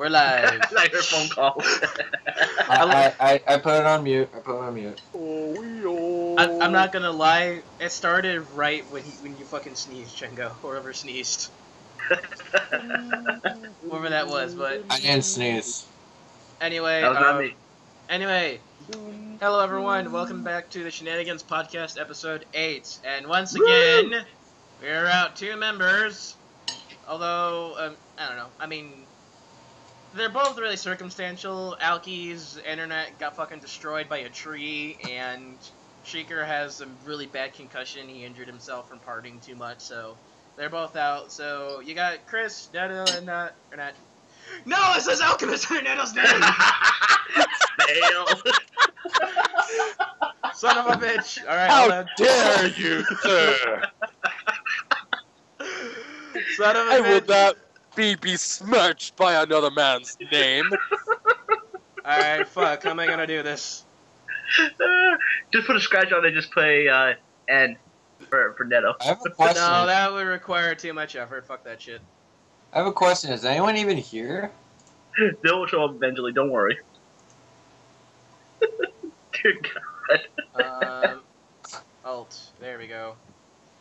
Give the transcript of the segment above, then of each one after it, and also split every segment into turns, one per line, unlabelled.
We're live.
I heard phone call.
I put it on mute.
I'm not gonna lie. It started right when you fucking sneezed, Ichengo. Whoever sneezed. Whoever that was, but
I didn't sneeze.
anyway.
That was not me.
Anyway, hello everyone. Welcome back to the Shenanigans podcast, episode 8. And once again, we're out 2 members. Although I don't know. I mean, they're both really circumstantial. Alkie's internet got fucking destroyed by a tree, and Shrieker has a really bad concussion. He injured himself from partying too much, so they're both out. So you got Chris, Neto, and not. No, it says Alchemist under Neto's name.
Fail.
Son of a bitch! All right,
How dare you, sir?
Son of a
I
bitch!
will not be besmirched by another man's name.
All right, fuck. How am I gonna do this?
Just put a scratch on it. Just play N for Neto.
I have a question.
No, that would require too much effort. Fuck that shit.
I have a question. Is anyone even here?
They'll show up eventually. Don't worry. Dear God.
Alt. There we go.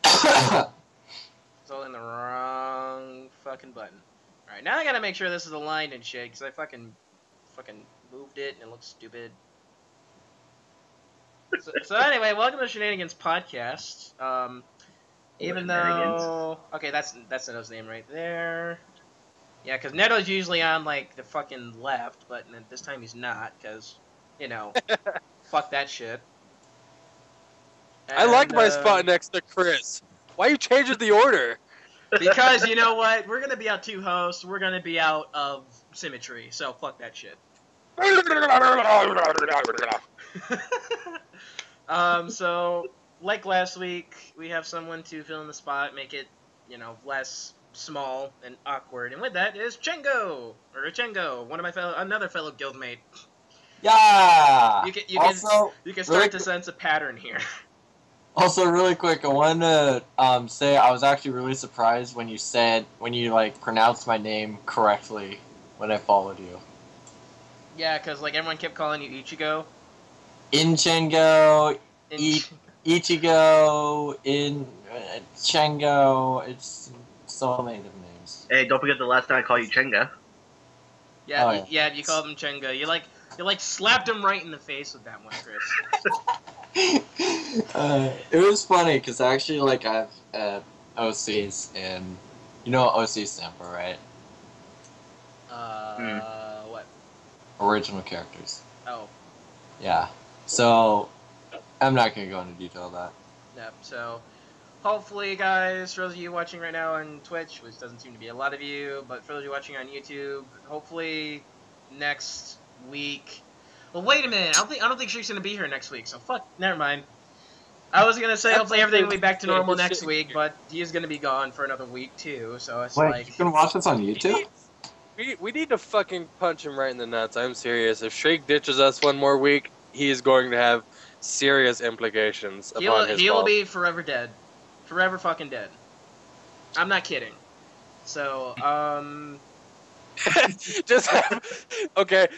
It's all in the wrong fucking button. Alright, now I gotta make sure this is aligned and shit, because I fucking moved it and it looks stupid. So anyway, welcome to Shenanigans podcast. Even though... Okay, that's Neto's name right there. Yeah, because Neto's usually on, like, the fucking left, but this time he's not, because, you know, fuck that shit.
I like my spot next to Chris. Why you changing the order?
Because, you know what, we're gonna be out 2 hosts, we're gonna be out of symmetry, so fuck that shit. So, like last week, we have someone to fill in the spot, make it, you know, less small and awkward, and with that is Ichengo, one of my another fellow guildmate.
Yeah!
You can
really
start to sense a pattern here.
Also, really quick, I wanted to say I was actually really surprised when you like pronounced my name correctly when I followed you.
Yeah, because like everyone kept calling you Ichigo.
Ichengo, Ichigo, Ichengo. It's so many different names.
Hey, don't forget the last time I called you Chenga.
Yeah,
Oh, yeah.
You called him Ichengo. You slapped him right in the face with that one, Chris.
It was funny because actually, like, I have OCs, and you know what OCs stand for, right?
What?
Original characters.
Oh.
Yeah. So, I'm not gonna go into detail of that.
Yep. So, hopefully, guys, for those of you watching right now on Twitch, which doesn't seem to be a lot of you, but for those of you watching on YouTube, hopefully next week. Well, wait a minute. I don't think Shreek's gonna be here next week. So fuck. Never mind. I was gonna say hopefully everything will be back to normal next week, but he is gonna be gone for another week too. So it's like.
You can watch this on YouTube?
We need to fucking punch him right in the nuts. I'm serious. If Shreek ditches us one more week, he is going to have serious implications upon his
He will
fall.
be forever dead. Forever fucking dead. I'm not kidding. So,
Just okay,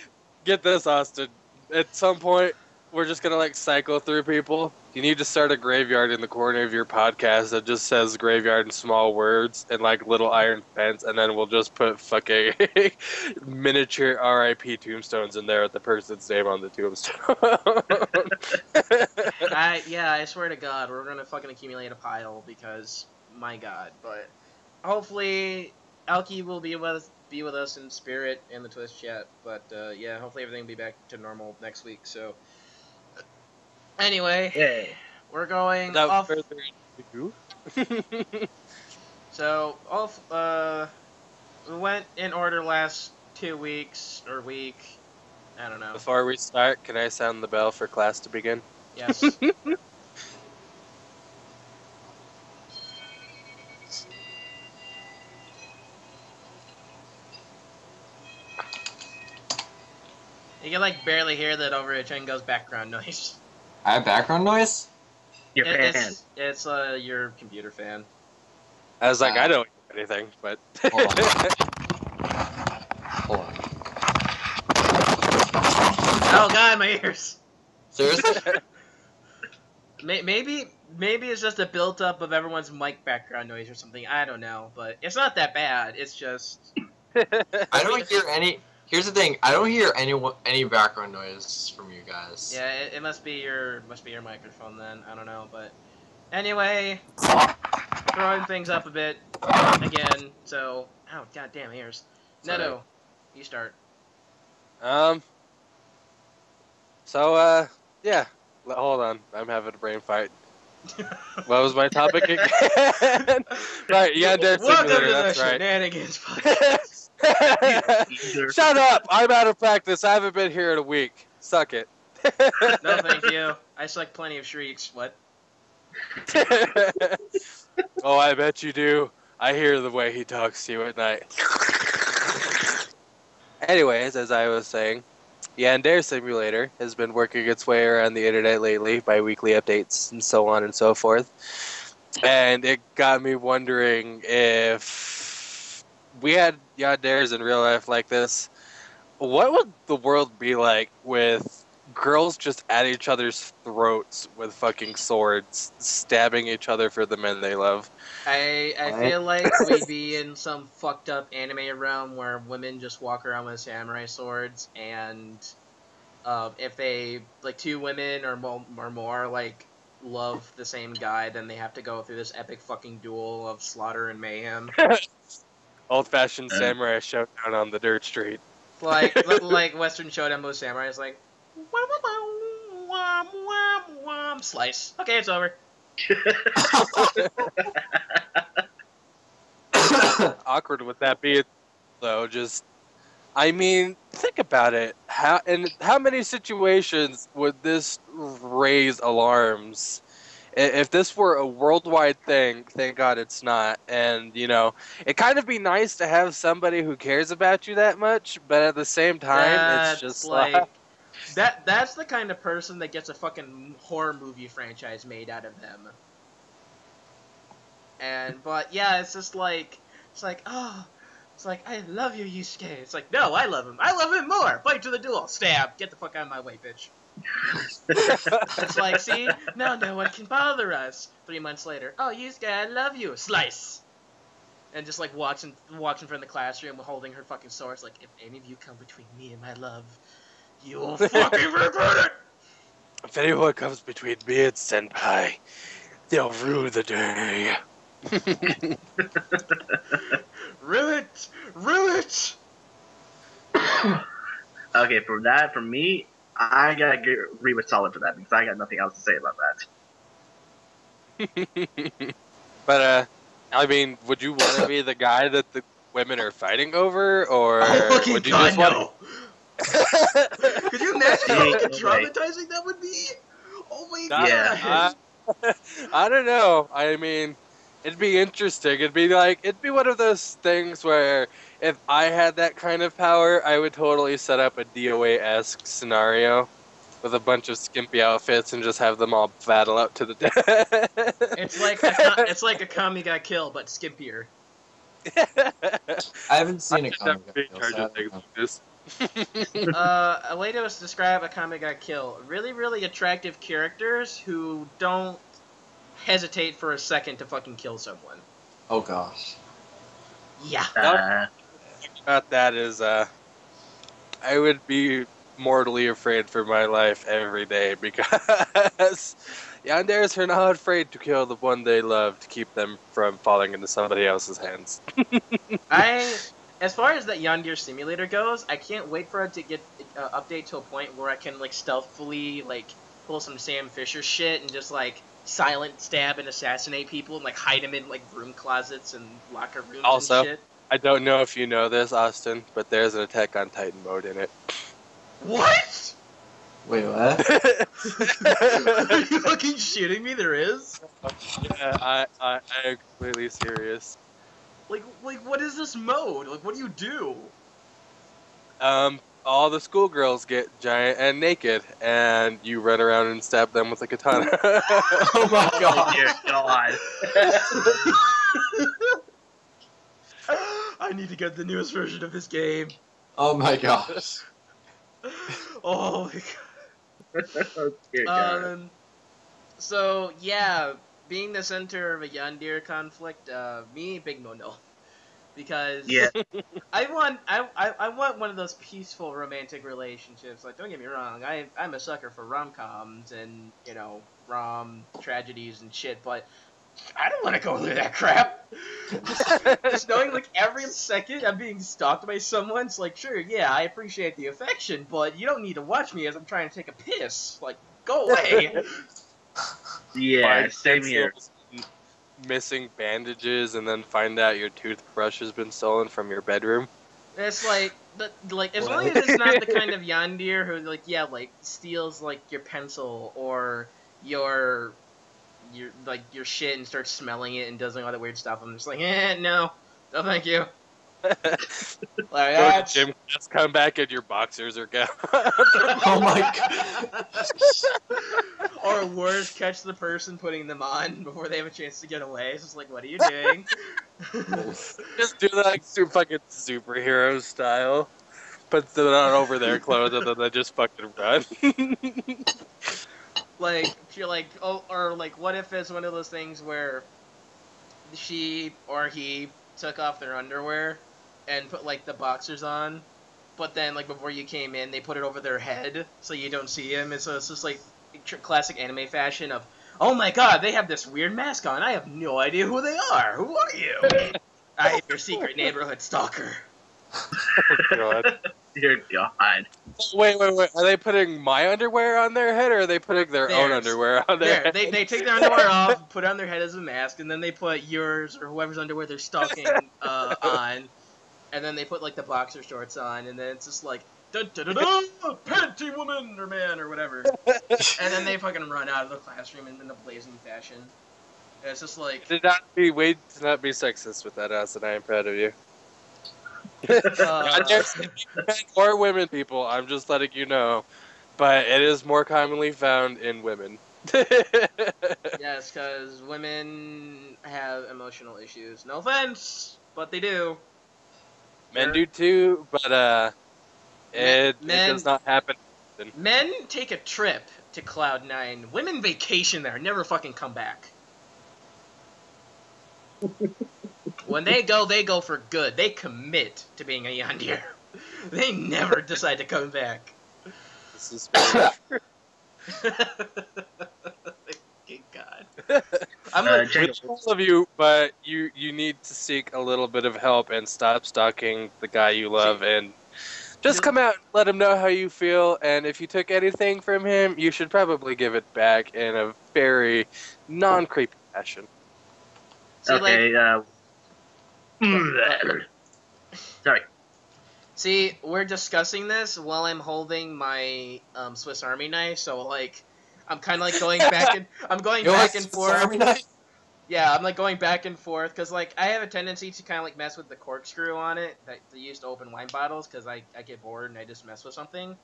get this, Austin. At some point, we're just gonna like cycle through people. You need to start a graveyard in the corner of your podcast that just says graveyard in small words and like little iron fence, and then we'll just put fucking miniature RIP tombstones in there with the person's name on the tombstone.
I swear to God, we're gonna fucking accumulate a pile because, my God. But hopefully, Alchie will be with us in spirit in the Twitch chat. But yeah, hopefully everything will be back to normal next week. So anyway,
Yay.
we're going
Without
off.
further ado.
So we went in order last 2 weeks or week. I don't know.
Before we start, can I sound the bell for class to begin?
Yes. You can like barely hear that over Ichengo's background noise.
I have background noise?
Your fan.
It's your computer fan.
I was like, I don't hear anything, but
Hold on. Hold on.
Oh god, my ears.
Seriously?
Maybe it's just a built up of everyone's mic background noise or something. I don't know, but it's not that bad. It's just
I don't hear any. Here's the thing. I don't hear any background noise from you guys.
yeah, it must be your microphone then. I don't know, but anyway, throwing things up a bit again. So, oh god damn ears.
Sorry.
Neto, you start.
So, yeah. Hold on. I'm having a brain fight. What was my topic again? Right, Yanderes
Welcome
Simulator,
to the
that's right.
Shenanigans podcast.
Shut up! I'm out of practice. I haven't been here in a week. Suck it.
No, thank you. I select plenty of shrieks. What?
Oh, I bet you do. I hear the way he talks to you at night. Anyways, as I was saying, Yanderes Simulator has been working its way around the internet lately by weekly updates and so on and so forth. And it got me wondering if we had Yanderes in real life like this, what would the world be like with girls just at each other's throats with fucking swords, stabbing each other for the men they love?
I feel like we'd be in some fucked up anime realm where women just walk around with samurai swords, and if they like two women or more like love the same guy, then they have to go through this epic fucking duel of slaughter and mayhem.
Old-fashioned samurai showdown on the dirt street.
like Western Showdown with samurai is like slice. Okay, it's over.
Awkward would that be, though? Just, I mean, think about it. How many situations would this raise alarms? If this were a worldwide thing, thank God it's not. And, you know, it'd kind of be nice to have somebody who cares about you that much, but at the same time, it's just like...
That's the kind of person that gets a fucking horror movie franchise made out of them. But yeah, it's like, I love you, Yusuke. It's like, no, I love him. I love him more. Fight to the duel. Stab. Get the fuck out of my way, bitch. It's like, see, now no one can bother us. 3 months later, oh, Yusuke, I love you. Slice. And just like walks in from the classroom holding her fucking sword. It's like, if any of you come between me and my love, you will fucking regret it.
If anyone comes between me and Senpai, they'll rue the day.
Rue it!
Okay, for me, I gotta agree with Solid for that because I got nothing else to say about that.
But, I mean, would you want to be the guy that the women are fighting over, or would you just want?
Could you imagine how traumatizing that would be? Oh my god!
Yeah.
I don't know. I mean, it'd be interesting. It'd be one of those things where if I had that kind of power, I would totally set up a DOA-esque scenario with a bunch of skimpy outfits and just have them all battle up to the death.
It's like a Kami Got Kill, but skimpier.
I haven't seen a comic.
A way to describe a Kami Got Kill: really, really attractive characters who don't hesitate for a second to fucking kill someone.
Oh gosh.
Yeah.
About that is, I would be mortally afraid for my life every day because Yanderes are not afraid to kill the one they love to keep them from falling into somebody else's hands.
As far as that Yandere simulator goes, I can't wait for it to get update to a point where I can like stealthily like pull some Sam Fisher shit and just like silent stab and assassinate people and like hide them in like room closets and locker rooms
Also,
and shit.
I don't know if you know this, Austin, but there's an Attack on Titan mode in it.
What?
Wait, what?
Are you fucking shitting me? There is?
Yeah, I am completely serious.
Like, what is this mode? Like, what do you do?
All the schoolgirls get giant and naked, and you run around and stab them with a katana.
Oh my god.
Oh dear God.
I need to get the newest version of this game.
Oh my gosh.
Oh my
Oh, dear
god.
God.
So yeah, being the center of a Yandere conflict, me big no, because
Yeah.
I want one of those peaceful romantic relationships. Like, don't get me wrong, I'm a sucker for rom-coms and rom tragedies and shit, but I don't want to go through that crap. Just knowing like every second I'm being stalked by someone, it's like, sure, yeah, I appreciate the affection, but you don't need to watch me as I'm trying to take a piss. Like, go away.
Yeah,
Find
same here.
pencils, missing bandages, and then find out your toothbrush has been stolen from your bedroom.
It's like, as long
What?
as it's not the kind of Yandir who like steals like your pencil or your your shit and starts smelling it and does like all that weird stuff. I'm just like, no, thank you. Like,
Go to gym class, come back, and your boxers are gone.
Oh my god.
Or worse, catch the person putting them on before they have a chance to get away. It's just like, what are you doing?
Just do that like fucking superhero style. Put them on over their clothes and then they just fucking run.
Like, you're like, oh, or like, what if it's one of those things where she or he took off their underwear and put like the boxers on, but then like before you came in, they put it over their head so you don't see him, and so it's just like classic anime fashion of, oh my god, they have this weird mask on. I have no idea who they are. Who are you? I am your secret neighborhood stalker.
Oh, God.
Dear God.
Wait. Are they putting my underwear on their head or are they putting their own
Theirs.
underwear on their head?
They take their underwear off, put it on their head as a mask, and then they put yours or whoever's underwear they're stalking on, and then they put like the boxer shorts on, and then it's just like dun, dun, dun, dun, panty woman or man or whatever, and then they fucking run out of the classroom in a blazing fashion. And it's just like,
Do not be sexist with that, Austin. I am proud of you. Men or women, people. I'm just letting you know, but it is more commonly found in women.
yes, because women have emotional issues. No offense, but they do.
Men do too, but it
men-
does not happen.
Men take a trip to Cloud9. Women vacation there, never fucking come back. When they go for good. They commit to being a Yandir. They never decide to come back.
This is very
Thank God. I'm like,
Jacob,
all of you, but you need to seek a little bit of help and stop stalking the guy you love and just come out and let him know how you feel. And if you took anything from him, you should probably give it back in a very non-creepy fashion.
see,
okay, sorry.
See, we're discussing this while I'm holding my Swiss Army knife, so like I'm kind of like going back and forth. Yeah, I'm like going back and forth because like I have a tendency to kind of like mess with the corkscrew on it that they used to open wine bottles because I get bored and I just mess with something.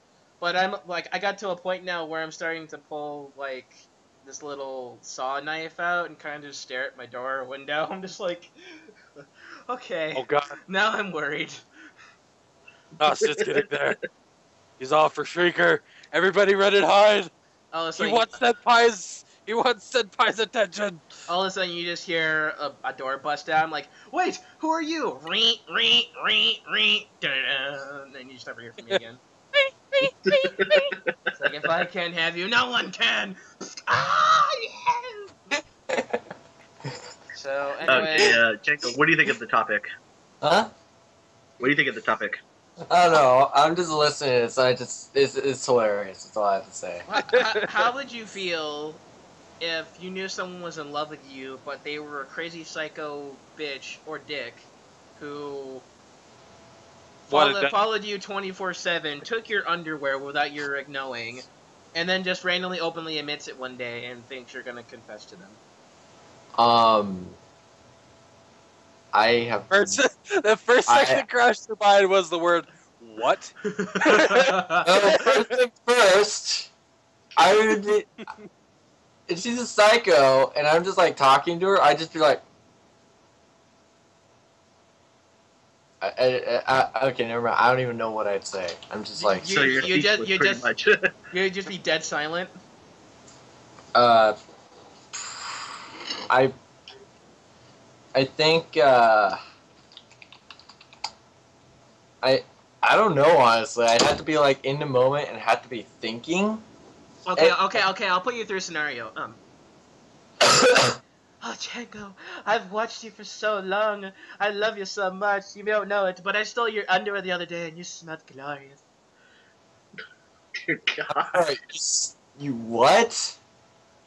But I'm like I got to a point now where I'm starting to pull like this little saw knife out and kind of just stare at my door or window. I'm just like, okay.
Oh God,
Now I'm worried.
us just getting there. He's all for Shrieker. Everybody run and hide.
All of a
He
sudden,
wants Senpai's attention.
all of a sudden you just hear a door bust down. I'm like, wait, who are you? Reet, reet, reet, reet. And then you just never hear from me again. It's like, if I can't have you, no one can. Ah, yeah. So anyway,
Okay, Jacob, what do you think of the topic?
Huh?
What do you think of the topic?
I don't know. I'm just listening, so it's hilarious. That's all I have to say.
how would you feel if you knew someone was in love with you, but they were a crazy psycho bitch or dick who followed you 24/7, took your underwear without your knowing, and then just randomly openly admits it one day and thinks you're gonna confess to them?
I have.
The first thing that crossed your mind was the word "what."
No, first, I would be. If she's a psycho and I'm just like talking to her, I'd just be like, Okay, never mind. I don't even know what I'd say. I'm just like,
So you're speechless, pretty much.
You'd just be dead silent.
uh, I think, I don't know, honestly. I'd have to be, like, in the moment and have to be thinking.
Okay. I'll put you through a scenario. Oh, Ichengo, I've watched you for so long. I love you so much. You don't know it, but I stole your underwear the other day, and you smelled glorious.
Dear God.
Alright, you what?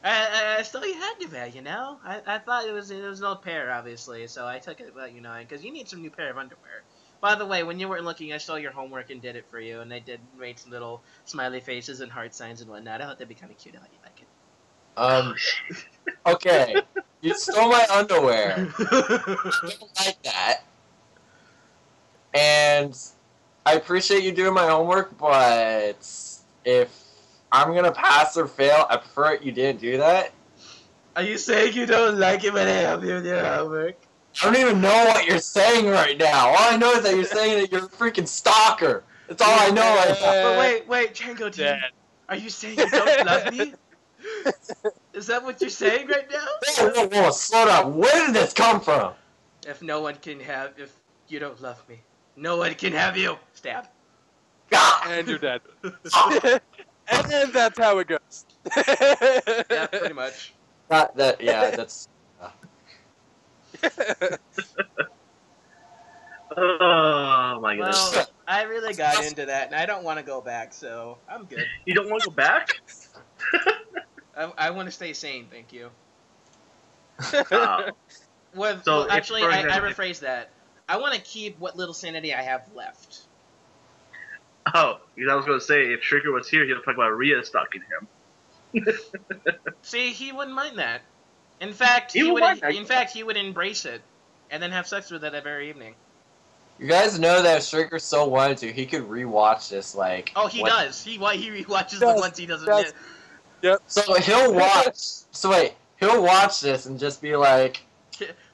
I stole your underwear, you know. I thought it was an old pair, obviously, so I took it without you knowing, because you need some new pair of underwear. By the way, when you weren't looking, I stole your homework and did it for you, and I made some little smiley faces and heart signs and whatnot. I thought that'd be kind of cute. I thought you'd like it.
Okay. You stole my underwear. I don't like that. And I appreciate you doing my homework, but if I'm gonna pass or fail, I prefer you didn't do that.
Are you saying you don't like it when I help you with your homework?
I don't even know what you're saying right now. All I know is that you're saying that you're a freaking stalker. That's all I know right now.
But wait, Django, are you saying you don't love me? Is that what you're saying right now?
Whoa, slow down. Where did this come from?
If you don't love me, no one can have you. Stab.
And you're dead. And then that's how it goes.
Yeah, pretty much.
That's.
Oh my goodness.
Well, I really got into that, and I don't want to go back, so I'm good.
You don't want to go back?
I want to stay sane, thank you.
Oh.
Well, actually, I rephrase that. I want to keep what little sanity I have left.
Oh, because I was going to say, if Shreaker was here, he'd talk about Rhea stalking him.
See, he wouldn't mind that. In fact, he would embrace it, and then have sex with it that very evening.
You guys know that if Shreaker so wanted to, he could rewatch this, like...
Oh, he does. He rewatches the ones he doesn't get.
Yep.
So he'll watch... he'll watch this and just be like...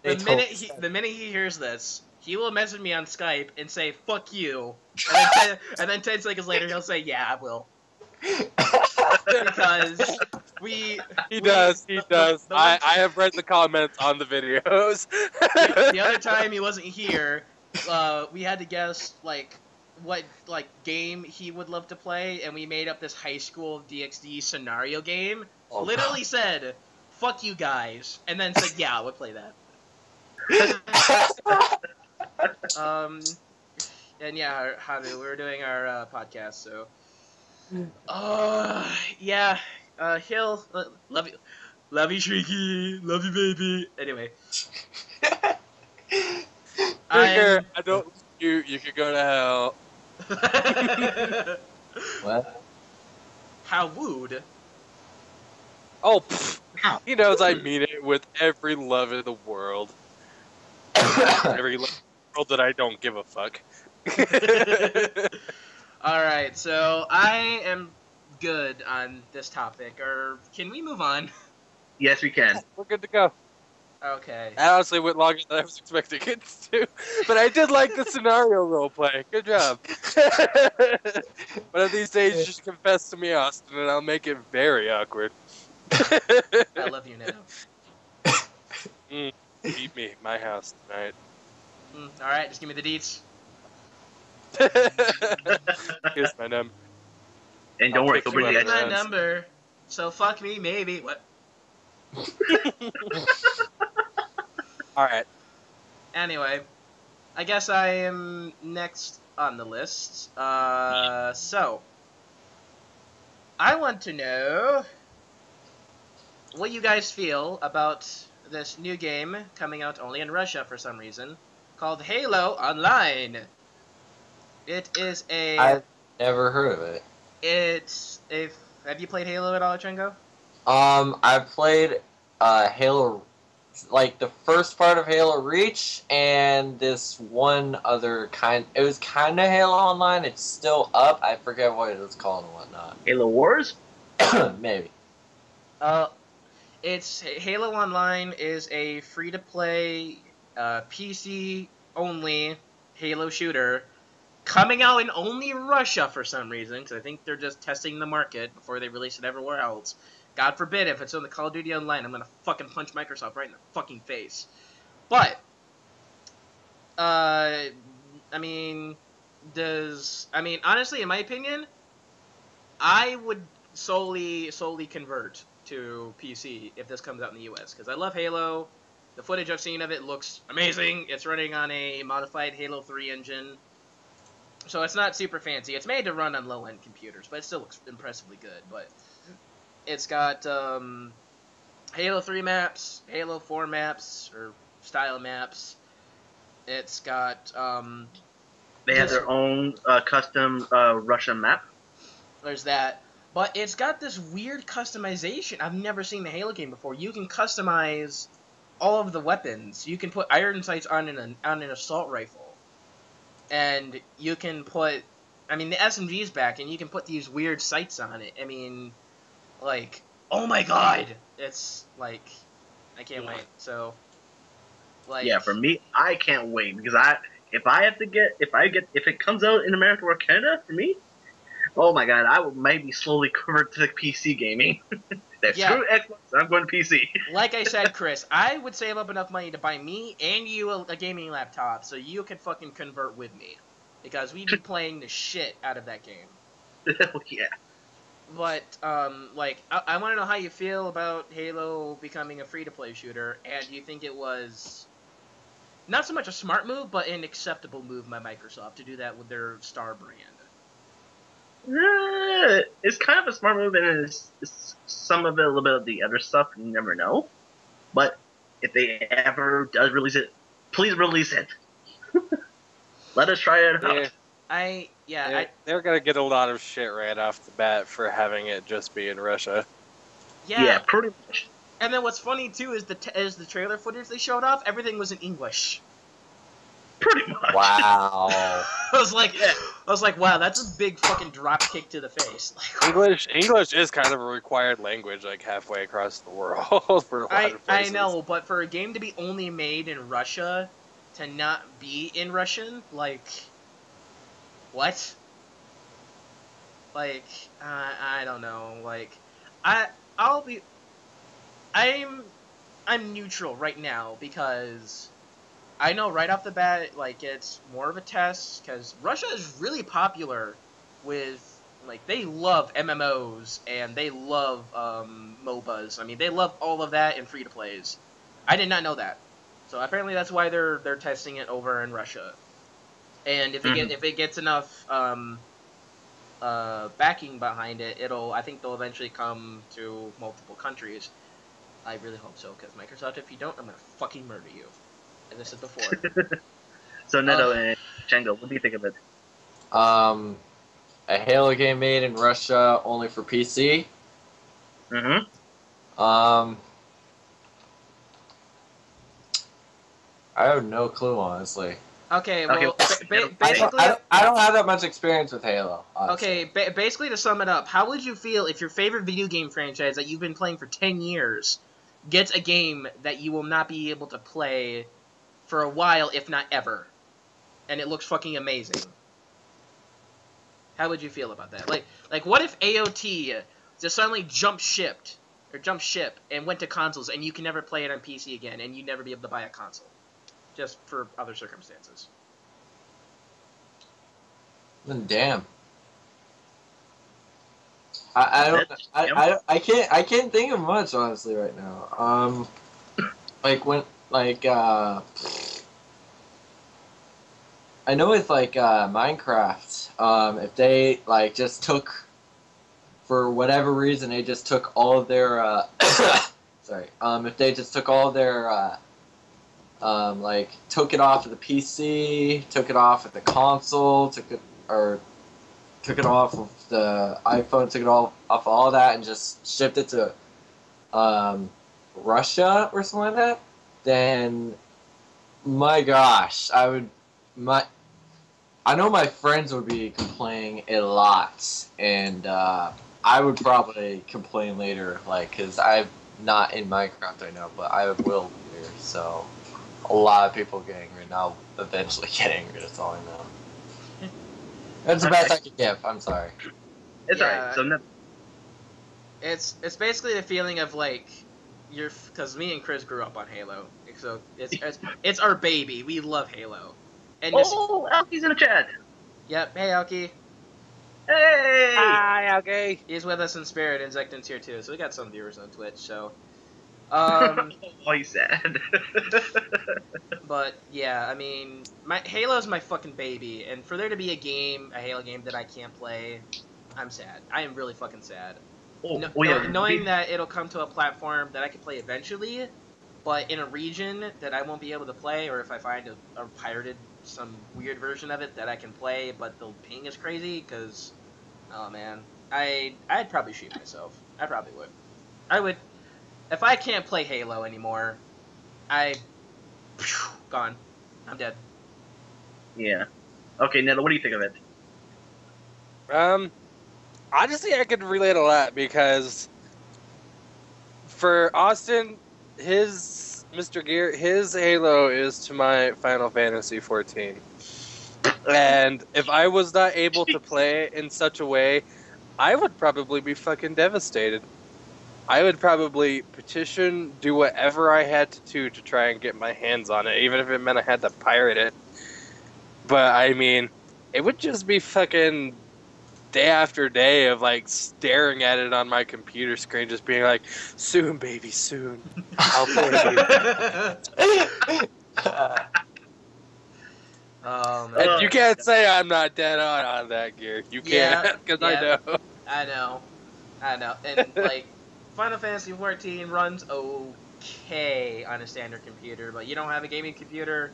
The minute he hears this, he will message me on Skype and say, fuck you. And then 10 seconds later, he'll say, yeah, I will. Because
He does. I have read the comments on the videos.
The other time he wasn't here, we had to guess, what game he would love to play, and we made up this high school DxD scenario game.
Oh,
Literally said, fuck you guys, and then said, yeah, I would play that. And yeah, Habu, we're doing our podcast, so. Yeah, Hill, love you, Shreaky, love you, baby. Anyway.
I don't. You could go to hell.
What?
How wooed?
Oh, he knows I mean it with every love in the world. Every love in the world that I don't give a fuck.
Alright, so I am good on this topic, or can we move on?
Yes, we can.
We're good to go.
Okay.
I honestly went longer than I was expecting it to, but I did like the scenario roleplay. Good job. One of these days, just confess to me, Austin, and I'll make it very awkward.
I love you, Neto.
Meet me, my house tonight.
Alright, just give me the deets.
Here's my number.
And don't worry, he'll bring the
Here's my
extra.
number, so fuck me, maybe. What?
Alright.
Anyway, I guess I am next on the list. So, I want to know what you guys feel about this new game coming out only in Russia for some reason, called Halo Online. It is a...
I've never heard of it.
It's a... Have you played Halo at all, Ichengo?
I played Halo, like the first part of Halo Reach, and this one other kind. It was kind of Halo Online. It's still up. I forget what it was called and whatnot.
Halo Wars?
Maybe.
It's Halo Online is a free-to-play, PC-only Halo shooter coming out in only Russia for some reason, because I think they're just testing the market before they release it everywhere else. God forbid if it's on the Call of Duty Online, I'm gonna fucking punch Microsoft right in the fucking face. But, I mean, honestly, in my opinion, I would solely convert to PC if this comes out in the US, because I love Halo. The footage I've seen of it looks amazing. It's running on a modified Halo 3 engine. So it's not super fancy. It's made to run on low-end computers, but it still looks impressively good. But it's got Halo 3 maps, Halo 4 maps, or style maps. It's got...
They have their own custom Russian map.
There's that. But it's got this weird customization. I've never seen the Halo game before. You can customize all of the weapons. You can put iron sights on an assault rifle. And you can put... I mean, the SMG's back, and you can put these weird sights on it. I mean, like, oh my god! It's, like, I can't wait. So, like...
Yeah, for me, I can't wait, because if it comes out in America or Canada, for me, oh my god, I will maybe slowly convert to PC gaming. Screw Xbox, I'm going to PC.
Like I said, Chris, I would save up enough money to buy me and you a gaming laptop so you could fucking convert with me. Because we'd be playing the shit out of that game.
Yeah.
But, like, I want to know how you feel about Halo becoming a free-to-play shooter, and do you think it was not so much a smart move, but an acceptable move by Microsoft to do that with their Star brand?
It's kind of a smart move, and it's some of it, a little bit of the other stuff, you never know. But if they ever does release it, please release it. Let us try it out.
They're gonna get a lot of shit right off the bat for having it just be in Russia.
Yeah,
pretty much.
And then what's funny too is the trailer footage they showed off, everything was in English.
Pretty much.
Wow.
I was like, wow, that's a big fucking drop kick to the face. Like,
English is kind of a required language, like halfway across the world for a lot of places.
I know, but for a game to be only made in Russia, to not be in Russian, like, what? Like, I don't know. Like, I'm neutral right now because I know right off the bat, like, it's more of a test, because Russia is really popular with, like, they love MMOs, and they love, MOBAs. I mean, they love all of that and free-to-plays. I did not know that. So apparently that's why they're testing it over in Russia. And if it gets enough, backing behind it, I think they'll eventually come to multiple countries. I really hope so, because Microsoft, if you don't, I'm gonna fucking murder you. And this is before.
So Neto and Ichengo, what do you think of it?
A Halo game made in Russia only for PC.
Mm-hmm.
I have no clue, honestly.
Okay, well, basically...
I don't have that much experience with Halo, honestly.
Okay, basically to sum it up, how would you feel if your favorite video game franchise that you've been playing for 10 years gets a game that you will not be able to play for a while, if not ever, and it looks fucking amazing? How would you feel about that? Like what if AOT just suddenly jumped ship and went to consoles, and you can never play it on PC again, and you'd never be able to buy a console, just for other circumstances?
Then damn. I can't think of much, honestly, right now. I know with Minecraft, if they just took, for whatever reason, they just took all of their if they just took all of their took it off of the PC, took it off of the console, took it off of the iPhone, took it all off of all that, and just shipped it to Russia or something like that, then my gosh, I know my friends would be complaining a lot, and I would probably complain later, because I'm not in Minecraft right now, but I will later, so a lot of people get angry, and I'll eventually get angry. That's all I know. That's the best I could give. I'm sorry.
It's
Yeah.
alright. So no,
It's basically the feeling of like because me and Chris grew up on Halo, so it's our baby. We love Halo. And
Alchie's in the chat.
yep, hey Alki,
Hey.
Hi, okay.
he's with us in spirit, and Zekton's here too. So we got some viewers on Twitch. So,
Oh, he's sad.
but yeah, I mean, Halo's my fucking baby, and for there to be a Halo game that I can't play, I'm sad. I am really fucking sad. Knowing that it'll come to a platform that I can play eventually, but in a region that I won't be able to play, or if I find a pirated, some weird version of it that I can play, but the ping is crazy, because, oh man, I'd probably shoot myself. I probably would. I would, if I can't play Halo anymore, gone. I'm dead.
Yeah. Okay, Ned, what do you think of it?
Honestly, I could relate a lot because for Austin, his Mr. Gear, his Halo is to my Final Fantasy 14. And if I was not able to play it in such a way, I would probably be fucking devastated. I would probably petition, do whatever I had to do to try and get my hands on it, even if it meant I had to pirate it. But, I mean, it would just be fucking day after day of, like, staring at it on my computer screen, just being like, soon, baby, soon. I'll play it. And you can't say I'm not dead on that, Gear. You can't, because
yeah.
I know.
I know. And, like, Final Fantasy 14 runs okay on a standard computer, but you don't have a gaming computer,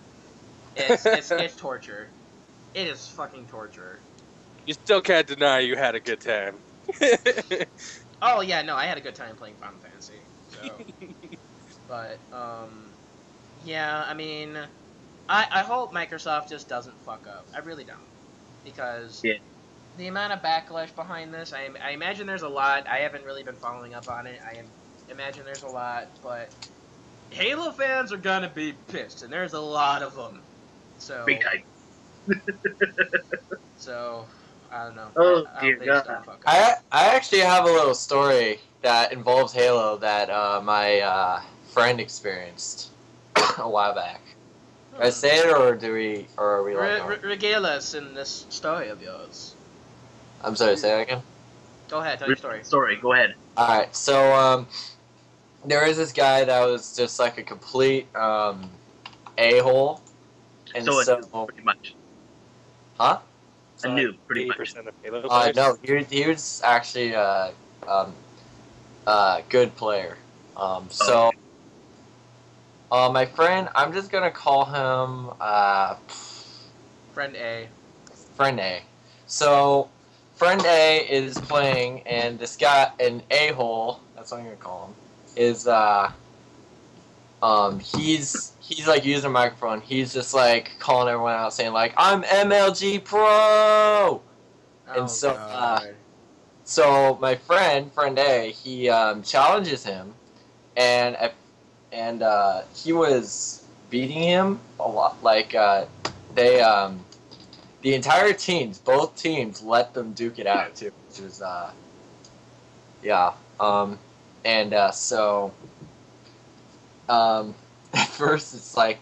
it's torture. It is fucking torture.
You still can't deny you had a good time.
Oh, yeah, no, I had a good time playing Final Fantasy. So. But, yeah, I mean, I hope Microsoft just doesn't fuck up. I really don't. Because the amount of backlash behind this, I imagine there's a lot. I haven't really been following up on it. I imagine there's a lot, but Halo fans are gonna be pissed, and there's a lot of them. So,
Big time.
So, I don't know.
Oh,
I
dear
hope they just
God.
don't fuck up.
I actually have a little story that involves Halo that my friend experienced a while back. Did I say it, or are we like
Regale us in this story of yours.
I'm sorry, say that again?
Go ahead, tell your story.
Sorry, go ahead.
Alright, so there was this guy that was just like a complete a-hole. And
so pretty much.
Huh?
A noob, pretty much.
80% of Halo players.
No, he was actually a good player. My friend, I'm just gonna call him
Friend A.
Friend A. So, Friend A is playing, and this guy, an a-hole, that's what I'm gonna call him, is he's like using a microphone. He's just like calling everyone out, saying like, "I'm MLG Pro," and so my friend A, he challenges him, and he was beating him a lot. Like the entire teams, both teams, let them duke it out too, which was at first it's like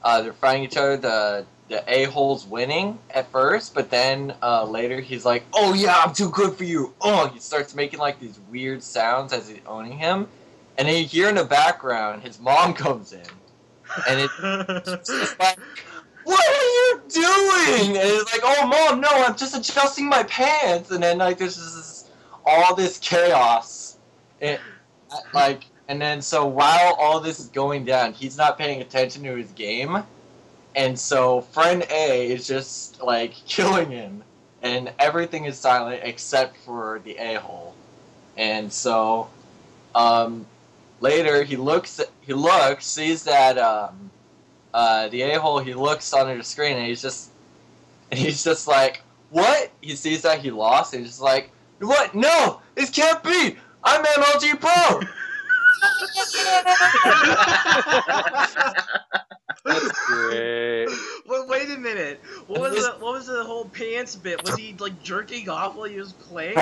they're fighting each other. The a-hole's winning at first, but then later he's like, "Oh yeah, I'm too good for you." Oh, he starts making like these weird sounds as he's owning him, and then you hear in the background his mom comes in, and it's just like, "What are you doing?" And it's like, "Oh mom, no, I'm just adjusting my pants." And then like there's just all this chaos, and then so while all this is going down, he's not paying attention to his game. And so Friend A is just like killing him, and everything is silent except for the a-hole. And so later he looks, sees that the a-hole. He looks under the screen, and he's just like, "What?" He sees that he lost, and he's just like, "What? No, this can't be. I'm MLG Pro."
Great.
Wait a minute. What was the whole pants bit? Was he like jerking off while he was playing?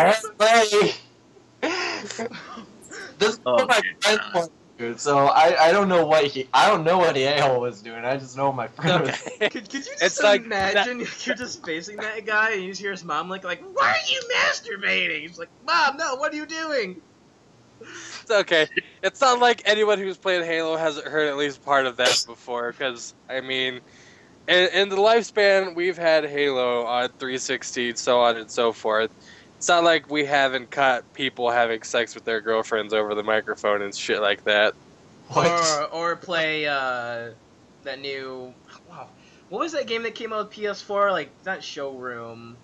This is
Oh,
my
dear
friend
God.
dude, so I don't know what the a-hole was doing. I just know my friend was.
Okay.
Could you just
It's like
imagine you're just facing that guy and you just hear his mom like, why are you masturbating? He's like, Mom, no, what are you doing?
It's okay. It's not like anyone who's played Halo hasn't heard at least part of that before, because, I mean, in the lifespan, we've had Halo on 360, so on and so forth. It's not like we haven't caught people having sex with their girlfriends over the microphone and shit like that.
What?
Or play that new, wow, what was that game that came out with PS4? Like, not Showroom.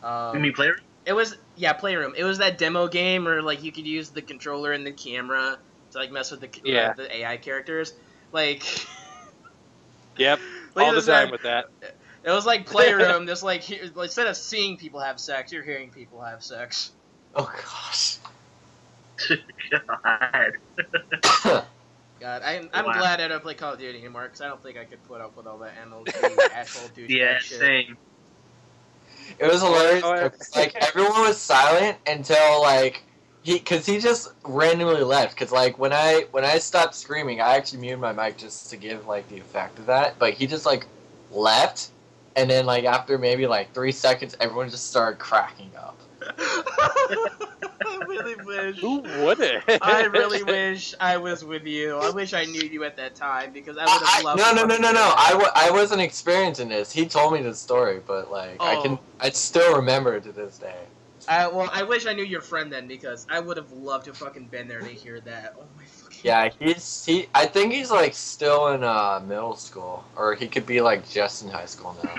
You mean player?
It was, yeah, Playroom. It was that demo game where like you could use the controller and the camera to like mess with the the AI characters. Like,
Yep,
like
all the
this
time
guy-
with that.
It was like Playroom. Just like instead of seeing people have sex, you're hearing people have sex.
Oh gosh.
God.
God, I'm
Wow.
glad I don't play Call of Duty anymore because I don't think I could put up with all that MLG asshole dude
Yeah,
shit.
same.
It was hilarious.
Oh, yeah.
Because, like everyone was silent until like he just randomly left. Because like when I stopped screaming, I actually muted my mic just to give like the effect of that. But he just like left, and then like after maybe like 3 seconds, everyone just started cracking up.
I really wish.
Who wouldn't?
I really wish I was with you. I wish I knew you at that time because I would have loved.
No.
to fucking hear that.
I wasn't experiencing this. He told me the story, but like I still remember it to this day.
Well, I wish I knew your friend then because I would have loved to fucking been there to hear that. Oh my fucking.
Yeah, I think he's like still in middle school, or he could be like just in high school now.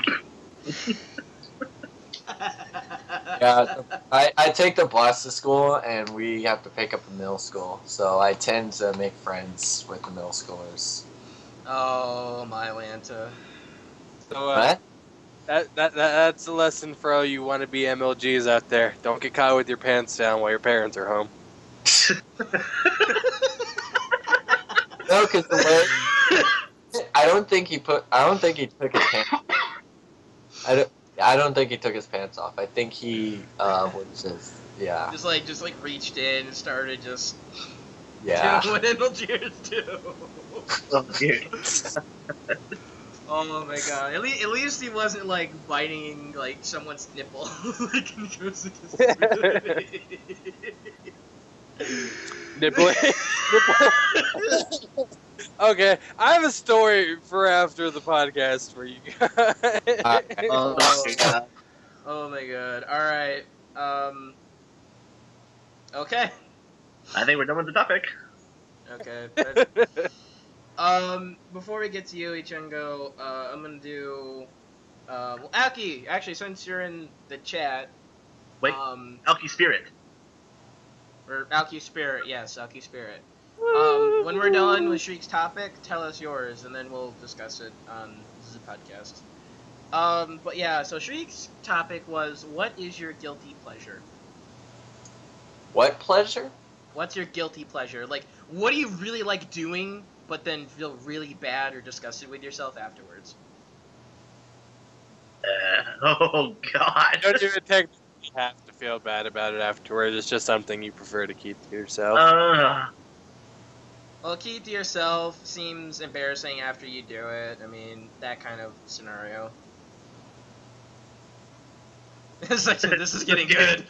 Yeah, I take the bus to school, and we have to pick up the middle school, so I tend to make friends with the middle schoolers.
Oh my Lanta.
So,
What?
that's a lesson for all you wannabe MLGs out there. Don't get caught with your pants down while your parents are home.
No, because the way I don't think he took his pants. I don't think he took his pants off. I think he what is this? Yeah.
Just like reached in and started just
Yeah.
doing what MLGers do.
Oh, dear.
Oh my god! At least he wasn't like biting like someone's nipple. Like, in goes to
Nibbling. Okay, I have a story for after the podcast for you guys.
Oh, my God.
Oh my god! All right. Okay.
I think we're done with the topic.
Okay. Before we get to you, Ichengo, I'm gonna do. Well, Alki, actually, since you're in the chat.
Wait. Alchie Spirit.
Or Alki Spirit, yes, Alki Spirit. When we're done with Shriek's topic, tell us yours, and then we'll discuss it on the podcast. But yeah, so Shriek's topic was, what is your guilty pleasure?
What pleasure?
What's your guilty pleasure? Like, what do you really like doing, but then feel really bad or disgusted with yourself afterwards?
Oh, God.
You don't even technically have to feel bad about it afterwards. It's just something you prefer to keep to yourself.
Well, keep to yourself seems embarrassing after you do it. I mean, that kind of scenario. It's like, this is getting good.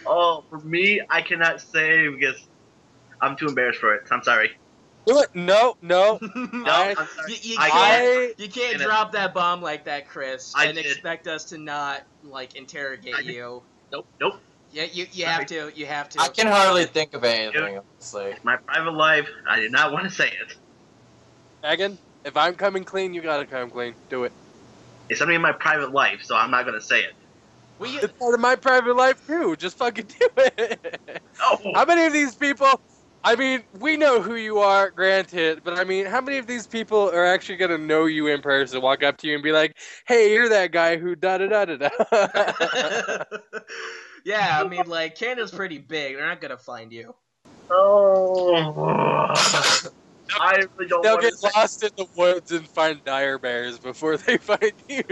Oh, for me, I cannot say because I'm too embarrassed for it. I'm sorry.
Do it. No.
No, I'm sorry.
You can't drop that bomb like that, Chris,
I
and
did.
expect us to not like interrogate you.
Nope.
Yeah, you have to. You have to.
I can hardly think of anything, honestly.
My private life, I did not want to say it.
Megan, if I'm coming clean, you gotta come clean. Do it.
It's something in my private life, so I'm not going to say it.
It's part of my private life too. Just fucking do it.
Oh,
How many of these people? I mean, we know who you are, granted, but I mean, how many of these people are actually gonna know you in person, walk up to you and be like, "Hey, you're that guy who da da da da da."
Yeah, I mean, like, Canada's pretty big. They're not gonna find you.
oh. I really don't
They'll
want to
get
say.
lost in the woods and find dire bears before they find you.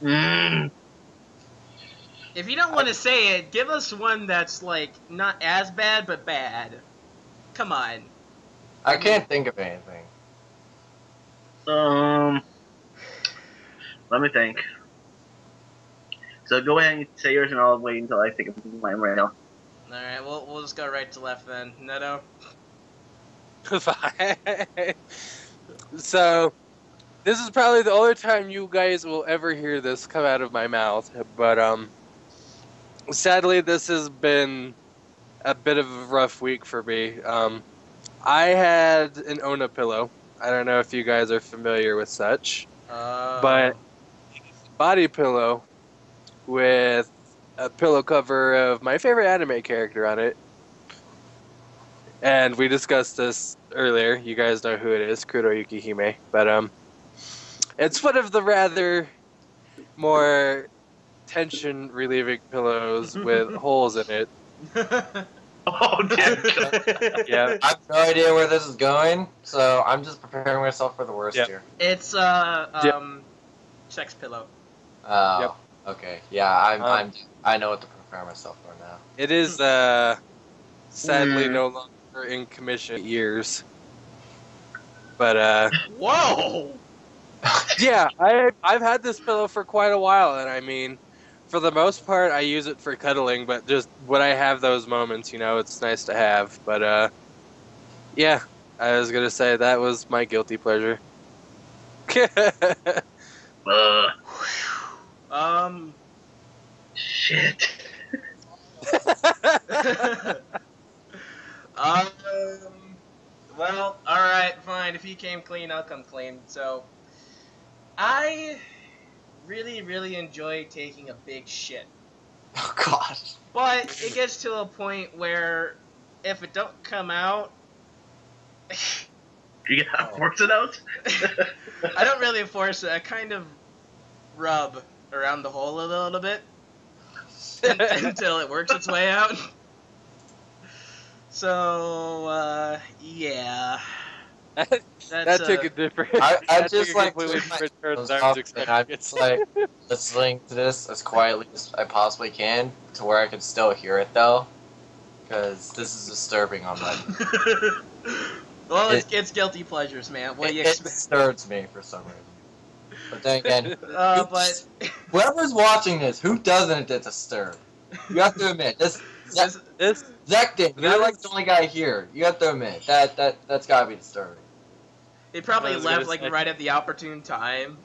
Mm.
If you don't want to say it, give us one that's like not as bad but bad. Come on.
I can't think of anything.
Let me think. So go ahead and say yours, and I'll wait until I think of mine right now.
All right, we'll just go right to left then. Neto.
Fine. So, this is probably the only time you guys will ever hear this come out of my mouth. But sadly, this has been a bit of a rough week for me. I had an Ona pillow. I don't know if you guys are familiar with such, but body pillow with a pillow cover of my favorite anime character on it. And we discussed this earlier. You guys know who it is, Kuro Yukihime. But it's one of the rather more tension relieving pillows with holes in it.
Oh dear God.
Yeah.
I have no idea where this is going, so I'm just preparing myself for the worst
Yep.
here.
It's sex pillow.
Oh,
Yep.
okay. Yeah, I know what to prepare myself for now.
It is sadly no longer in commission years. But
Whoa!
yeah, I've had this pillow for quite a while, and I mean, for the most part, I use it for cuddling. But just when I have those moments, it's nice to have. But yeah, I was gonna say that was my guilty pleasure.
Shit.
um. Well, all right, fine. If you came clean, I'll come clean. So, I really, really enjoy taking a big shit.
Oh God.
But it gets to a point where if it don't come out,
You gotta force it out?
I don't really force it. I kind of rub around the hole a little bit until it works its way out. So, yeah.
That took a different.
I
that
just
took a
like
completely
took my
different turn
clothes
than I was
off, and I'm
expecting
just
it.
like listening to this as quietly as I possibly can, to where I can still hear it though, because this is disturbing on my.
Well, it's guilty pleasures, man. What do you
It
expect?
disturbs me for some reason. But then again,
But
whoever's watching this, who doesn't get disturbed? You have to admit,
this,
Zekton, you're like the only guy here. You have to admit that's gotta be disturbing.
they probably
I was
left
gonna
like
say.
right at the opportune time.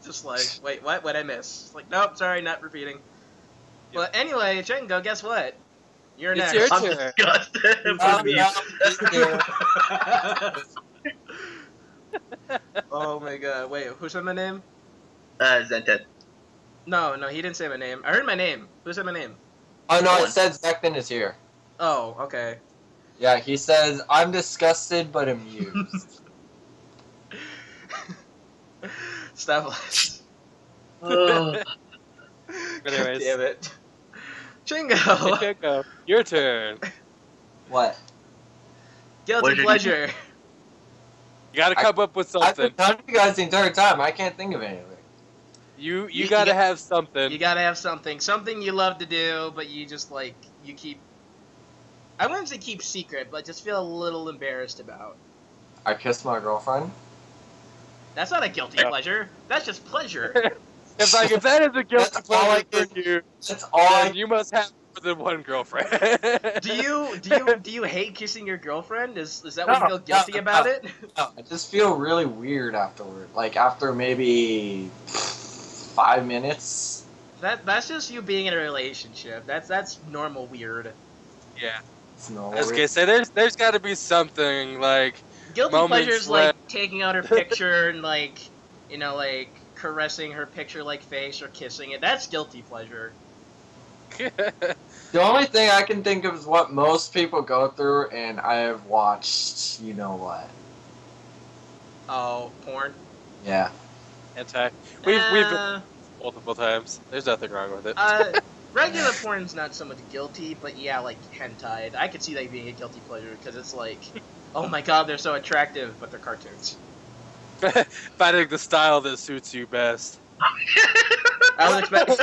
Just like, wait, what? What'd I miss? It's like, nope, sorry, not repeating. But anyway, Ichengo, guess what? You're
It's
next.
your
I'm
turn.
disgusted.
Oh my god, wait, who said my name?
Zented.
No, he didn't say my name. I heard my name. Who said my name?
Oh no,
Go
it
on.
said Zekton is here.
Oh, okay.
Yeah, he says, I'm disgusted but amused.
Stop.
Oh.
Anyways.
Damn it. Chingo!
Ichengo, your turn.
What?
Guilty
What did you-
pleasure.
You gotta come up with
I've been
something.
telling you guys the entire time, I can't think of anything.
You
You
gotta
got-
have something.
You gotta have something. Something you love to do, but you just like, you keep. I wouldn't say keep secret, but just feel a little embarrassed about.
I kissed my girlfriend.
That's not a guilty pleasure. That's just pleasure.
If that is a guilty
That's all I
pleasure for
can-
you,
That's all
then
I
you must have more than one girlfriend.
Do you hate kissing your girlfriend? Is that what you
No,
feel guilty
no,
about
no.
it?
No, I just feel really weird afterward. Like, after maybe 5 minutes.
That's just you being in a relationship. That's normal weird.
Yeah.
It's no
I was gonna say there's got to be something like
Guilty
Moments
pleasures like taking out her picture and like, like caressing her picture-like face or kissing it. That's guilty pleasure.
The only thing I can think of is what most people go through, and I have watched, you know what.
Oh, porn.
Yeah.
anti. We've been
Uh,
multiple times. There's nothing wrong with it.
Regular porn's not so much guilty, but yeah, like hentai. I could see that being a guilty pleasure because it's like, oh my god, they're so attractive, but they're cartoons.
Finding the style that suits you best.
I was expecting.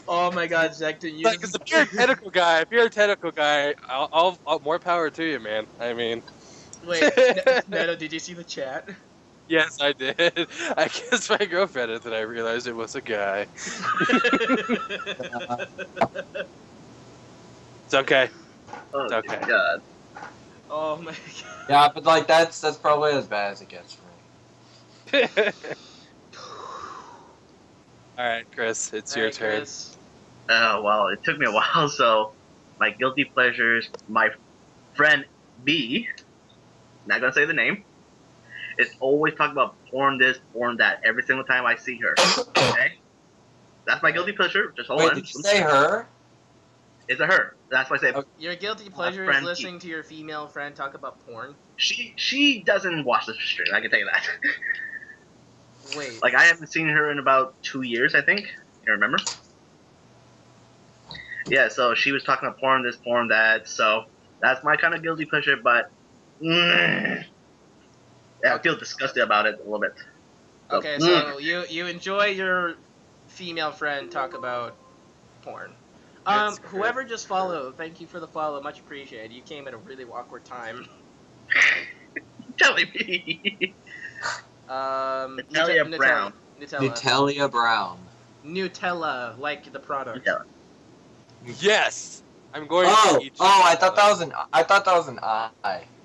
Oh my god, Zach, didn't you?
Like, if you're a tentacle guy, I'll more power to you, man. I mean,
Wait, Neto, did you see the chat?
yes, I did. I kissed my girlfriend and then I realized it was a guy. It's okay.
Oh,
It's okay.
God.
Oh my god.
Yeah, but like that's probably as bad as it gets for me.
All right, Chris, it's your turn.
Chris.
Oh, well, it took me a while, so my guilty pleasures, my friend B, not gonna say the name, is always talking about porn this, porn that, every single time I see her. Okay? That's my guilty pleasure. Just hold
Wait,
on.
did you say her?
It's a her. That's why I say
Your guilty pleasure is
friend
listening to your female friend talk about porn?
she doesn't watch this stream. I can tell you that.
Wait.
Like, I haven't seen her in about 2 years, I think. You remember? Yeah, so she was talking about porn this, porn that, so that's my kind of guilty pleasure, but yeah, I feel disgusted about it a little bit. So,
Okay, so you enjoy your female friend talk about porn.
That's
Whoever just followed, thank you for the follow, much appreciated. You came at a really awkward time.
telling me. Natalia Brown.
Natalia Brown.
Nutella, like the product.
Nutella.
Yes, I'm going
Oh,
to eat.
I thought that was an I.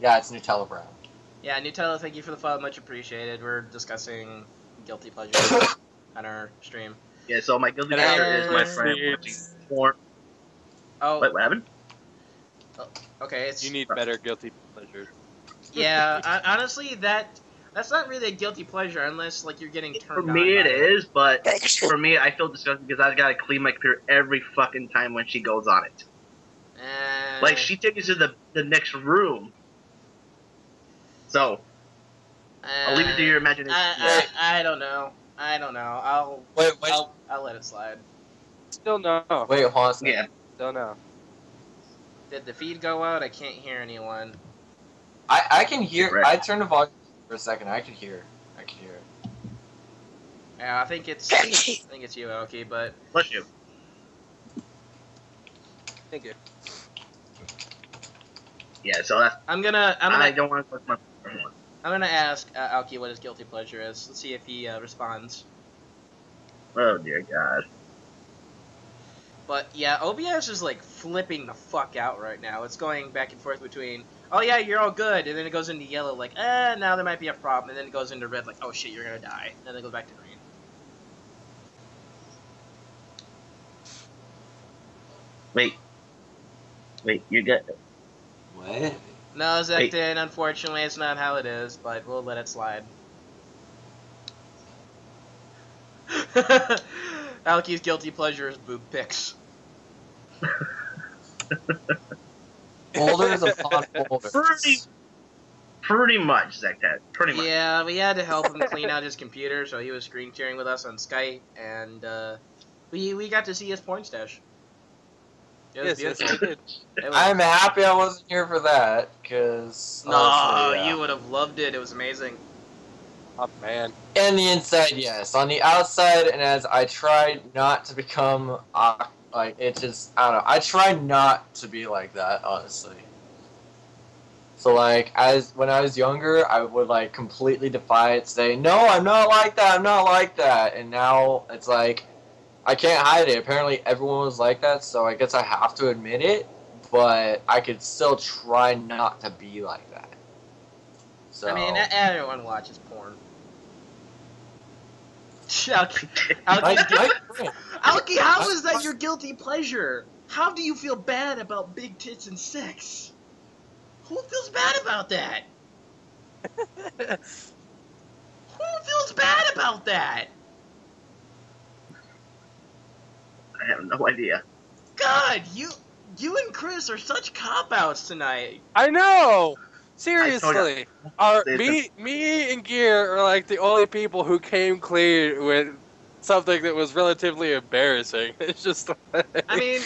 Yeah, it's Nutella Brown.
Yeah, Nutella, thank you for the follow, much appreciated. We're discussing guilty pleasures on our stream.
Yeah, so my guilty pleasure is my friend watching porn.
Oh,
Wait, what happened?
okay, it's...
You need better guilty pleasures.
Yeah, honestly, that's not really a guilty pleasure unless, like, you're getting
For
turned on
me,
by
it is, but for me, I feel disgusted because I gotta clean my computer every fucking time when she goes on it. Like, she takes it to the next room. So, I'll leave it to your imagination.
I don't know. I'll let it slide.
Still no.
Wait, hold on a second.
Yeah.
Still no.
Did the feed go out? I can't hear anyone.
I can hear.
Right.
I turned the volume for a second. I can hear. It.
Yeah, I think it's you, Aoki, but
Bless you.
Thank you.
Yeah, so that's.
I'm gonna
I don't want to touch my.
I'm gonna ask Aoki what his guilty pleasure is. Let's see if he responds.
Oh dear God.
But yeah, OBS is like flipping the fuck out right now. It's going back and forth between, oh yeah, you're all good, and then it goes into yellow, like, now there might be a problem, and then it goes into red, like, oh shit, you're gonna die, and then it goes back to green.
Wait, you get.
What?
No, Zekton, unfortunately, it's not how it is, but we'll let it slide. Alki's guilty pleasure is boob pics.
Folders upon folders.
Pretty much, Zektat. Pretty much.
Yeah, we had to help him clean out his computer, so he was screen sharing with us on Skype, and we got to see his porn stash. It was beautiful.
Yes, I did.
It was...
I'm happy I wasn't here for that, because...
No, you would have loved it. It was amazing.
Oh, man.
And the inside, yes. On the outside, and as I tried not to become, like, it just, I don't know. I try not to be like that, honestly. So, like, when I was younger, I would, like, completely defy it, say, no, I'm not like that, I'm not like that. And now, it's like, I can't hide it. Apparently, everyone was like that, so I guess I have to admit it. But I could still try not to be like that. So.
I mean, everyone watches porn. Alki, how is that your guilty pleasure? How do you feel bad about big tits and sex? Who feels bad about that? Who feels bad about that?
I have no idea.
God, you and Chris are such cop-outs tonight.
I know! Seriously, me and Gear are like the only people who came clean with something that was relatively embarrassing. It's just like,
I mean,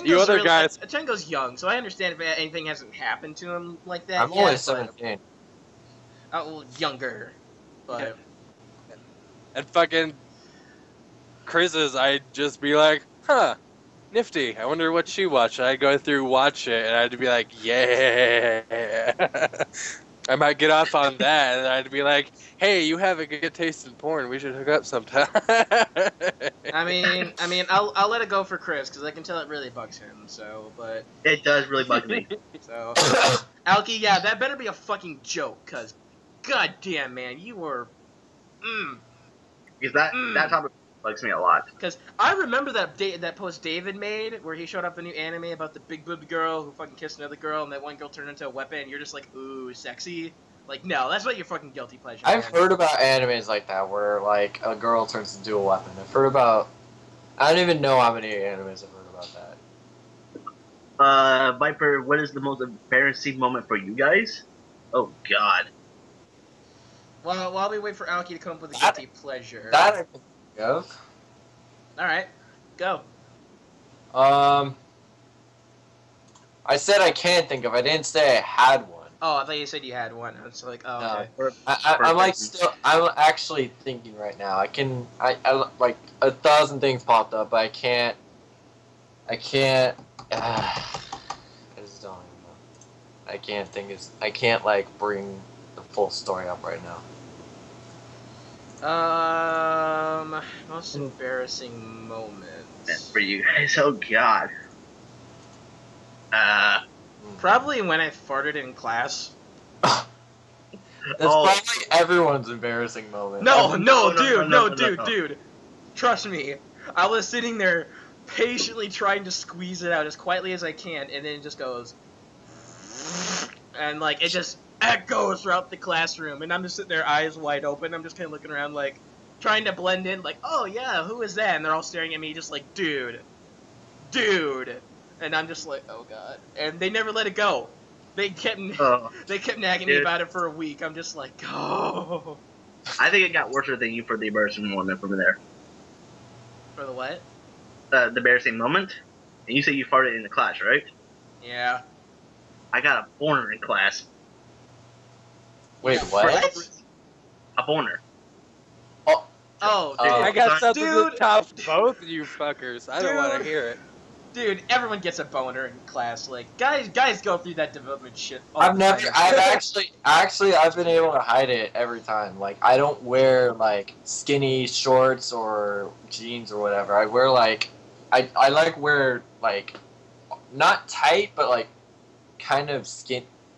you other guys.
Ichengo's young, so I understand if anything hasn't happened to him like that
I'm
yet.
only 17.
Well, younger, but
And fucking Chris's, I'd just be like, huh, nifty. I wonder what she watched. I'd go through, watch it, and I'd be like, yeah. I might get off on that, and I'd be like, hey, you have a good taste in porn. We should hook up sometime.
I mean, I'll let it go for Chris because I can tell it really bugs him. So, but
It does really bug me.
so, Alky, yeah, that better be a fucking joke, cause, goddamn, man, you were,
Because that topic bugs me a lot.
Because I remember that post David made where he showed up a new anime about the big boobed girl who fucking kissed another girl and that one girl turned into a weapon and you're just like, ooh, sexy. Like, no, that's not your fucking guilty pleasure.
I've
man.
heard about animes like that where like a girl turns into a weapon. I've heard about. I don't even know how many animes I've heard about that.
Viper, what is the most embarrassing moment for you guys? Oh God.
Well, while we wait for Alky to come up with a guilty pleasure.
That I can think of.
Alright, go.
I said I can't think of. I didn't say I had one.
Oh, I thought you said you had one. I was like, oh, okay.
I'm like still. I'm actually thinking right now. I like 1,000 things popped up, but I can't. I just don't even know. I can't think. I can't like bring the full story up right now.
Most embarrassing moment.
For you guys, oh God.
Probably when I farted in class.
That's probably everyone's embarrassing moment.
No, dude. Trust me. I was sitting there patiently trying to squeeze it out as quietly as I can, and then it just goes, and like it just echoes throughout the classroom, and I'm just sitting there, eyes wide open. I'm just kind of looking around, like trying to blend in, like, oh yeah, who is that? And they're all staring at me, just like, dude, and I'm just like, oh God, and they never let it go. They kept nagging me about it for a week. I'm just like, oh.
I think it got worse than you for the embarrassing moment from there.
For the what?
The embarrassing moment? And you say you farted in the class, right?
Yeah.
I got a boner in class.
Wait, what?
A boner.
Oh, dude.
I got something
Dude.
to top both of you fuckers. I don't want to
Dude.
hear it.
Dude, everyone gets a boner in class. Like, guys go through that development shit.
I've been able to hide it every time. Like, I don't wear like skinny shorts or jeans or whatever. I wear like, I like wear like, not tight, but like, kind of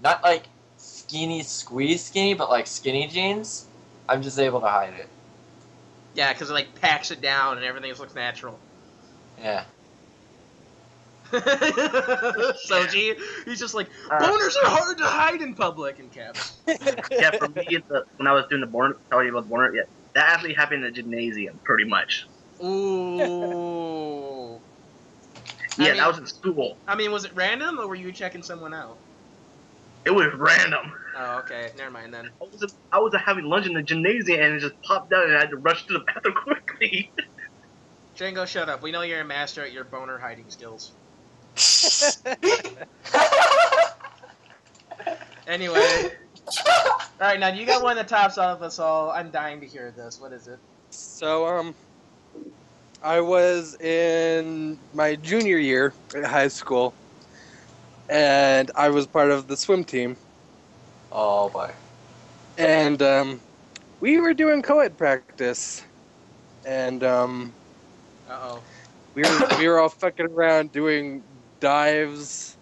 not like skinny squeeze skinny, but like skinny jeans. I'm just able to hide it.
Yeah, because it like packs it down and everything just looks natural.
Yeah.
Soji, he's just like, boners are hard to hide in public in caps.
Yeah, for me, when I was doing the boner, telling you about the boner, yeah, that actually happened in the gymnasium, pretty much.
Ooh.
Yeah, that was in school.
I mean, was it random or were you checking someone out?
It was random.
Oh, okay. Never mind then.
I was having lunch in the gymnasium and it just popped out and I had to rush to the bathroom quickly.
Django, shut up. We know you're a master at your boner hiding skills. Anyway. Alright, now you got one that tops all of us all. I'm dying to hear this. What is it?
So, I was in my junior year in high school, and I was part of the swim team.
Oh boy.
And, we were doing co-ed practice, and,
Uh-oh.
we were all fucking around doing dives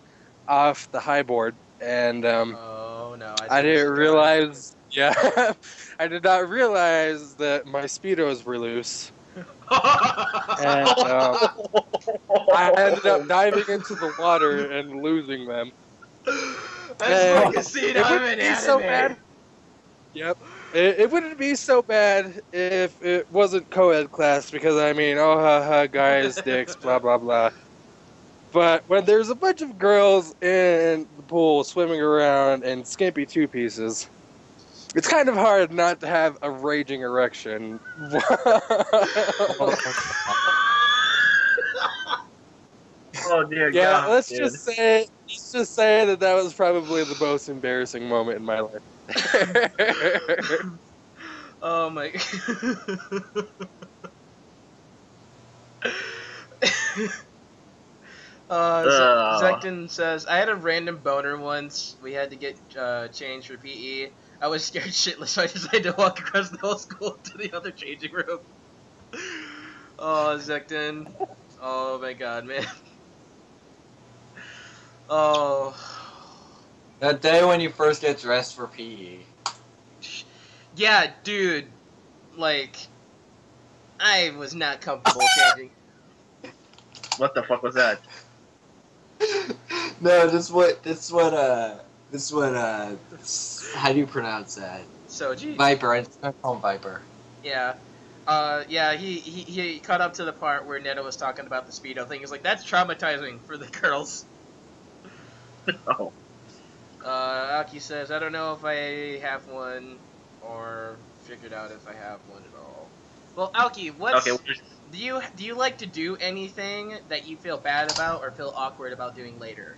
off the high board, and,
Oh, no.
I didn't realize, yeah, I did not realize that my Speedos were loose. And I ended up diving into the water and losing them.
That's like a scene
it
out of
wouldn't
an
be so
anime.
bad. Yep. It wouldn't be so bad if it wasn't co-ed class, because I mean, oh haha, guys, dicks, blah blah blah. But when there's a bunch of girls in the pool swimming around in skimpy two pieces, it's kind of hard not to have a raging erection.
Oh dear
Yeah,
God,
let's
dude.
just say that was probably the most embarrassing moment in my life.
Oh my. Zekton says, I had a random boner once. We had to get changed for PE. I was scared shitless, so I decided to walk across the whole school to the other changing room. Oh, Zekton. Oh my god, man. Oh.
That day when you first get dressed for PE.
Yeah, dude. Like, I was not comfortable changing.
What the fuck was that?
No, how do you pronounce that?
Soji?
Viper, I just call him Viper.
Yeah. Yeah, he caught up to the part where Netta was talking about the Speedo thing. He's like, that's traumatizing for the girls.
Oh.
Aki says, I don't know if I have one or figured out if I have one at all. Well, Alki, do you like to do anything that you feel bad about or feel awkward about doing later?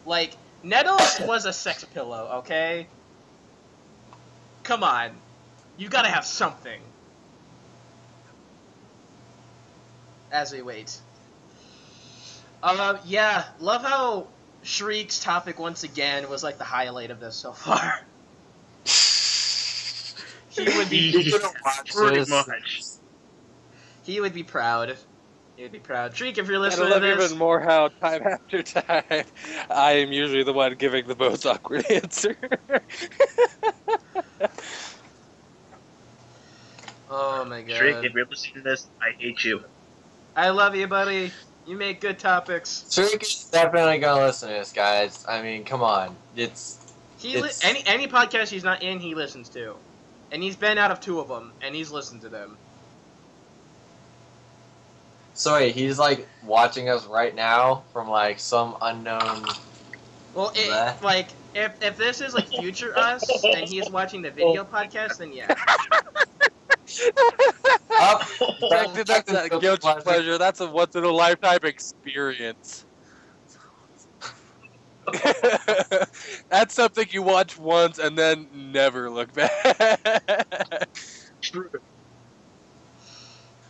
Like, Nettles was a sex pillow, okay? Come on. You gotta have something. As we wait. Yeah, love how Shriek's topic once again was like the highlight of this so far. He would be
pretty much.
He would be proud. He would be proud. Shriek, if you're
I
listening
love
to this,
even more how time after time, I am usually the one giving the most awkward answer.
oh my god.
Shriek, if you're listening to this, I hate you.
I love you, buddy. You make good topics.
Shriek is definitely gonna listen to this, guys. I mean, come on.
Any podcast he's not in, he listens to. And he's been out of 2 of them, and he's listened to them.
So wait, he's like watching us right now from like some unknown.
Well, like if this is like future us and he's watching the video podcast, then yeah.
That's a guilty pleasure. That's a once in a lifetime experience. That's something you watch once and then never look back.
True.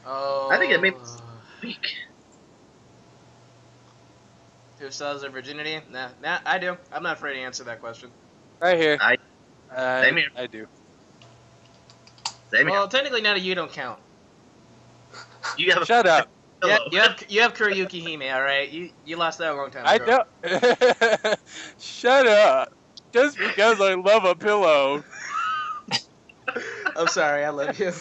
Oh.
I think it made me speak.
Who sells their virginity? Nah, I do. I'm not afraid to answer that question.
Right here.
Same here.
I do.
Same here.
Well, technically, Netta, you don't count.
You have
Shut up.
Yeah, you have Kuroyuki Hime, alright? You lost that a long time ago.
I don't. Shut up. Just because I love a pillow.
I'm sorry, I love you.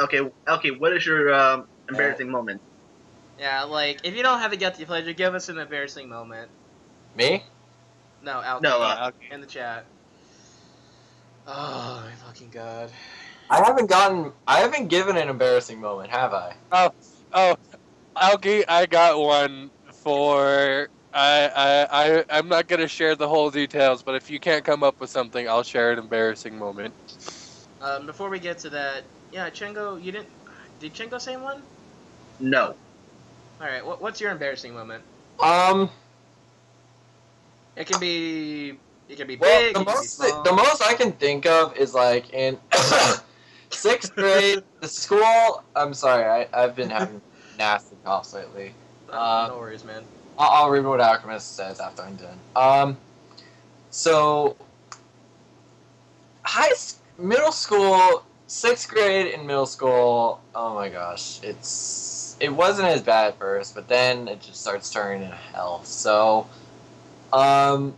Okay, what is your embarrassing moment?
Yeah, like, if you don't have a guilty pleasure, give us an embarrassing moment.
Me?
No, Alki.
No,
in the chat. Oh, my fucking god.
I haven't given an embarrassing moment, have I?
Oh, Alki, I got one for. I'm not gonna share the whole details, but if you can't come up with something, I'll share an embarrassing moment.
Before we get to that, yeah, Ichengo, you didn't. Did Ichengo say one?
No.
Alright, what's your embarrassing moment? It can be big,
Well,
it can be small.
the most I can think of is like in 6th grade, the school. I'm sorry, I've been having nasty coughs lately.
No worries, man.
I'll read what Alchemist says after I'm done. So middle school, 6th grade in middle school. Oh my gosh, it wasn't as bad at first, but then it just starts turning into hell. So, well,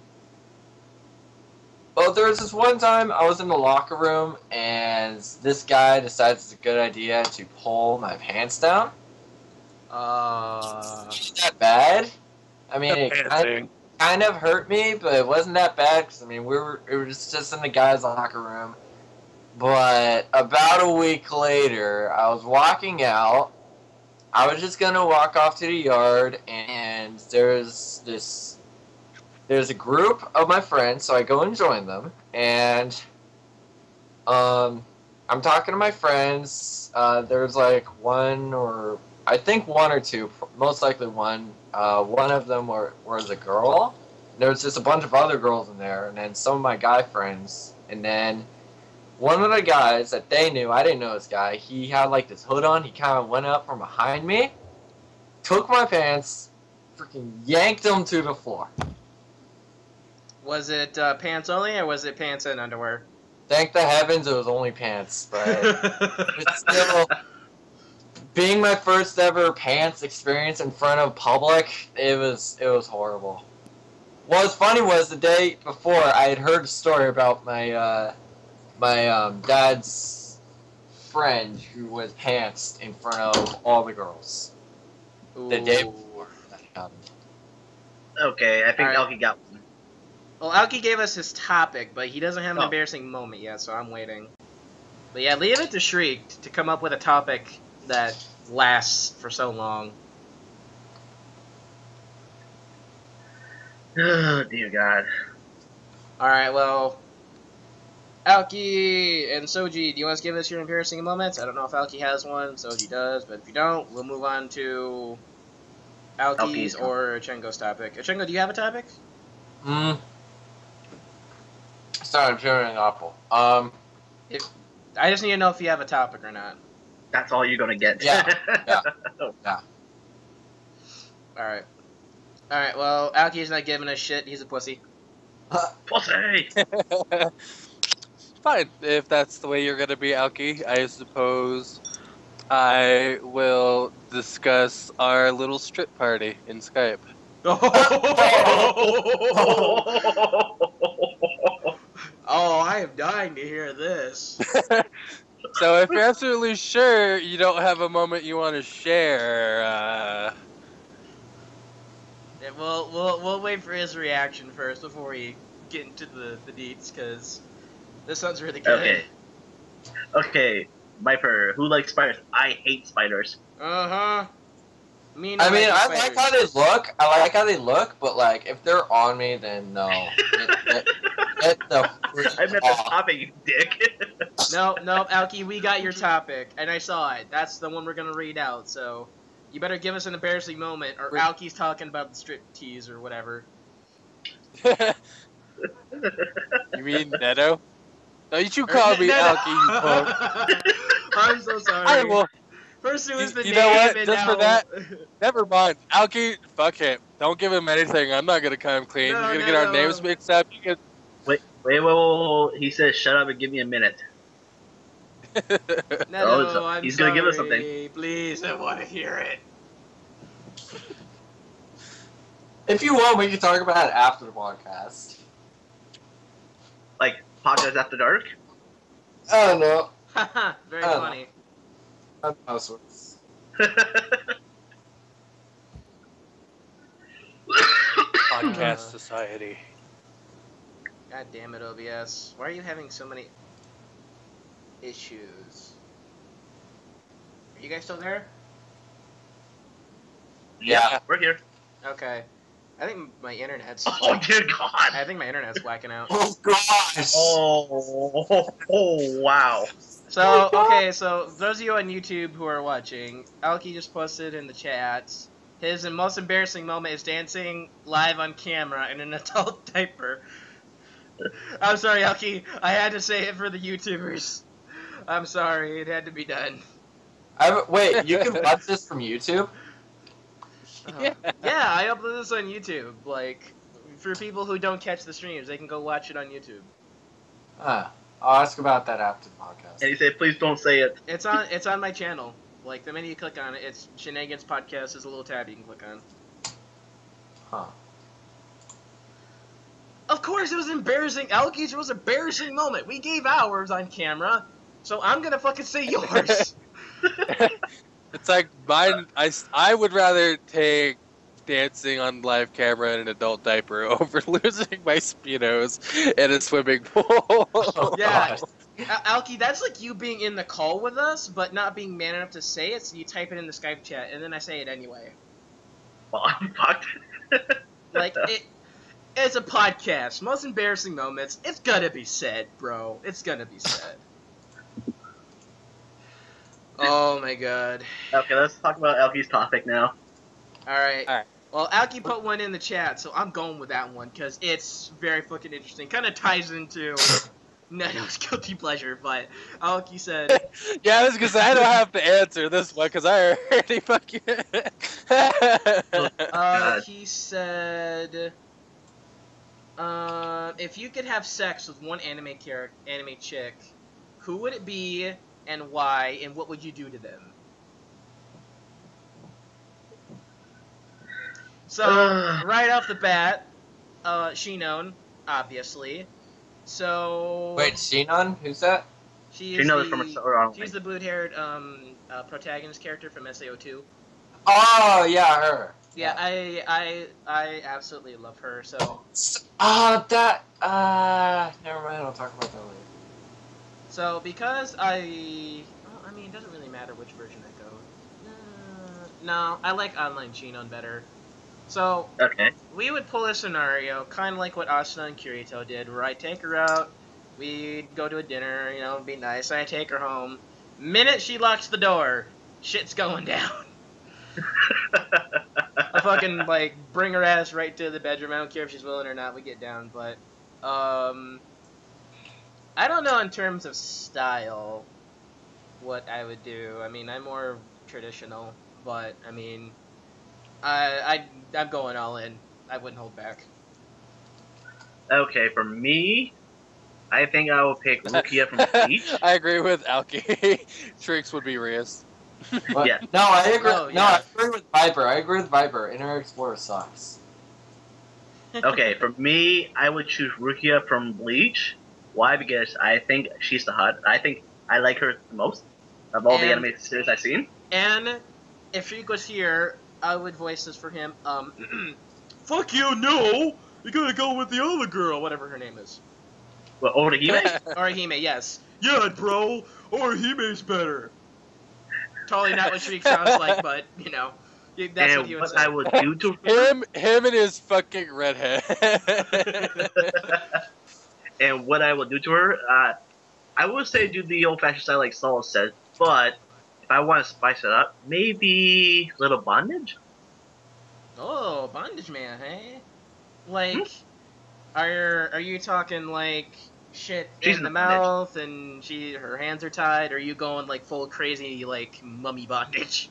there was this one time I was in the locker room, and this guy decides it's a good idea to pull my pants down. Not that bad. I mean, it kind of hurt me, but it wasn't that bad because I mean, it was just in the guy's locker room, But about a week later, I was walking out. I was just gonna walk off to the yard, and there's a group of my friends, so I go and join them, and I'm talking to my friends. There's like one or two, most likely one. One of them was a girl. There was just a bunch of other girls in there, and then some of my guy friends, and then one of the guys that they knew, I didn't know this guy, he had like this hood on, he kind of went up from behind me, took my pants, freaking yanked them to the floor.
Was it pants only, or was it pants and underwear?
Thank the heavens it was only pants, but it's still, being my first ever pants experience in front of public, it was horrible. What was funny was the day before, I had heard a story about my dad's friend who was pantsed in front of all the girls.
Ooh.
The day before that happened.
Okay, I think
All right.
Alki got one.
Well, Alki gave us his topic, but he doesn't have an
Oh.
embarrassing moment yet, so I'm waiting. But yeah, leave it to Shriek to come up with a topic that lasts for so long.
Oh, dear God.
Alright, well, Alki and Soji, do you want to give us your embarrassing moments? I don't know if Alki has one, Soji does, but if you don't, we'll move on to Alki's or Ichengo's topic. Ichengo, do you have a topic?
Sorry, I'm chewing an apple.
I just need to know if you have a topic or not.
That's all you're gonna get.
Yeah.
Alright. Alright, well, Alki's not giving us shit, he's a pussy.
Pussy!
Fine, if that's the way you're gonna be, Alki, I suppose I will discuss our little strip party in Skype.
Oh, I am dying to hear this.
So if you're absolutely sure you don't have a moment you want to share,
Yeah, we'll wait for his reaction first before we get into the deets, because this sounds really good.
Okay. Okay, Viper, who likes spiders? I hate spiders.
Uh-huh.
I mean, I like how they look. I like how they look, but like, if they're on me, then no. Get the
I meant the topic, you dick.
No, Alki, we got your topic, and I saw it. That's the one we're gonna read out, so you better give us an embarrassing moment, or Alki's talking about the strip tease or whatever.
you mean Neto? No, you call me Alki, you punk.
I'm so sorry.
I will.
First it was the
You
name,
know what?
and
Just
now...
for that, never mind. Alki, fuck him. Don't give him anything. I'm not gonna come clean.
No,
You're gonna get our names mixed up. You
Wait. He says, shut up and give me a minute.
No, I'm
he's
sorry.
gonna give us something.
Please, I want to hear it.
If you want, we can talk about it after the podcast.
Like, podcast after dark?
I don't know.
Haha, very
I don't
funny.
I don't know, so it's-
Podcast Society.
God damn it, OBS. Why are you having so many issues? Are you guys still there?
Yeah.
We're here.
Okay. I think my internet's...
Oh, dear God.
I think my internet's whacking out.
Oh gosh.
Oh, wow.
So, okay, so those of you on YouTube who are watching, Alki just posted in the chat, his most embarrassing moment is dancing live on camera in an adult diaper. I'm sorry, Alki. I had to say it for the YouTubers. I'm sorry. It had to be done.
Wait, you can watch this from YouTube?
Yeah, I upload this on YouTube. Like, for people who don't catch the streams, they can go watch it on YouTube.
I'll ask about that after the podcast.
And he said, please don't say it.
It's on my channel. Like, the minute you click on it, it's Shenanigans Podcast. There's a little tab you can click on.
Huh.
Of course, it was embarrassing. Alki's was an embarrassing moment. We gave ours on camera, so I'm gonna fucking say yours.
It's like mine. I would rather take dancing on live camera in an adult diaper over losing my speedos in a swimming pool.
Oh,
Yeah.
gosh.
Alki, that's like you being in the call with us, but not being man enough to say it, so you type it in the Skype chat, and then I say it anyway.
Well, I'm fucked.
Like, it's a podcast. Most embarrassing moments, it's gonna be said, bro. It's gonna be said. Oh my god.
Okay, let's talk about Elky's topic now.
Alright.
Alright.
Well, Alki put one in the chat, so I'm going with that one, because it's very fucking interesting. Kind of ties into Neto's guilty pleasure, but Alki said...
Yeah, I was gonna say, I don't have to answer this one, because I already fucking...
He said... if you could have sex with one anime chick, who would it be, and why, and what would you do to them? So, right off the bat, Shinon, obviously. So...
Wait, Shinon? Who's that?
She's the blue-haired protagonist character from SAO2.
Oh, yeah, her.
Yeah, I absolutely love her, so...
Never mind, I'll talk about that later.
So, because well, I mean, it doesn't really matter which version I go. No, I like online Shinon better. So,
Okay.
we would pull a scenario, kind of like what Asuna and Kirito did, where I take her out, we'd go to a dinner, you know, be nice, and I take her home. Minute she locks the door, shit's going down. I fucking, like, bring her ass right to the bedroom. I don't care if she's willing or not, we get down, but, I don't know in terms of style what I would do. I mean, I'm more traditional, but, I mean, I'm going all in. I wouldn't hold back.
Okay, for me, I think I will pick Rukia from Bleach.
I agree with Alki. Tricks would be Rias.
Yeah.
No, I agree.
Oh, yeah.
No, I agree with Viper. Inner Explorer sucks.
Okay, for me, I would choose Rukia from Bleach. Why? Because I think she's the hot. I think I like her the most of all the anime series I've seen.
And if Shreek was here, I would voice this for him. Fuck you, no! You gotta go with the other girl, whatever her name is.
Well, Orihime?
Orihime, yes. Yeah, bro! Orihime's better! Totally not what Shreek sounds like, but, you know, that's
and
what he would
what
say.
I would do to her...
Him and his fucking redhead.
And what I would do to her, I would say do the old-fashioned style like Saul said, but if I want to spice it up, maybe a little bondage?
Oh, bondage man, hey? Like, are you talking like shit
She's
in the
in bondage.
mouth and her hands are tied? Or are you going like full crazy like mummy bondage?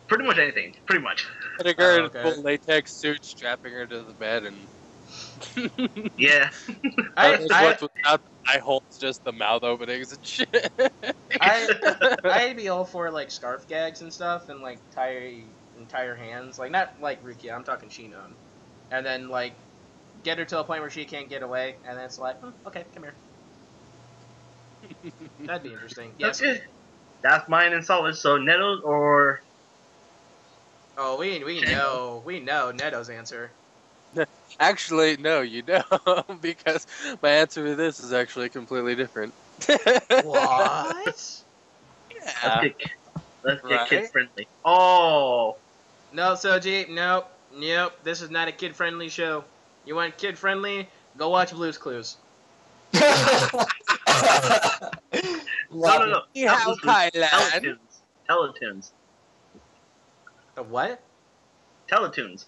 Pretty much anything. Pretty much.
Putting her in
okay.
full latex suit, strapping her to the bed, and
Yeah.
I'd
eye holes, just the mouth openings and shit.
I'd be all for like scarf gags and stuff and like tie her hands, like not like Rukia, I'm talking Shinon, and then like get her to a point where she can't get away, and then it's like, okay, come here. That'd be interesting. Yes.
Okay. That's mine and Solid. So Neto or
Oh, we know Neto's answer.
Actually, no, you don't, because my answer to this is actually completely different.
What?
Yeah.
let's get
Right?
kid friendly. Oh.
No, Soji, nope. This is not a kid-friendly show. You want kid-friendly? Go watch Blue's Clues.
No.
How Thailand.
Teletoons.
The what?
Teletoons.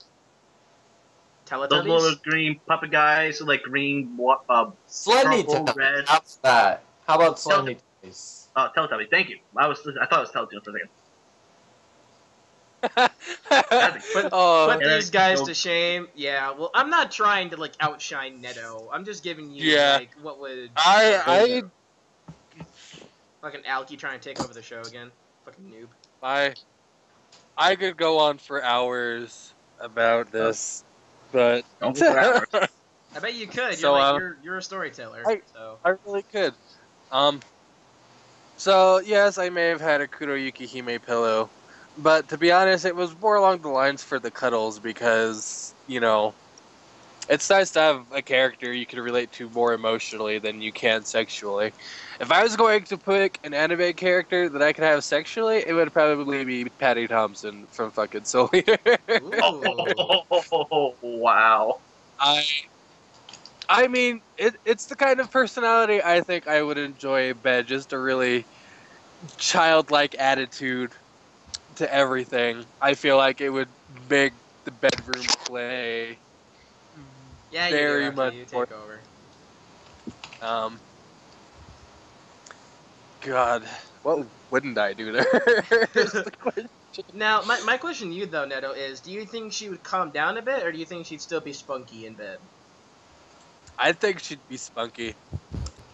Those
Teletubbies?
little green puppet guys with like green,
Slendy
purple,
Toys.
red.
How's that? How about Slendy Toys?
Oh, Teletubbies. Thank you. I thought it was Teletoons for a second.
Put
Yeah,
these guys
so-
to shame. Yeah, well, I'm not trying to, like, outshine Neto. I'm just giving you,
Yeah.
like, what would...
I
Fucking Alki trying to take over the show again. Fucking noob.
I could go on for hours about this, but
Don't go for hours.
I bet you could.
So,
You're a storyteller. So
I really could. So yes, I may have had a Kuroyuki Hime pillow, but to be honest, it was more along the lines for the cuddles because, you know, It's nice to have a character you can relate to more emotionally than you can sexually. If I was going to pick an anime character that I could have sexually, it would probably be Patty Thompson from fucking Soul Eater.
Ooh.
Oh, wow.
I mean, it's the kind of personality I think I would enjoy in bed. Just a really childlike attitude to everything. I feel like it would make the bedroom play
Yeah, you do
very
after
much
you
more.
take over.
Um, God, what wouldn't I do there? Is the question.
Now, my question to you, though, Neto, is do you think she would calm down a bit, or do you think she'd still be spunky in bed?
I think she'd be spunky.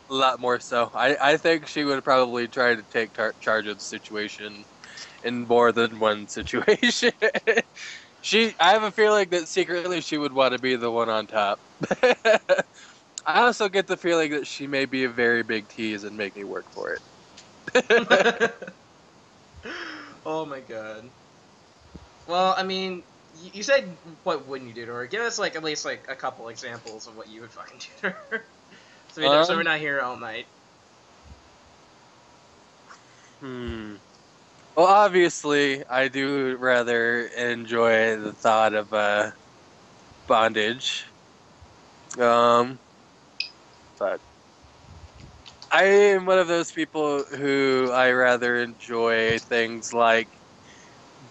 A lot more so. I think she would probably try to take charge of the situation in more than one situation. I have a feeling that secretly she would want to be the one on top. I also get the feeling that she may be a very big tease and make me work for it.
Oh my god. Well, I mean, you said what wouldn't you do to her? Give us like at least like a couple examples of what you would fucking do to her. So we're not here all night.
Well, obviously, I do rather enjoy the thought of bondage. But I am one of those people who I rather enjoy things like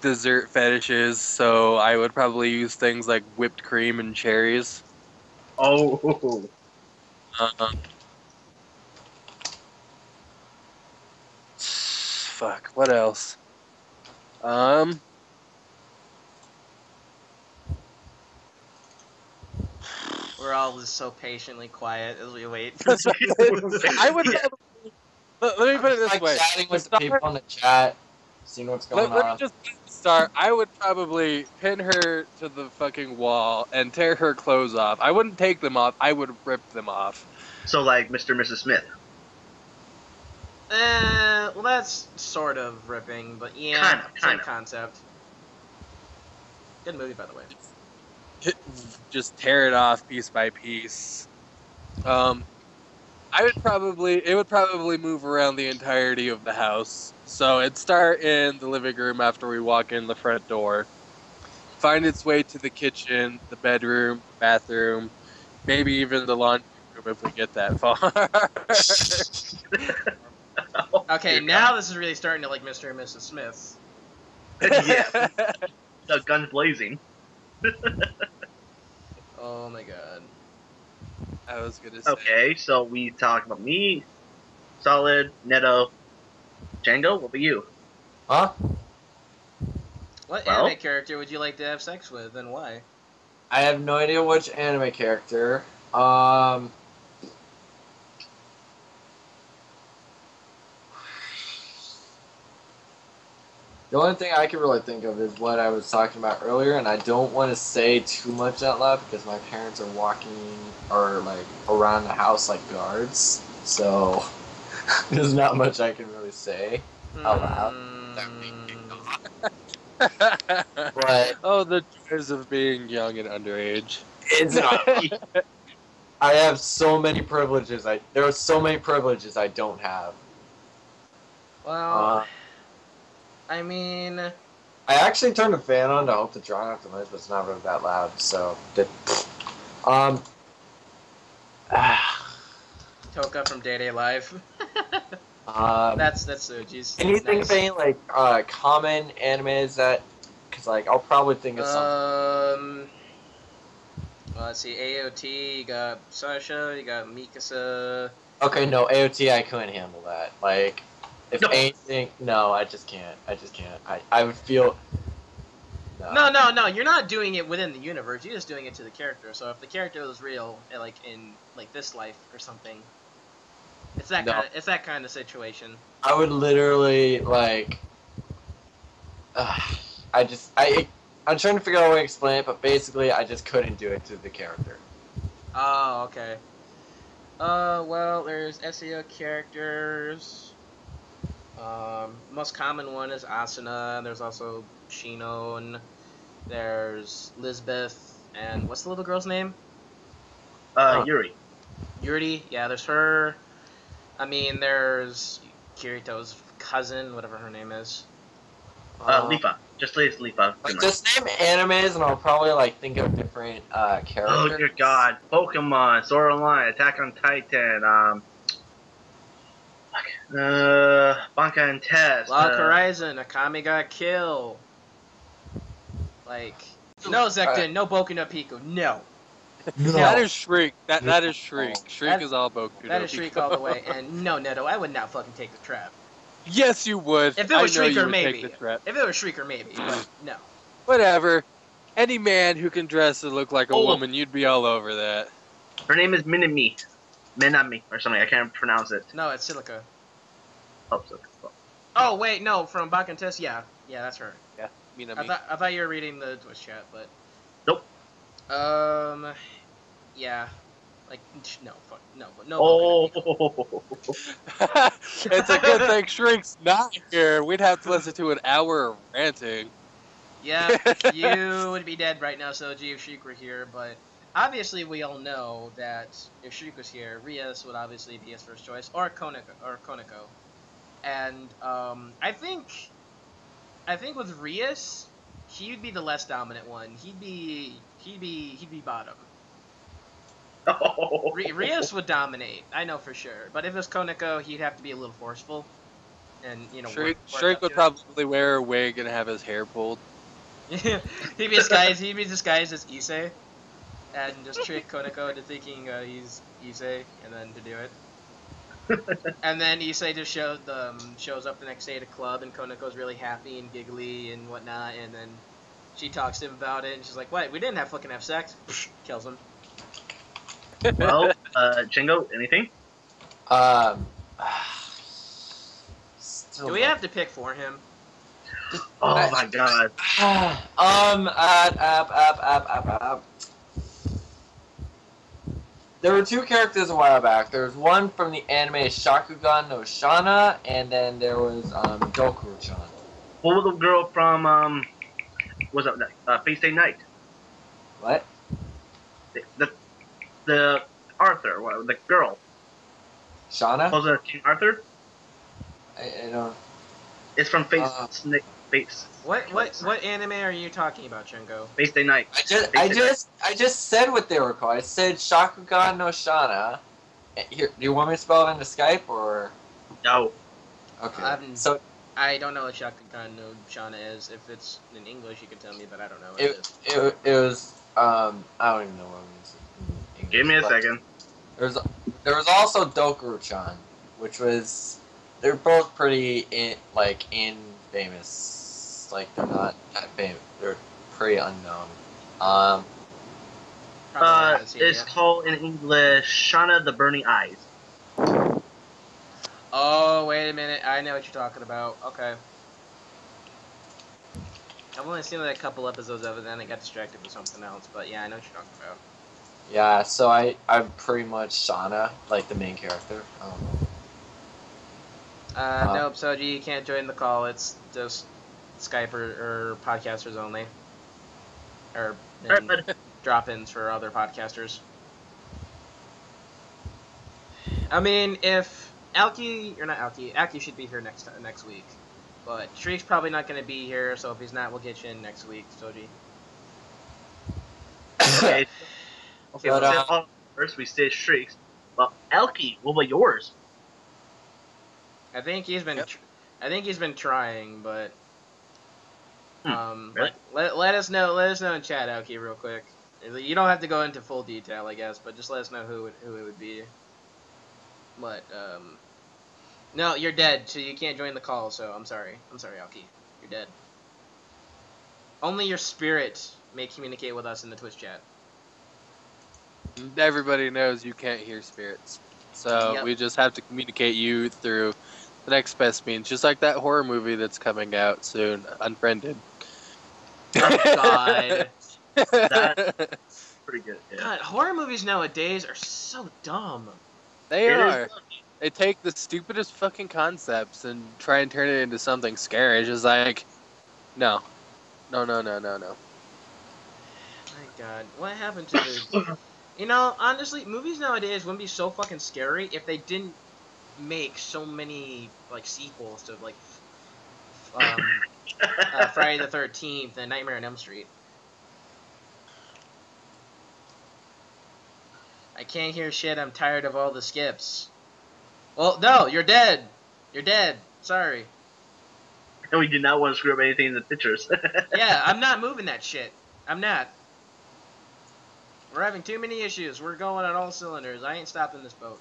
dessert fetishes, so I would probably use things like whipped cream and cherries.
Oh,
Uh, fuck, what else? Um,
We're all just so patiently quiet as we wait.
I would probably, let me put it this
Like
way.
chatting with the
Start-
people in the chat, seeing what's going
let me
on.
just start. I would probably pin her to the fucking wall and tear her clothes off. I wouldn't take them off. I would rip them off.
so like Mr. and Mrs. Smith.
Well, that's sort of ripping, but yeah,
Kind
same
of.
concept. Good movie, by the way.
Just tear it off piece by piece. It would probably move around the entirety of the house. So it'd start in the living room after we walk in the front door, find its way to the kitchen, the bedroom, bathroom, maybe even the laundry room if we get that far.
Okay, now this is really starting to like Mr. and Mrs. Smith.
Yeah, the guns blazing.
Oh my god.
I was gonna say.
Okay, so we talk about me, Solid, Neto, Django. What about you?
Huh?
What
Well-
anime character would you like to have sex with, and why?
I have no idea which anime character. The only thing I can really think of is what I was talking about earlier, and I don't want to say too much out loud because my parents are walking or like around the house like guards, so there's not much I can really say out loud. But
Oh, the joys of being young and underage.
it's not. I have so many privileges. There are so many privileges I don't have.
Well, I mean,
I actually turned the fan on to hope to drown out the noise, but it's not really that loud. So,
Toka from Day Day Live. That's Soji's.
anything
Nice.
saying like common animes that, because like I'll probably think of something.
Well, let's see. AOT. You got Sasha. You got Mikasa.
Okay, no AOT, I couldn't handle that. Like, if
No.
anything, no, I just can't. I would feel.
No. You're not doing it within the universe. You're just doing it to the character. So if the character was real, like in like this life or something, it's that
No.
kind of situation.
I would literally like. I'm trying to figure out a way to explain it, but basically, I just couldn't do it to the character.
Oh, okay. Well, there's SEO characters. Most common one is Asuna. There's also Shinon. There's Lisbeth, and what's the little girl's name?
Yuri.
Yuri, yeah, there's her. I mean, there's Kirito's cousin, whatever her name is.
Lifa. Just say it's Lifa.
Like, just name animes, and I'll probably like think of different characters.
Oh dear God! Pokemon, Sword Online, Attack on Titan, Banka and Test.
Lock Horizon, Akame ga Kill. Like, no Zekten, no Boku no Pico, no.
That is Shriek. That is Shriek. Shriek is all Boku no
That is Shriek all the
Pico.
way. And no, Neto, I would not fucking take the trap.
Yes, you would.
If it was
I know
Shrieker,
you would
maybe.
take the trap.
If it was Shrieker, maybe, but no.
Whatever. Any man who can dress and look like a
Oh.
woman, you'd be all over that.
Her name is Minami, or something. I can't pronounce it.
No, it's Silica.
Oh, so.
Oh, wait, no, from Bakken Test, yeah. Yeah, that's her.
Minami.
I thought you were reading the Twitch chat, but...
Nope.
Yeah. Like, no, fuck, no.
Oh.
It's a good thing Shriek's not here. We'd have to listen to an hour of ranting.
Yeah, you would be dead right now, Soji, if Shriek were here, but obviously we all know that if Shriek was here, Rias would obviously be his first choice, or Koneko. And I think with Rias, he would be the less dominant one. He'd be bottom.
Oh.
Rias would dominate, I know for sure. But if it was Koneko, he'd have to be a little forceful, and
Shriek
work
would
up
probably wear a wig and have his hair pulled.
to it. He'd be disguised as Issei, and just trick Koneko into thinking he's Issei, and then to do it. And then Issei just shows up the next day at a club, and Koneko's really happy and giggly and whatnot, and then she talks to him about it, and she's like, "What? We didn't have sex." Kills him.
Well, Ichengo, anything?
Do we have to pick for him?
Oh my God.
There were two characters a while back. There was one from the anime Shakugan no Shana, and then there was Dokuro-chan.
What was the girl from what's up? Face Day Night.
What?
The Arthur, the girl.
Shana?
Was it King Arthur?
I don't.
It's from Face.
What anime are you talking about, Chengo?
Face Day Night.
I just said what they were called. I said Shakugan no Shana. Here, do you want me to spell it into Skype or?
No.
Okay. So
I don't know what Shakugan no Shana is. If it's in English, you can tell me, but I don't know what
it was I don't even know what it means in English.
Give me a second.
There was also Dokuro-chan, which was they're both pretty famous. Like they're not that famous. They're pretty unknown.
It's called in English Shauna the Burning Eyes.
Oh, wait a minute. I know what you're talking about. Okay. I've only seen like a couple episodes of it, then I got distracted with something else. But yeah, I know what you're talking about.
Yeah, so I'm pretty much Shauna, like the main character. I don't know.
Nope, Soji, you can't join the call. It's just Skype or podcasters only. Or drop-ins for other podcasters. I mean, if Alchie should be here next week. But Shriek's probably not going to be here, so if he's not, we'll get you in next week, Soji.
Okay. Okay,
But,
first we say Shrieks. Well, Alki, what about yours?
I think he's been trying, but
Really?
let us know in chat, Alki, real quick. You don't have to go into full detail, I guess, but just let us know who it would be. But no, you're dead, so you can't join the call. So I'm sorry, Alki, you're dead. Only your spirit may communicate with us in the Twitch chat.
Everybody knows you can't hear spirits. So
Yep.
we just have to communicate you through the next best means. Just like that horror movie that's coming out soon, Unfriended.
Oh God.
That's pretty good. Yeah.
God, horror movies nowadays are so dumb.
They
It is-
are. They take the stupidest fucking concepts and try and turn it into something scary. It's just like, no. No.
My God, what happened to the? You know, honestly, movies nowadays wouldn't be so fucking scary if they didn't make so many like sequels to like Friday the 13th and Nightmare on Elm Street. I can't hear shit. I'm tired of all the skips. Well, no, you're dead. You're dead. Sorry.
And we do not want to screw up anything in the pictures.
Yeah, I'm not moving that shit. I'm not. We're having too many issues. We're going on all cylinders. I ain't stopping this boat.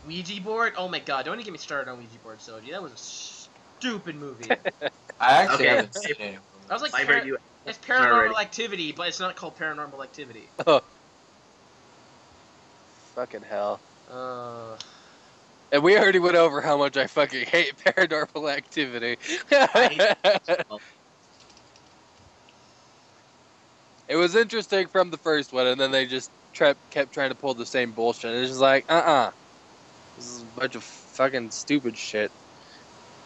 Ouija board? Oh my god, don't even get me started on Ouija board, Soji. That was a stupid movie.
I actually
Okay.
haven't seen it.
I was like,
Viber, you
it's
already.
Paranormal Activity, but it's not called Paranormal Activity.
Oh. Fucking hell. And we already went over how much I fucking hate Paranormal Activity. It was interesting from the first one, and then they just kept trying to pull the same bullshit. It's just like, this is a bunch of fucking stupid shit.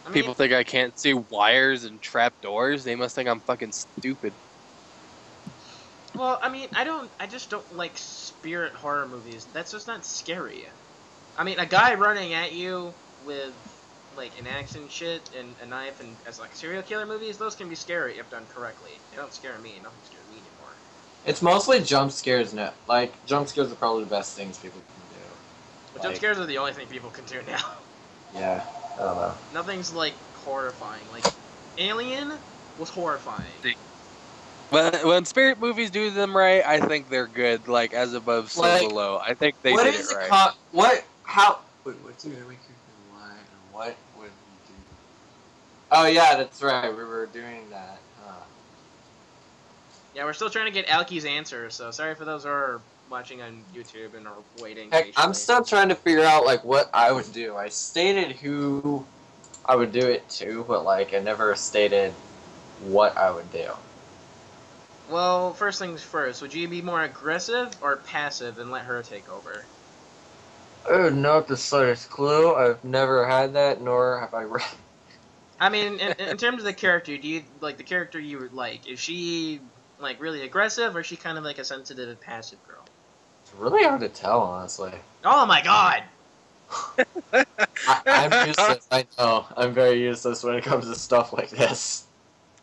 I mean,
People think I can't see wires and trap doors. They must think I'm fucking stupid.
well, I mean, I just don't like spirit horror movies. That's just not scary. I mean, a guy running at you with, like, an axe and shit, and a knife, and as, like, serial killer movies, those can be scary if done correctly. They don't scare me. Nothing scares me anymore.
It's mostly jump scares now. Like, jump scares are probably the best things people can do.
But jump scares are the only thing people can do now.
Yeah, I don't know.
Nothing's, like, horrifying. Like, Alien was horrifying.
When spirit movies do them right, I think they're good. Like, as above, so
Like,
below. I think they
what
did
is
it right.
How? Wait, what's your week line? What would we do? Oh yeah, that's right. We were doing that.
Yeah, we're still trying to get Alkie's answer, so sorry for those who are watching on YouTube and are waiting
Heck,
patiently.
I'm still trying to figure out like what I would do. I stated who I would do it to, but like I never stated what I would do.
Well, first things first, would you be more aggressive or passive and let her take over?
Oh, not the slightest clue. I've never had that, nor have I read.
I mean, in terms of the character, do you like the character you would like? Is she like really aggressive, or is she kind of like a sensitive and passive girl?
It's really hard to tell, honestly.
Oh my god!
I'm useless. I know. I'm very useless when it comes to stuff like this.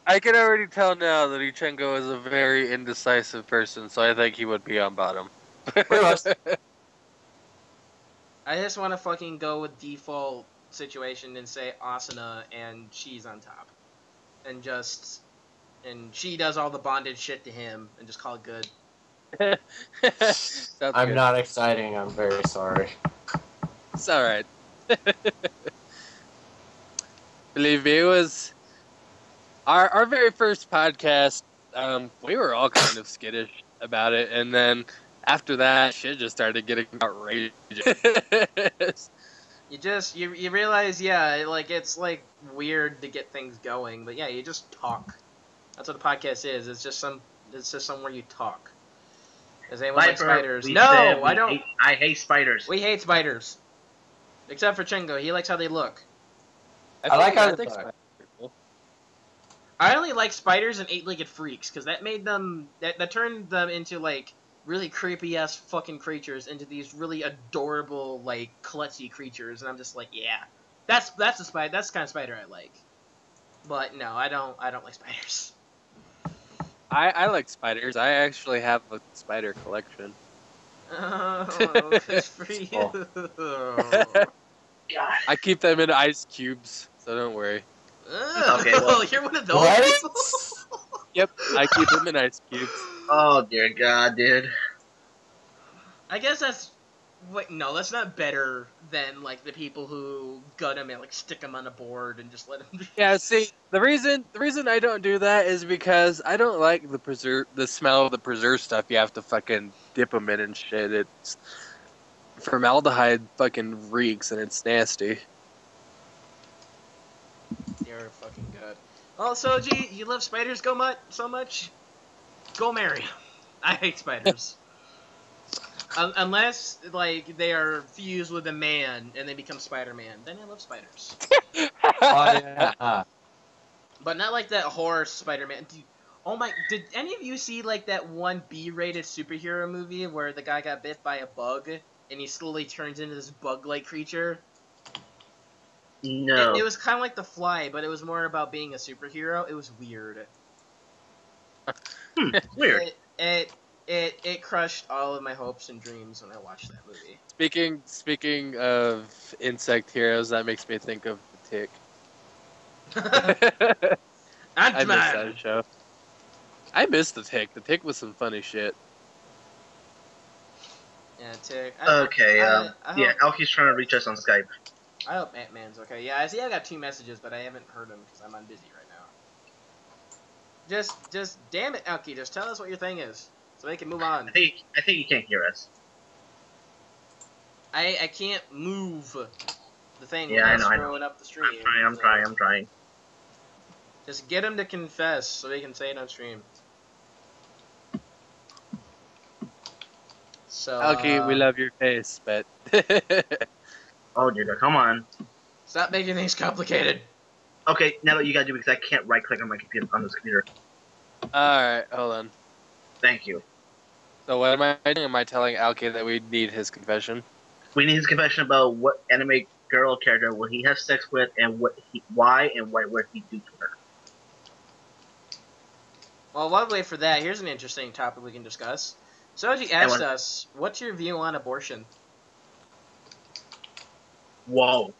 I can already tell now that Ichengo is a very indecisive person, so I think he would be on bottom.
Pretty much.
I just want to fucking go with default situation and say Asuna and she's on top. And she does all the bondage shit to him and just call it good.
I'm not exciting. I'm very sorry.
It's alright. Believe me, it was our very first podcast. We were all kind of skittish about it, and then after that, shit just started getting outrageous.
You realize, yeah, like it's like weird to get things going, but yeah, you just talk. That's what a podcast is. It's just somewhere you talk. Does anyone like spiders? No, I don't.
I hate spiders.
We hate spiders, except for Chengo. He likes how they look.
I like how
I
they
think
look.
spiders are cool.
I only like spiders and eight-legged freaks because that made them that turned them into like really creepy ass fucking creatures into these really adorable like klutzy creatures, and I'm just like, yeah, that's the spider. That's the kind of spider I like. But no, I don't like spiders.
I like spiders. I actually have a spider collection.
Oh, good for you.
God.
I keep them in ice cubes, so don't worry.
Okay,
well-
you're one of those
What?
people?
Yep, I keep them in ice cubes.
Oh dear God, dude.
I guess that's. Wait, no, that's not better than like the people who gut them and like stick them on a board and just let them.
Yeah, see, the reason I don't do that is because I don't like the smell of the preserved stuff. You have to fucking dip them in and shit. It's formaldehyde fucking reeks and it's nasty.
You're fucking good. Oh, Soji, you love spiders so much? Go marry 'em. I hate spiders. Unless, like, they are fused with a man and they become Spider-Man. Then I love spiders.
Oh yeah.
But not like that horror Spider-Man. Dude, Oh my, did any of you see, like, that one B-rated superhero movie where the guy got bit by a bug, and he slowly turns into this bug-like creature?
No.
It was kind of like The Fly, but it was more about being a superhero. It was weird.
Weird.
It crushed all of my hopes and dreams when I watched that movie.
Speaking of insect heroes, that makes me think of the Tick. I miss
Ant-Man!
that show. I miss the Tick. The Tick was some funny shit.
Yeah, Tick.
Okay,
I
yeah,
hope,
Alkie's trying to reach us on Skype.
I hope Ant-Man's okay. Yeah, I see I got 2 messages, but I haven't heard them because I'm on busy right now. Just, damn it, Alki, just tell us what your thing is, so we can move on.
I think he can't hear us.
I can't move the thing
Yeah,
without
I know.
scrolling up the stream.
I'm trying.
Just get him to confess so we can say it on stream. So,
Alki, we love your face, but
Oh, dude, come on.
stop making things complicated.
Okay, now that you gotta do it because I can't right click on my computer on this computer.
Alright, hold on.
Thank you.
So what am I doing? Am I telling Alki that we need his confession?
We need his confession about what anime girl character will he have sex with and why would he do to her.
Well, while we wait for that, here's an interesting topic we can discuss. Soji asked us, what's your view on abortion?
Whoa.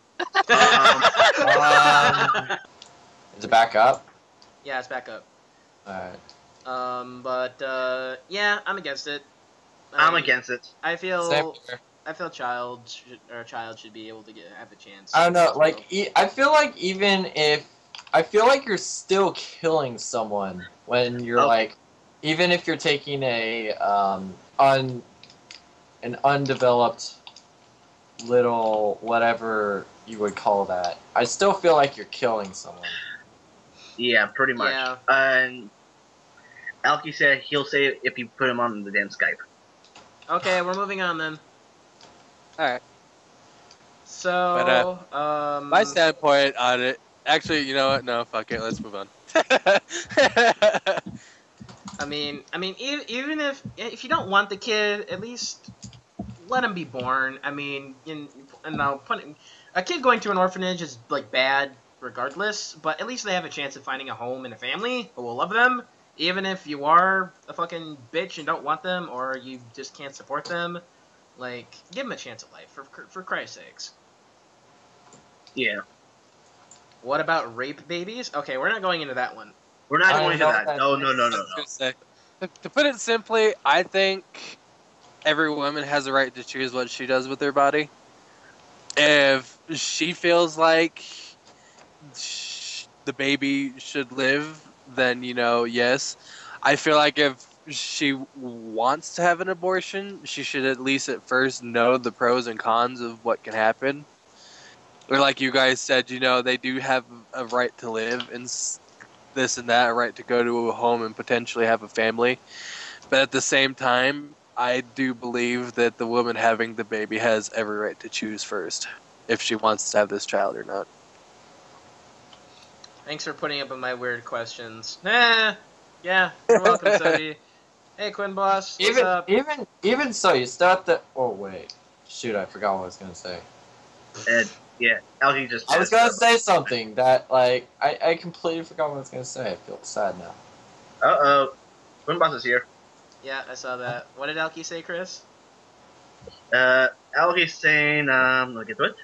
Is it back up?
Yeah, it's back up.
Alright.
Yeah, I'm against it.
I'm against it.
I feel
Same here.
a child should be able to have a chance.
I don't know, like, I feel like you're still killing someone when you're like, even if you're taking an undeveloped little whatever you would call that. I still feel like you're killing someone.
Yeah, pretty much.
Yeah.
And Alki said he'll say it if you put him on the damn Skype.
Okay, we're moving on then.
Alright.
So,
My standpoint on it, actually, you know what? No, fuck it. Let's move on.
I mean, even if you don't want the kid, at least let him be born. I mean, a kid going to an orphanage is like bad regardless, but at least they have a chance of finding a home and a family who will love them, even if you are a fucking bitch and don't want them, or you just can't support them. Like, give them a chance at life, for Christ's sakes.
Yeah.
What about rape babies? Okay, we're not going into that one.
We're not
I
going into
know
that.
that-
No.
To put it simply, I think every woman has a right to choose what she does with her body. If she feels like the baby should live, then, yes. I feel like if she wants to have an abortion, she should at least at first know the pros and cons of what can happen. Or like you guys said, they do have a right to live and this and that, a right to go to a home and potentially have a family. But at the same time, I do believe that the woman having the baby has every right to choose first if she wants to have this child or not.
Thanks for putting up with my weird questions. Yeah, you're welcome, Soji. Hey, Quinn Boss, what's up?
Even so, you start the. Oh wait, shoot! I forgot what I was gonna say.
And yeah, Alki just.
I was gonna say something that I completely forgot what I was gonna say. I feel sad now.
Boss is here.
Yeah, I saw that. What did Alki say, Chris?
Alki's saying, let me get to it.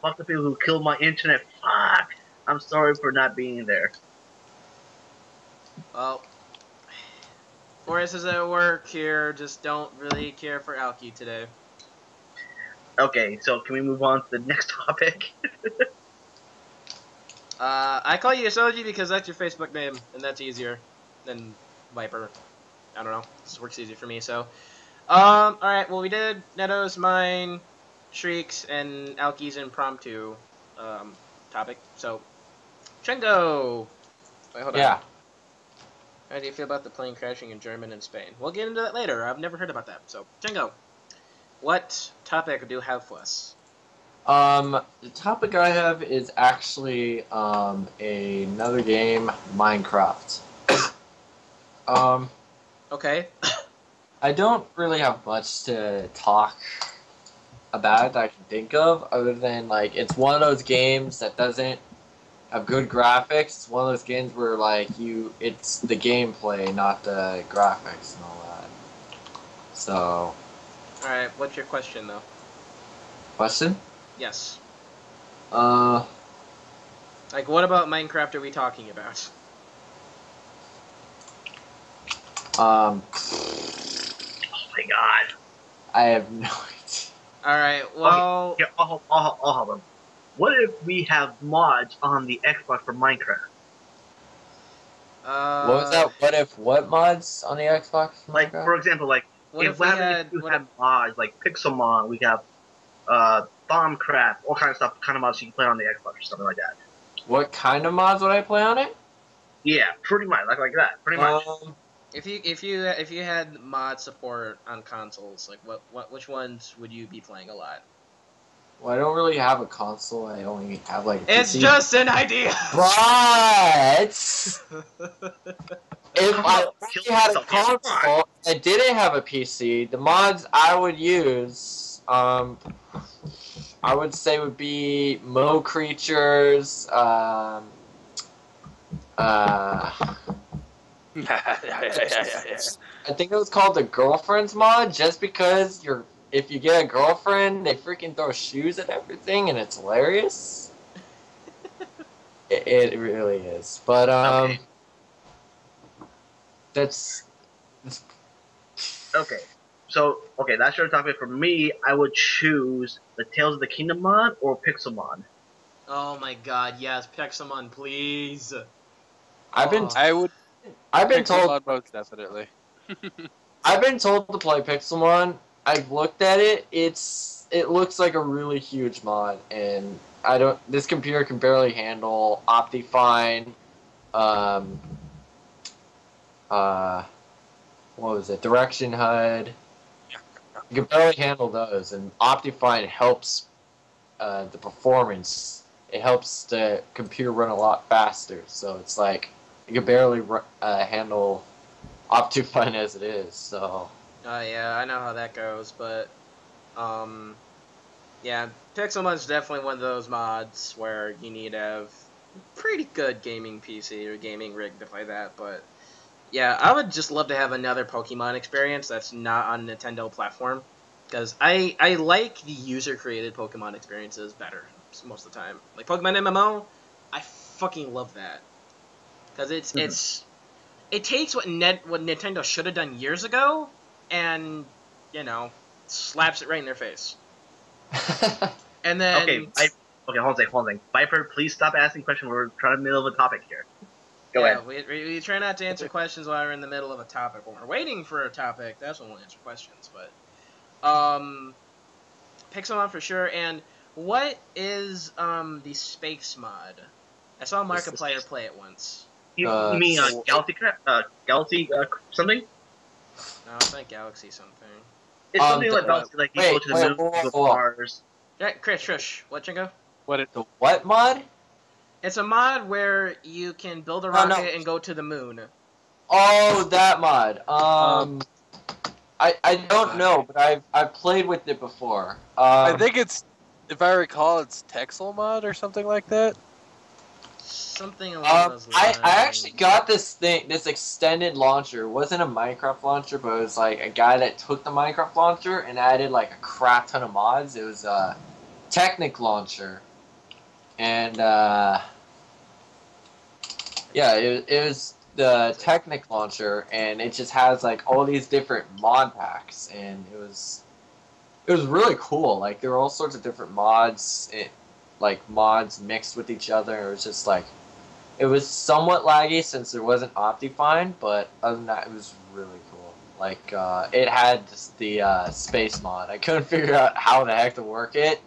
Fuck the people who killed my internet. Fuck. I'm sorry for not being there.
Well, Forrest is at work here. Just don't really care for Alki today.
Okay, so can we move on to the next topic?
I call you Soji because that's your Facebook name, and that's easier than Viper. I don't know. This works easy for me, so. Alright, well, we did Neto's, mine, Shriek's, and Alki's impromptu, topic, so. Ichengo! Wait, hold on.
Yeah.
How do you feel about the plane crashing in Germany and Spain? We'll get into that later. I've never heard about that, so. Ichengo, what topic do you have for us?
The topic I have is actually another game, Minecraft.
Okay.
I don't really have much to talk about that I can think of, other than like it's one of those games that doesn't have good graphics. It's one of those games where like it's the gameplay, not the graphics and all that. So,
Alright, what's your question, though?
question?
Yes.
Uh,
Like, what about Minecraft are we talking about?
um,
Oh my god.
I have no idea.
Alright, well...
Okay, here, I'll help them. What if we have mods on the Xbox for Minecraft?
What was that? What mods on the Xbox for
Like,
Minecraft?
for example, like,
What
if
if we
we
had...
have mods like Pixelmon, we have Bombcraft, all kind of stuff, kind of mods you can play on the Xbox or something like that.
What kind of mods would I play on it?
Yeah, pretty much, like that, pretty much.
If you had mod support on consoles, like which ones would you be playing a lot?
Well, I don't really have a console. I only have like a
It's
PC.
just an idea.
But if
Come
I
on,
only
kill
had a
yourself here, come on.
console, I didn't have a PC. The mods I would use, I would say would be Mo Creatures, I think it was called the Girlfriends mod, just because if you get a girlfriend, they freaking throw shoes at everything, and it's hilarious. It really is. But
Okay.
that's
Okay. So, okay, that's your topic. For me, I would choose the Tales of the Kingdom mod or Pixelmon.
Oh my god, yes, Pixelmon, please.
I've been
Oh.
I would
I've been
Pixel
told
mod most definitely.
I've been told to play Pixelmon. I've looked at it. It looks like a really huge mod, and I don't. This computer can barely handle Optifine. Um, what was it? Direction HUD. You can barely handle those, and Optifine helps the performance. It helps the computer run a lot faster. So it's like you can barely handle Optifine as it is. So.
Yeah, I know how that goes, but yeah, Pixelmon's definitely one of those mods where you need to have pretty good gaming PC or gaming rig to play that, but yeah, I would just love to have another Pokemon experience that's not on a Nintendo platform, because I like the user-created Pokemon experiences better most of the time. Like Pokemon MMO, I fucking love that, because it takes what Nintendo should have done years ago, and slaps it right in their face. And then
Okay, hold on a second. Viper, please stop asking questions. We're trying to middle of a topic here. Go ahead.
we try not to answer questions while we're in the middle of a topic. When we're waiting for a topic, that's when we'll answer questions. But Pixelmon for sure. And what is the space mod? I saw Markiplier play it once.
You mean Galaxy something?
No, it's like Galaxy something.
It's something like Galaxy, like you go to the moon, you go to Mars.
Yeah, Trish, what, Ichengo?
The what mod?
It's a mod where you can build a rocket and go to the moon.
Oh, that mod. I don't know, but I've played with it before.
I think it's, if I recall, it's Texel mod or something like that.
Something along those lines.
I actually got this extended launcher. It wasn't a Minecraft launcher, but it was like a guy that took the Minecraft launcher and added like a crap ton of mods. It was a Technic launcher, and yeah, it was the Technic launcher, and it just has like all these different mod packs, and it was really cool. Like there were all sorts of different mods, like mods mixed with each other. It was just like, it was somewhat laggy since there wasn't Optifine, but other than that, it was really cool. Like it had the space mod. I couldn't figure out how the heck to work it.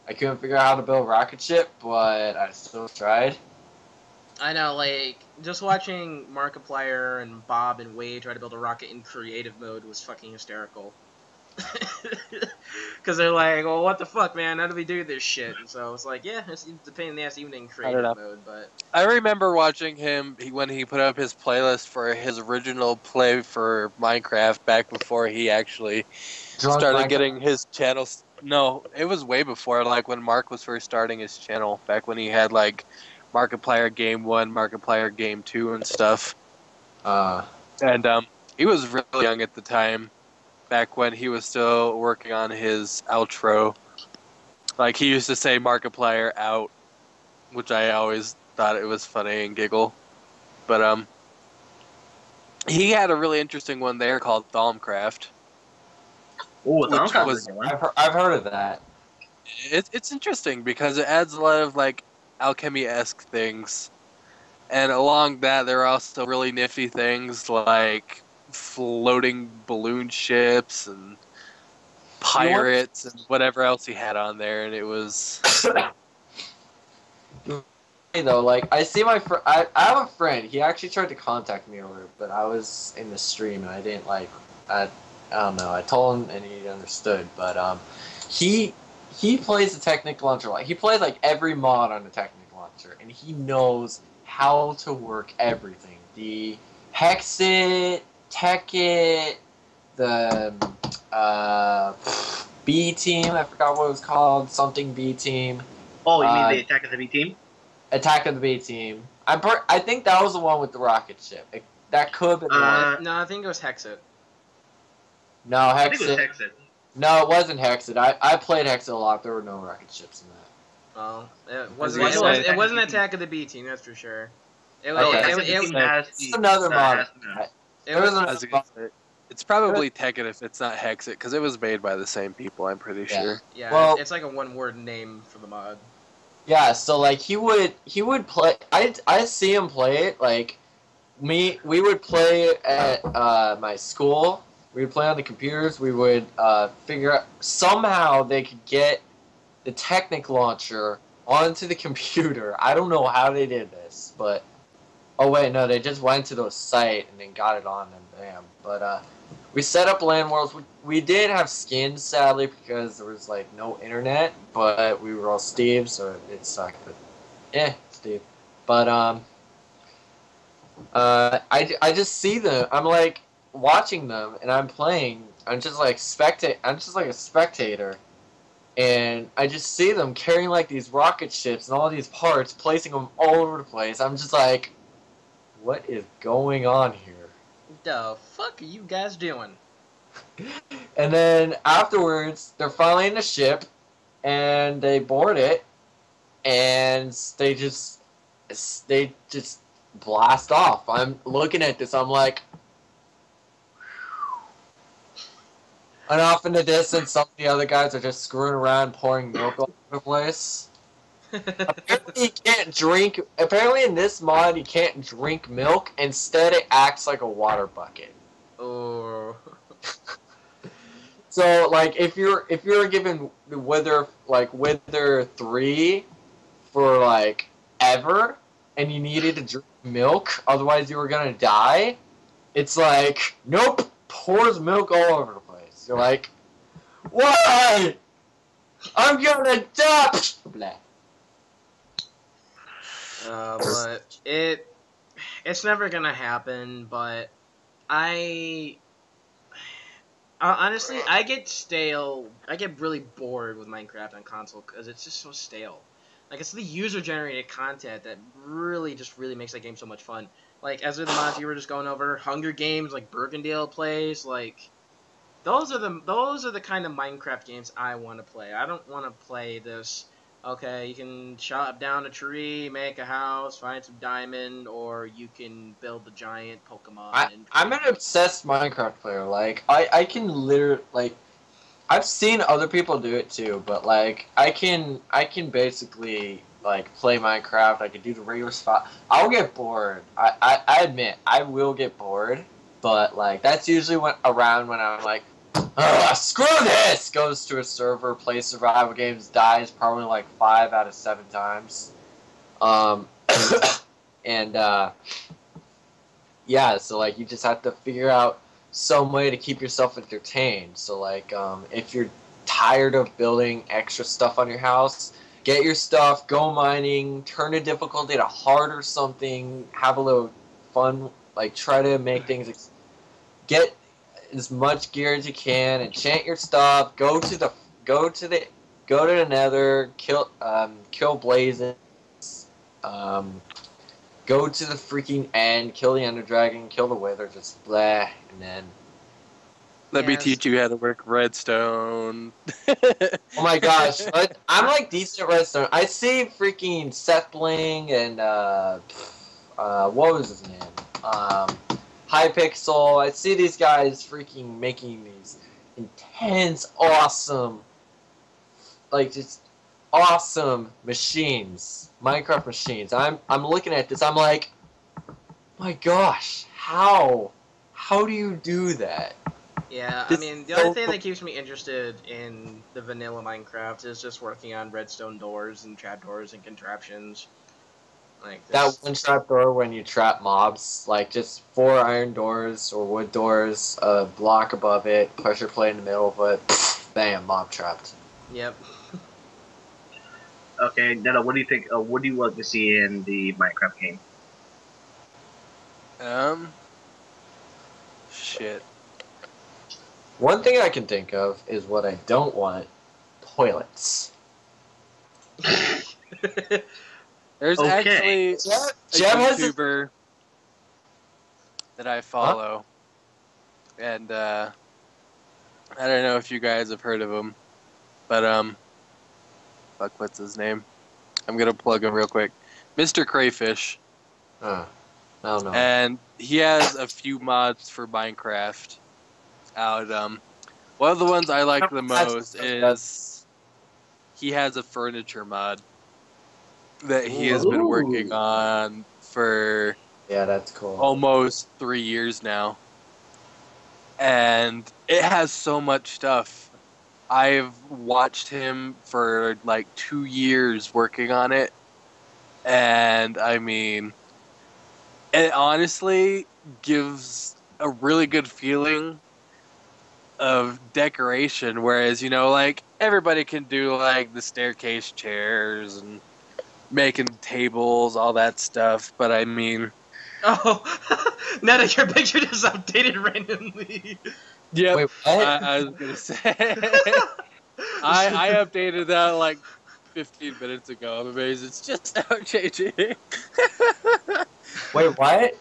I couldn't figure out how to build a rocket ship, but I still tried.
I know, like, just watching Markiplier and Bob and Wade try to build a rocket in creative mode was fucking hysterical. Because they're like, well, what the fuck, man? How do we do this shit? And so it's like, yeah, it's a pain in the ass even in creative mode, but...
I remember watching him when he put up his playlist for his original play for Minecraft back before he actually started getting his channel. No, it was way before, like when Mark was first starting his channel, back when he had like Markiplier Game 1, Markiplier Game 2 and stuff. And he was really young at the time, back when he was still working on his outro. Like, he used to say Markiplier out, which I always thought it was funny and giggle. But he had a really interesting one there called Thaumcraft.
Oh,
I've heard of that.
It's interesting because it adds a lot of like alchemy-esque things, and along that there are also really nifty things like floating balloon ships and pirates and whatever else he had on there, and it was.
Though, like, I see my I have a friend. He actually tried to contact me over it, but I was in the stream and I didn't like. I don't know. I told him and he understood, but he plays the Technic launcher. Like, he plays like every mod on the Technic launcher, and he knows how to work everything. The Hexit, Techit, the B team. I forgot what it was called. Something B team.
Oh, you mean the Attack of the B team?
Attack of the B team. I think that was the one with the rocket ship. That could have been one.
No, I think it was Hexit.
No, Hexit.
I think it was Hexit.
No, it wasn't Hexit. I played Hexit a lot. There were no rocket ships in that.
Well, it wasn't Attack of the B team, that's for sure.
It's another mod.
It's probably Tekken if it's not Hexit, because it was made by the same people, I'm pretty sure.
Yeah,
well,
it's like a one-word name for the mod.
Yeah, so like he would play. I see him play it. Like we would play it at my school. We would play on the computers. We would figure out somehow they could get the Technic launcher onto the computer. I don't know how they did this, but oh wait, no, they just went to the site and then got it on and bam. But we set up LAN worlds. We did have skins, sadly, because there was like no internet. But we were all Steve, so it sucked. But Steve. But I just see them. I'm like watching them, and I'm playing. I'm just like I'm just like a spectator, and I just see them carrying like these rocket ships and all these parts, placing them all over the place. I'm just like, what is going on here?
The fuck are you guys doing?
And then afterwards, they're finally in the ship, and they board it, and they just blast off. I'm looking at this, I'm like, and off in the distance, some of the other guys are just screwing around, pouring milk all over the place. Apparently, you can't drink. Apparently, in this mod, you can't drink milk. Instead, it acts like a water bucket.
Oh.
So, like, if you're given Wither 3 for like ever, and you needed to drink milk, otherwise you were gonna die, it's like, nope, pours milk all over the place. You're like, why? I'm gonna die. Blah.
But it's never gonna happen. But honestly, I get really bored with Minecraft on console because it's just so stale. Like, it's the user-generated content that really makes that game so much fun. Like, as with the mods you were just going over, Hunger Games, like Burkendale plays, like, those are the kind of Minecraft games I want to play. I don't want to play this, okay, you can chop down a tree, make a house, find some diamond, or you can build a giant Pokemon.
I'm an obsessed Minecraft player. Like, I can literally, like, I've seen other people do it too, but like I can basically like play Minecraft. I can do the regular spot. I'll get bored. I admit I will get bored, but like that's usually when I'm like, screw this. Goes to a server, plays survival games, dies probably like 5 out of 7 times. And yeah, so like you just have to figure out some way to keep yourself entertained. So like, if you're tired of building extra stuff on your house, get your stuff, go mining, turn the difficulty to hard or something, have a little fun, like try to make things, get as much gear as you can, enchant your stuff, go to the nether, kill blazes, go to the freaking end, kill the ender dragon, kill the wither, just blah, and then
Let me teach you how to work redstone.
oh my gosh, I'm like decent at redstone. I see freaking Seth Bling and what was his name? Hypixel. I see these guys freaking making these intense, awesome, like just awesome machines, Minecraft machines. I'm looking at this. I'm like, my gosh, how do you do that?
Yeah, I mean, the only thing that keeps me interested in the vanilla Minecraft is just working on redstone doors and trapdoors and contraptions. Like
that one trap door when you trap mobs, like just 4 iron doors or wood doors, a block above it, pressure plate in the middle of it, bam, mob trapped.
Yep.
Okay, Netta, what do you think? What do you like to see in the Minecraft game?
Shit.
One thing I can think of is what I don't want: toilets.
There's actually a YouTuber that I follow, and I don't know if you guys have heard of him, but fuck, what's his name? I'm gonna plug him real quick, Mr. Crayfish.
I don't know.
And he has a few mods for Minecraft out. One of the ones I like the most is he has a furniture mod that he has been working on for
that's cool.
almost 3 years now. And it has so much stuff. I've watched him for like 2 years working on it. And I mean, it honestly gives a really good feeling of decoration, whereas, you know, like, everybody can do, like, the staircase chairs and making tables, all that stuff, but I mean...
Oh, Netta, your picture just updated randomly.
Yep,
wait, what?
I was gonna say... I updated that, like, 15 minutes ago. I'm amazed it's just now changing.
Wait, what?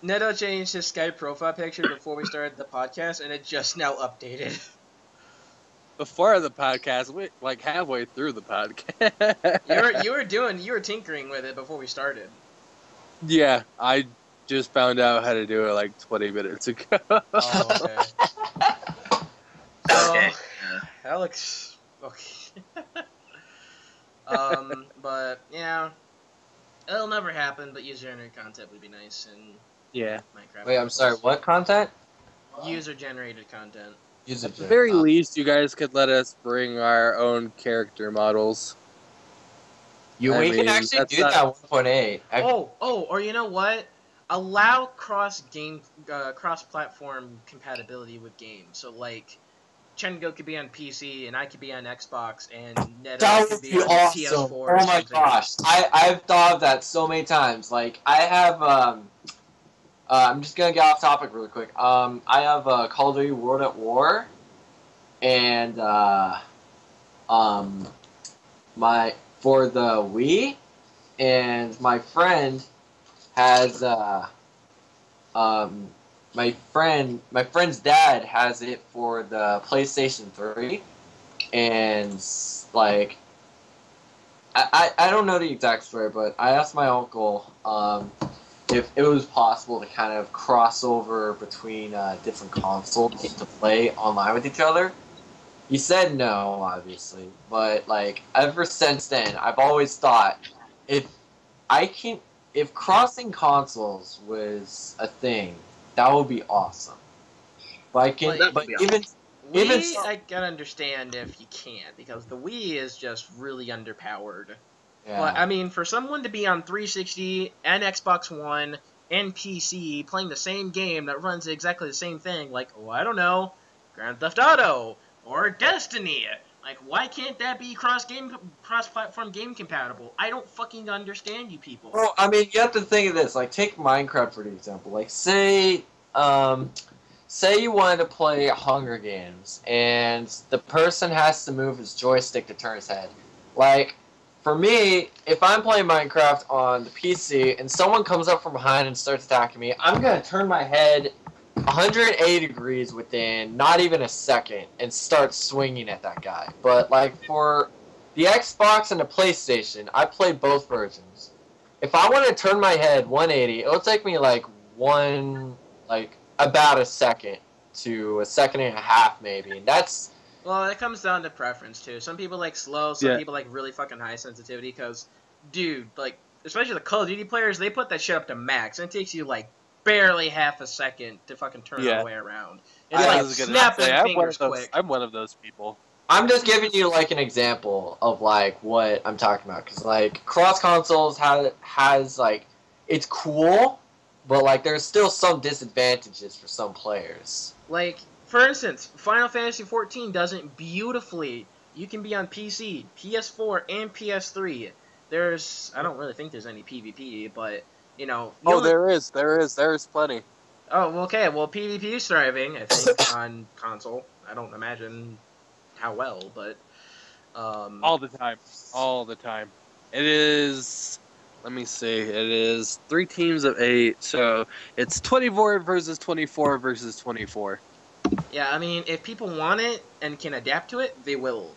Neto changed his Skype profile picture before we started the podcast, and it just now updated.
Before the podcast, like halfway through the podcast.
You were tinkering with it before we started.
Yeah, I just found out how to do it like 20 minutes ago.
Oh, okay.
Okay.
That looks okay. But yeah, it'll never happen. But user-generated content would be nice in
Yeah.
Minecraft.
Wait, I'm sorry. What content?
User-generated content.
At the very least, you guys could let us bring our own character models.
We can actually do that 1.8.
Or you know what? Allow cross-platform compatibility with games. So like, Ichengo could be on PC and I could be on Xbox and Neto could be on
awesome.
PS4. Or
oh my
something.
gosh, I've thought of that so many times. Like I have I'm just gonna get off topic really quick. I have Call of Duty World at War, and for the Wii, and my friend has my friend's dad has it for the PlayStation 3, and like I don't know the exact story, but I asked my uncle if it was possible to kind of cross over between different consoles to play online with each other. He said no, obviously, but like ever since then, I've always thought if crossing consoles was a thing, that would be awesome. I can
understand if you can't, because the Wii is just really underpowered.
Yeah.
But I mean, for someone to be on 360 and Xbox One and PC playing the same game that runs exactly the same thing, like, oh, I don't know, Grand Theft Auto or Destiny. Like, why can't that be cross-platform game compatible? I don't fucking understand you people.
Well, I mean, you have to think of this. Like, take Minecraft for example. Like, say you wanted to play Hunger Games, and the person has to move his joystick to turn his head. Like, for me, if I'm playing Minecraft on the PC and someone comes up from behind and starts attacking me, I'm gonna turn my head 180 degrees within not even a second and start swinging at that guy. But like for the Xbox and the PlayStation, I play both versions. If I want to turn my head 180, it'll take me like about a second to a second and a half maybe. And that's
Well, it comes down to preference, too. Some people like slow, some people like really fucking high sensitivity, because, dude, like, especially the Call of Duty players, they put that shit up to max, and it takes you, like, barely half a second to fucking turn all the way around. It's like snapping fingers quick.
I'm one of those people.
I'm just giving you like an example of like what I'm talking about, because like cross consoles has like it's cool, but like there's still some disadvantages for some players.
Like, for instance, Final Fantasy XIV does it beautifully. You can be on PC, PS4, and PS3. I don't really think there's any PvP, but you know.
There is plenty.
Oh, well, okay. Well, PvP is thriving, I think, on console. I don't imagine how well, but
all the time. It is. Let me see. It is 3 teams of 8, so it's 24 versus 24 versus 24.
Yeah, I mean, if people want it and can adapt to it, they will.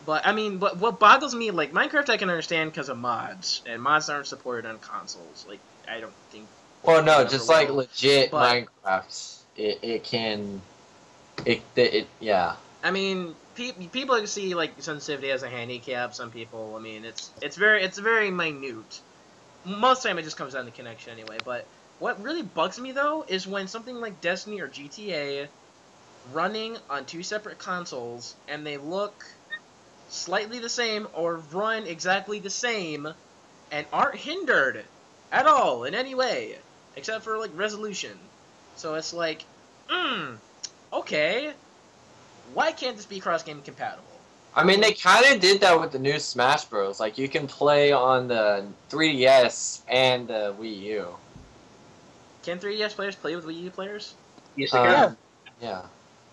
But I mean, what boggles me, like Minecraft, I can understand because of mods, and mods aren't supported on consoles. Like, I don't think.
Well, no, just like legit Minecraft, yeah.
I mean, people see like sensitivity as a handicap. Some people, I mean, it's very minute. Most of the time, it just comes down to connection anyway. But what really bugs me though is when something like Destiny or GTA running on 2 separate consoles and they look slightly the same or run exactly the same and aren't hindered at all in any way except for like resolution. So it's like, okay, why can't this be cross-game compatible?
I mean, they kind of did that with the new Smash Bros. Like, you can play on the 3DS and the Wii U.
Can 3DS players play with Wii U players?
Yes, they can.
Yeah.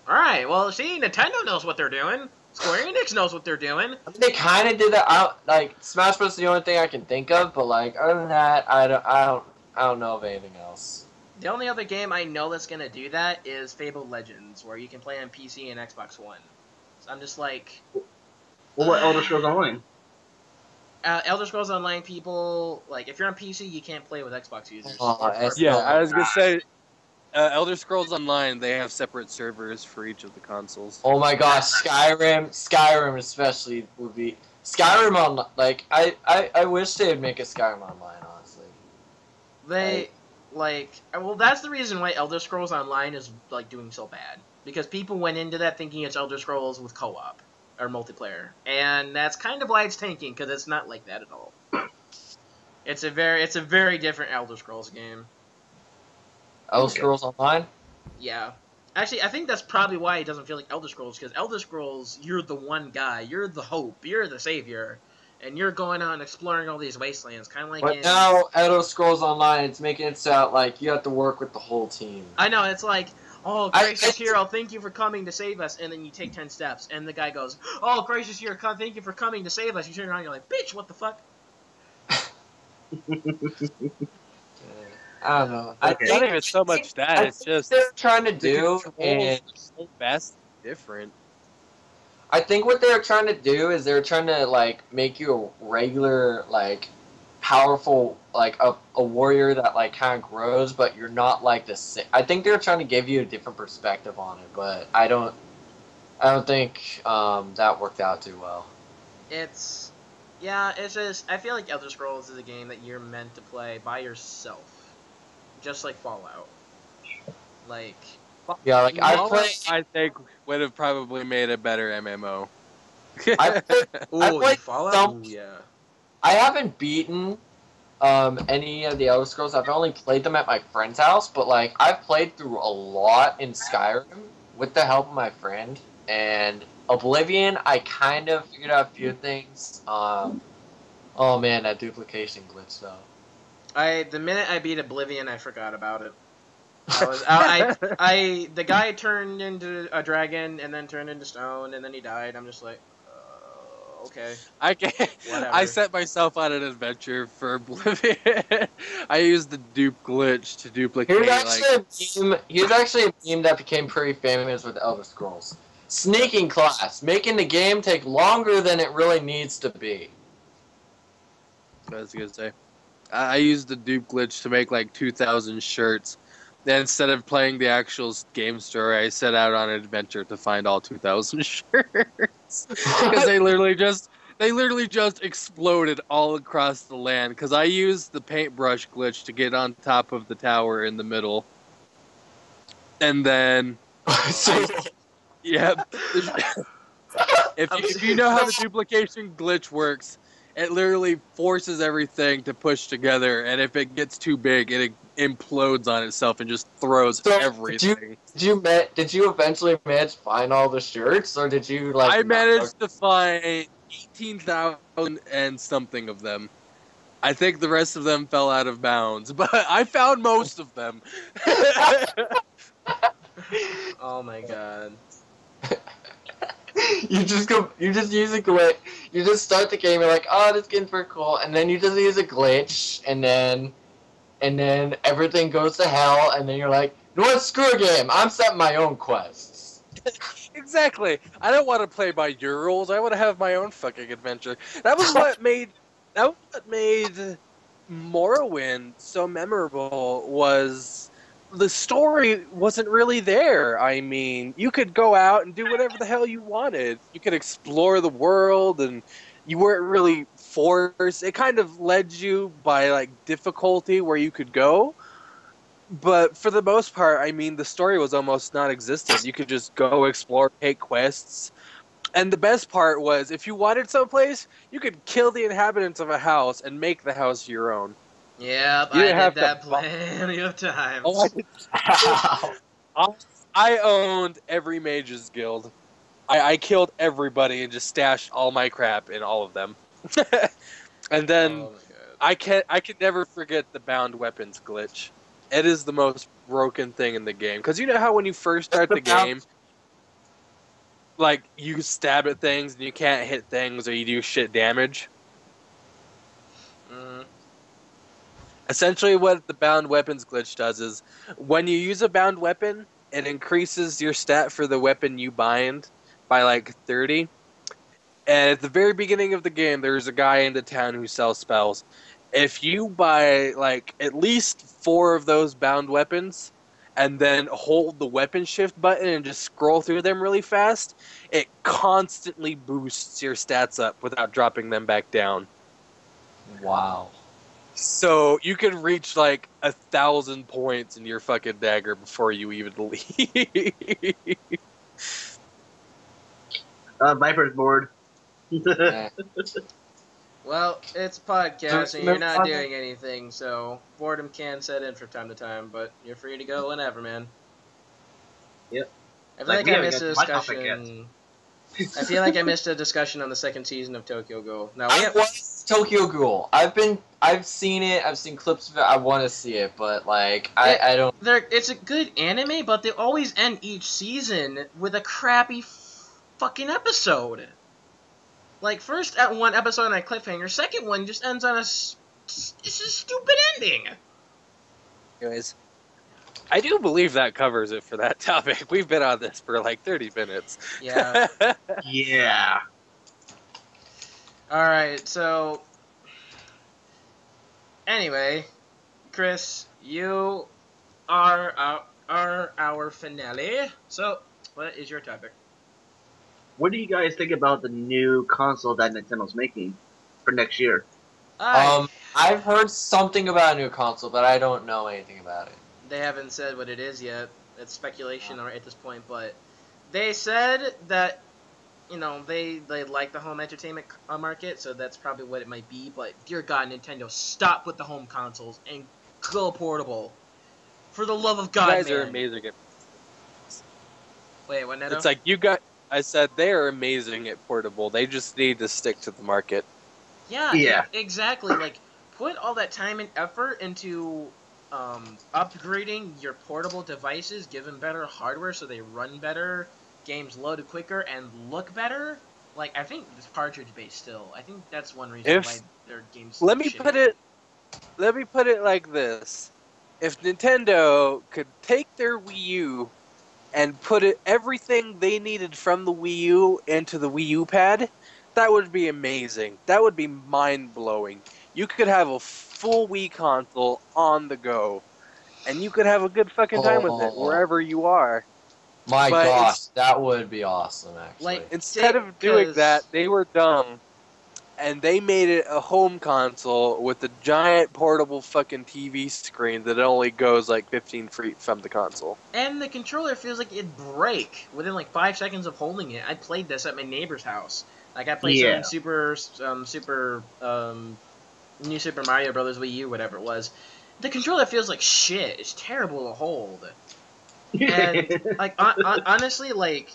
Alright, well, see, Nintendo knows what they're doing. Square Enix knows what they're doing.
I mean, they kind of did that. Like, Smash Bros. Is the only thing I can think of, but like, other than that, I don't know of anything else.
The only other game I know that's gonna do that is Fable Legends, where you can play on PC and Xbox One. So I'm just like...
Well, what Elder Scrolls Online?
Elder Scrolls Online people, like, if you're on PC, you can't play with Xbox users.
Yeah, I was gonna say, Elder Scrolls Online, they have separate servers for each of the consoles.
Oh my gosh, Skyrim especially would be... Skyrim on, like, I wish they would make a Skyrim Online, honestly.
Well, that's the reason why Elder Scrolls Online is, like, doing so bad. Because people went into that thinking it's Elder Scrolls with co-op, or multiplayer. And that's kind of why it's tanking, because it's not like that at all. It's a very different Elder Scrolls game.
Elder Scrolls Online?
Yeah. Actually, I think that's probably why it doesn't feel like Elder Scrolls, because Elder Scrolls, you're the one guy, you're the hope, you're the savior, and you're going on exploring all these wastelands, kind of like
But now, Elder Scrolls Online, it's making it sound like you have to work with the whole team.
I know, it's like, oh, gracious hero, thank you for coming to save us, and then you take 10 steps, and the guy goes, oh, gracious hero, thank you for coming to save us. You turn around and you're like, bitch, what the fuck?
I don't know.
I think not even so much that, it's just...
What they're trying to do, and
so vastly different.
I think what they're trying to do is they're trying to, like, make you a regular, like, powerful, like, a warrior that, like, kind of grows, but you're not, like, the same. I think they're trying to give you a different perspective on it, but I don't think that worked out too well.
It's just, I feel like Elder Scrolls is a game that you're meant to play by yourself. Just like Fallout. Like...
Yeah, like,
I think would have probably made a better MMO.
I played
Fallout?
some...
Ooh, yeah.
I haven't beaten any of the Elder Scrolls. I've only played them at my friend's house, but like I've played through a lot in Skyrim with the help of my friend. And Oblivion, I kind of figured out a few things. Oh man, that duplication glitch though.
The minute I beat Oblivion, I forgot about it. The guy turned into a dragon and then turned into stone and then he died. I'm just like, okay.
I set myself on an adventure for Oblivion. I used the dupe glitch to duplicate.
Here's actually a meme that became pretty famous with Elder Scrolls. Sneaking class, making the game take longer than it really needs to be.
I was gonna say, I used the dupe glitch to make like 2,000 shirts. Then instead of playing the actual game story, I set out on an adventure to find all 2,000 shirts because they literally just exploded all across the land. Because I used the paintbrush glitch to get on top of the tower in the middle, and then yep. If you know how the duplication glitch works, it literally forces everything to push together, and if it gets too big, it implodes on itself and just throws everything.
Did you eventually manage to find all the shirts, or did you like?
I managed to find 18,000 and something of them. I think the rest of them fell out of bounds, but I found most of them.
Oh my god.
You just use a glitch. You just start the game, you're like, oh, this game's pretty cool, and then you just use a glitch, and then everything goes to hell, and then you're like, you know what, screw a game, I'm setting my own quests.
Exactly. I don't want to play by your rules, I want to have my own fucking adventure. That was what made Morrowind so memorable, was the story wasn't really there. I mean, you could go out and do whatever the hell you wanted. You could explore the world, and you weren't really forced. It kind of led you by like difficulty where you could go. But for the most part, I mean, the story was almost non-existent. You could just go explore, take quests. And the best part was, if you wanted someplace, you could kill the inhabitants of a house and make the house your own.
Yep, I did that plenty of times.
Oh, I owned every mage's guild. I killed everybody and just stashed all my crap in all of them. And then I can never forget the bound weapons glitch. It is the most broken thing in the game. Because you know how when you first start the game, like, you stab at things and you can't hit things, or you do shit damage? Essentially what the bound weapons glitch does is, when you use a bound weapon, it increases your stat for the weapon you bind by like 30. And at the very beginning of the game, there's a guy in the town who sells spells. If you buy like at least 4 of those bound weapons, and then hold the weapon shift button and just scroll through them really fast, it constantly boosts your stats up without dropping them back down.
Wow.
So you can reach like 1,000 points in your fucking dagger before you even leave.
Viper's bored.
Well, it's podcasting, you're not doing anything, so boredom can set in from time to time, but you're free to go whenever, man.
Yep.
I feel like I missed a discussion. I feel like I missed a discussion on the second season of Tokyo Ghoul. Now we have
Tokyo Ghoul. I've seen it. I've seen clips of it. I want to see it, but like I don't.
It's a good anime, but they always end each season with a crappy fucking episode. Like, first at one episode on a cliffhanger, second one just ends on it's a stupid ending.
Anyways, I do believe that covers it for that topic. We've been on this for like 30 minutes.
Yeah.
Yeah.
Alright, so anyway, Chris, you are our finale. So, what is your topic?
What do you guys think about the new console that Nintendo's making for next year?
I've heard something about a new console, but I don't know anything about it.
They haven't said what it is yet. It's speculation at this point, but they said that you know, they like the home entertainment market, so that's probably what it might be. But dear God, Nintendo, stop with the home consoles and go portable. For the love of
You
God,
guys
man.
are amazing at.
Wait, what, Neto?
It's like you got. I said they are amazing at portable. They just need to stick to the market.
Yeah,
Yeah.
exactly. Like, put all that time and effort into upgrading your portable devices, give them better hardware so they run better, games load quicker, and look better. Like, I think it's cartridge based still. I think that's one reason why
If
their games
let
look
me
shitty.
put it let me put it like this: if Nintendo could take their Wii U and put everything they needed from the Wii U into the Wii U pad, that would be amazing. That would be mind blowing. You could have a full Wii console on the go, and you could have a good fucking time with it
Oh
wherever you are.
my
But
gosh, that would be awesome, actually.
Like,
instead of doing that,
because
they were dumb and they made it a home console with a giant portable fucking TV screen that only goes like 15 feet from the console.
and the controller feels like it'd break within like 5 seconds of holding it. I played this at my neighbor's house. Like, I played some
Yeah.
New Super Mario Brothers Wii U, whatever it was. The controller feels like shit. It's terrible to hold. And like honestly, like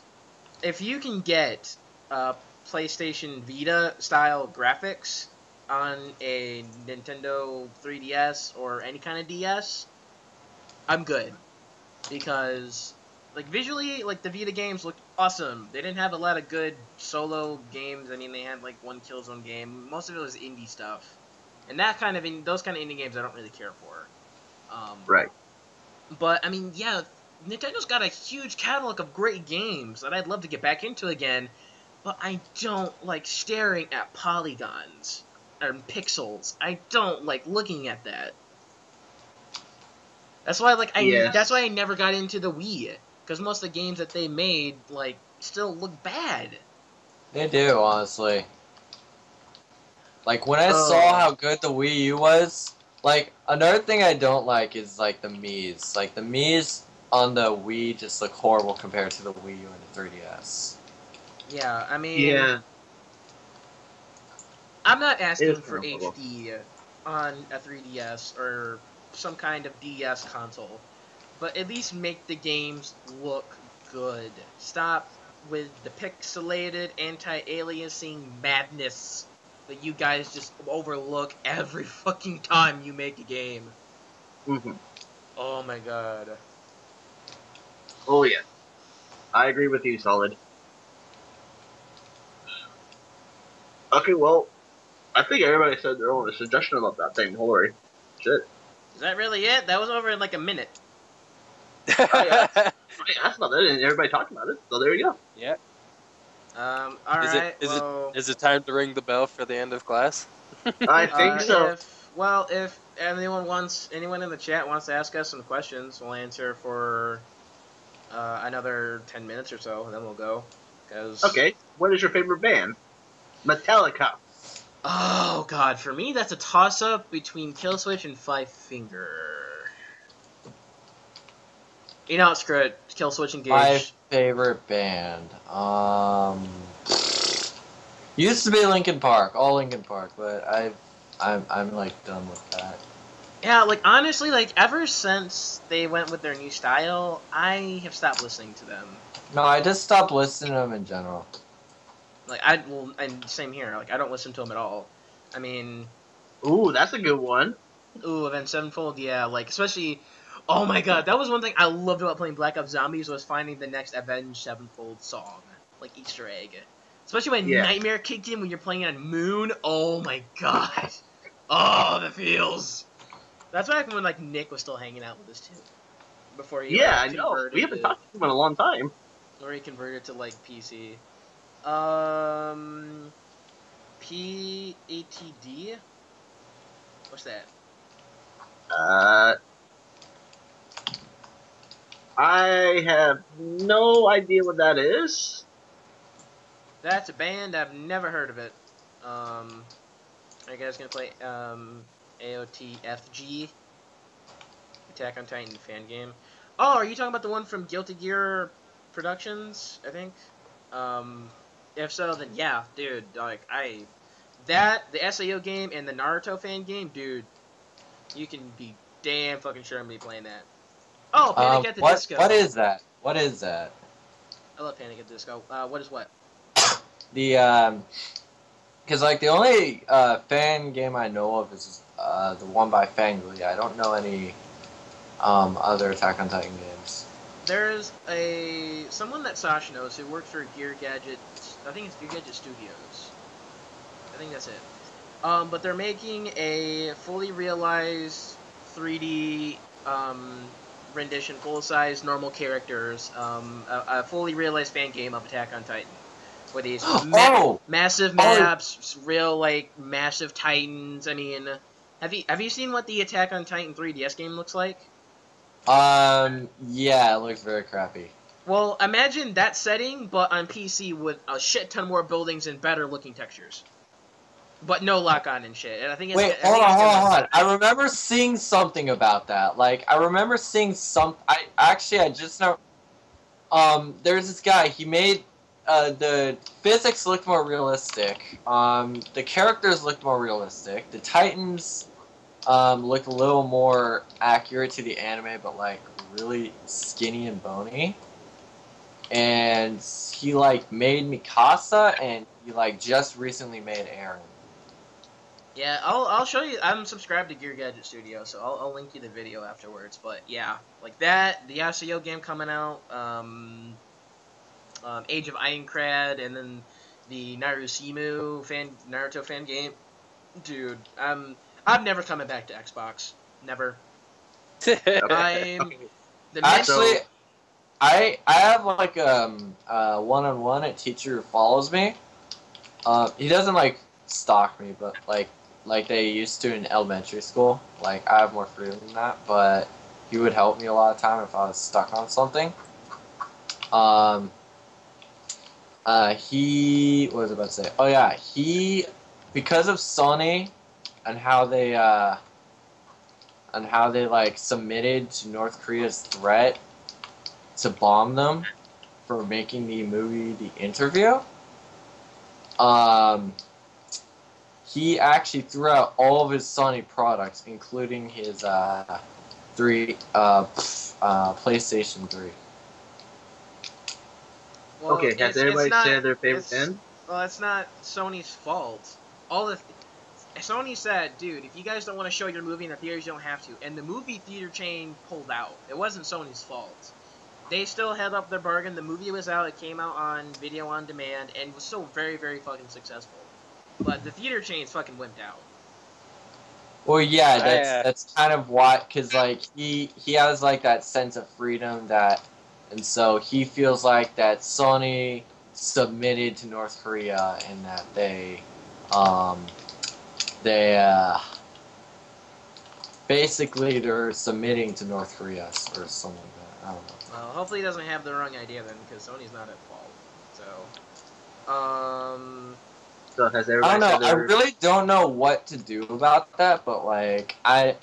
if you can get PlayStation Vita style graphics on a Nintendo 3DS or any kind of DS, I'm good because like visually, like the Vita games looked awesome. They didn't have a lot of good solo games. I mean, they had like one Killzone game. Most of it was indie stuff, and those kind of indie games I don't really care for.
Right.
But I mean, yeah, Nintendo's got a huge catalog of great games that I'd love to get back into again. But I don't like staring at polygons and pixels. I don't like looking at that. That's why that's why
Yes.
I never got into the Wii, because most of the games that they made like still look bad.
They do, honestly. Like, when I saw
Oh.
how good the Wii U was, like, another thing I don't like is, like, the Mii's. Like, the Mii's on the Wii just look horrible compared to the Wii U and the 3DS.
Yeah, I mean,
Yeah.
I'm not
It is
asking
kind
for
of horrible.
HD on a 3DS or some kind of DS console, but at least make the games look good. Stop with the pixelated anti-aliasing madness that you guys just overlook every fucking time you make a game.
Hmm.
Oh my god.
Oh yeah. I agree with you, Solid. Okay, well, I think everybody said their own suggestion about that thing. Don't worry. Shit.
Is that really it? That was over in like a minute.
I asked. I asked about it, and everybody talked about it. So there you go.
Yeah. Is it
Alright,
is it
well,
is it time to ring the bell for the end of class?
I think so.
if anyone in the chat wants to ask us some questions, we'll answer for another 10 minutes or so, and then we'll go. Cause
Okay. What is your favorite band? Metallica.
oh god, for me that's a toss up between Killswitch and Five Finger. You know, screw it. Killswitch
My
Engage.
favorite band. Used to be Linkin Park, all Linkin Park, but I'm like done with that.
Yeah, like honestly, like ever since they went with their new style, I have stopped listening to them.
No, I just stopped listening to them in general.
Like and same here. Like I don't listen to them at all. I mean,
Ooh, that's a good one.
ooh, Avenged Sevenfold, yeah. Like especially, oh my god, that was one thing I loved about playing Black Ops Zombies was finding the next Avenged Sevenfold song, like Easter egg. Especially when
Yeah.
Nightmare kicked in when you're playing on Moon. Oh my god. Oh, the feels. That's back when like Nick was still hanging out with us too, before he
Yeah,
like
I know. We
converted
haven't
to,
talked to him in a long time.
or he converted to like PC. Um, PATD. What's that?
Uh, I have no idea what that is.
That's a band I've never heard of it. Are you guys gonna play AOTFG? Attack on Titan fan game. Oh, are you talking about the one from Guilty Gear Productions? I think. Um, if so, then yeah, dude. Like the SAO game and the Naruto fan game, dude. You can be damn fucking sure I'm gonna be playing that. Oh, Panic at the Disco.
What is that? What is that?
I love Panic at the Disco. What is what?
The because like the only fan game I know of is the one by Fangly. I don't know any other Attack on Titan games.
There's someone that Sasha knows who works for Gear Gadget. I think it's Gear Gadget Studios. I think that's it. But they're making a fully realized 3D rendition, full-size, normal characters, a fully realized fan game of Attack on Titan. With these massive maps, real, like, massive titans. I mean, have you seen what the Attack on Titan 3DS game looks like?
Yeah, it looks very crappy.
Well, imagine that setting, but on PC with a shit ton more buildings and better looking textures. But no lock-on and shit. And I think it's...
Wait, hold on. I remember seeing something about that. Like, I remember seeing I just know... there's this guy, he made... the physics looked more realistic. The characters looked more realistic. The Titans looked a little more accurate to the anime, but like really skinny and bony. And he like made Mikasa, and he like just recently made Eren.
Yeah, I'll show you. I'm subscribed to Gear Gadget Studio, so I'll link you the video afterwards. But yeah, like that, the Yasuo game coming out. Age of Ironcrad, and then the Naruto fan game. Dude, I'm never coming back to Xbox. Never.
Actually, I have like one-on-one a teacher who follows me. He doesn't like stalk me, but like they used to in elementary school. Like I have more freedom than that, but he would help me a lot of time if I was stuck on something. What was I about to say? Oh yeah, because of Sony and how they like submitted to North Korea's threat to bomb them for making the movie The Interview. He actually threw out all of his Sony products, including his PlayStation 3.
Well,
okay, has everybody said their favorite band?
Well, it's not Sony's fault. Sony said, dude, if you guys don't want to show your movie in the theaters, you don't have to. And the movie theater chain pulled out. It wasn't Sony's fault. They still held up their bargain. The movie was out. It came out on video on demand and was still very, very fucking successful. But the theater chains fucking wimped out.
Well, yeah, that's kind of why, because like he has like that sense of freedom and so he feels like that Sony submitted to North Korea and that they basically they're submitting to North Korea or something like that. I don't know.
Well, hopefully he doesn't have the wrong idea then, because Sony's not at fault.
So has everybody
I don't know.
said their...
I really don't know what to do about that, but like I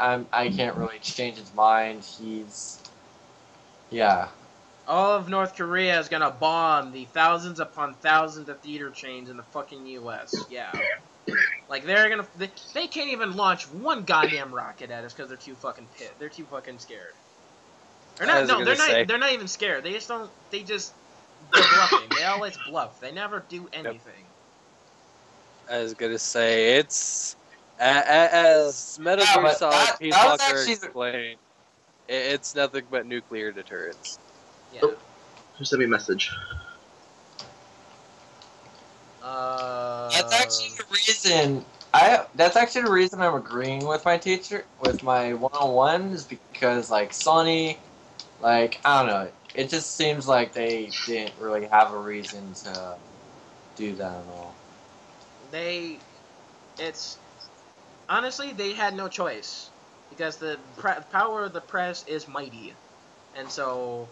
can't really change his mind.
All of North Korea is gonna bomb the thousands upon thousands of theater chains in the fucking U.S. Yeah. Like, they can't even launch one goddamn rocket at us because they're too fucking They're too fucking scared. They're not even scared. They're bluffing. They always bluff. They never do anything.
I was gonna say, it's... As Metal Gear Solid Peace Walker explained, it's nothing but nuclear deterrence.
Yeah.
Oh, who sent me a message?
That's actually the reason. That's actually the reason I'm agreeing with my teacher with my one-on-one is because like Sony, like I don't know, it just seems like they didn't really have a reason to do that at all.
Honestly, they had no choice because the power of the press is mighty, and so.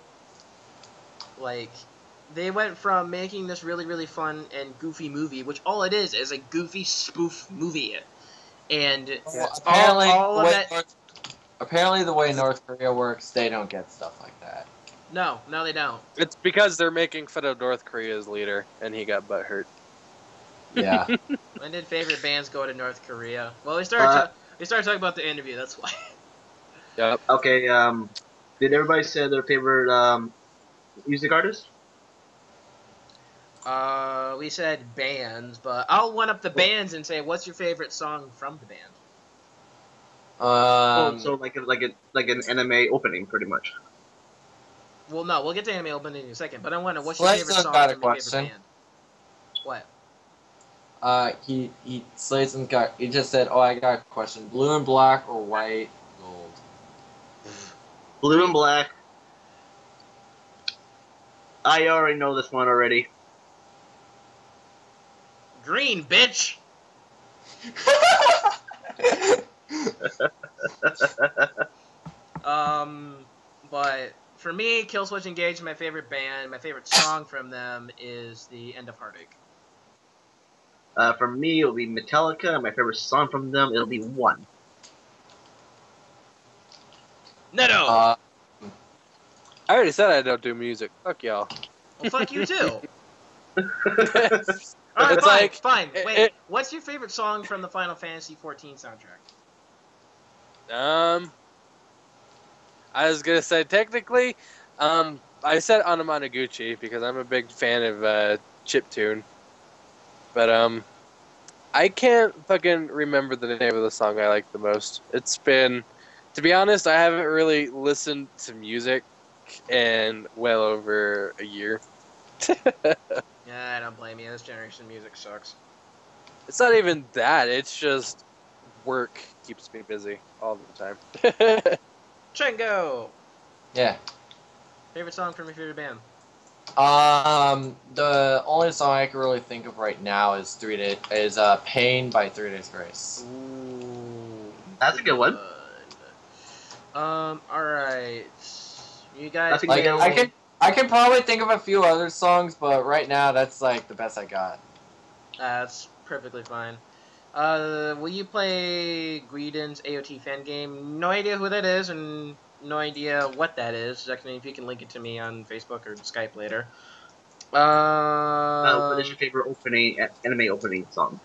Like, they went from making this really, really fun and goofy movie, which all it is a goofy spoof movie. And
apparently the way North Korea works, they don't get stuff like that.
No, they don't.
It's because they're making fun of North Korea's leader, and he got butthurt.
Yeah.
When did favorite bands go to North Korea? Well, we started talking about the interview. That's why.
Yep.
Okay. Did everybody say their favorite music artist?
We said bands, but I'll one up the bands and say, what's your favorite song from the band?
So like an anime opening, pretty much.
Well, no, we'll get to anime opening in a second, but I wonder what's your
Slayton
favorite song
got a
from your
question.
favorite band? What?
Slayton he just said, "Oh, I got a question: blue and black or white, gold?"
Blue and black. I already know this one already.
Green, bitch. But for me, Killswitch Engage is my favorite band. My favorite song from them is "The End of Heartache."
For me, it'll be Metallica. My favorite song from them, it'll be One.
Neto.
I already said I don't do music. Fuck y'all.
Well, fuck you too.
It's
All right,
like
fine. Wait, what's your favorite song from the Final Fantasy XIV soundtrack?
I was gonna say technically, I said Anamanaguchi because I'm a big fan of chiptune, but I can't fucking remember the name of the song I like the most. It's been, to be honest, I haven't really listened to music in well over a year.
Yeah, I don't blame you. This generation music sucks.
It's not even that. It's just work keeps me busy all the time.
Ichengo.
Yeah.
Favorite song from your favorite band?
The only song I can really think of right now is "Pain" by 3 Days Grace.
Ooh,
That's a good one.
All right. You guys.
Like I can probably think of a few other songs, but right now that's like the best I got.
That's perfectly fine. Will you play Greedon's AOT fan game? No idea who that is, and no idea what that is. Actually, if you can link it to me on Facebook or Skype later.
What is your favorite anime opening song?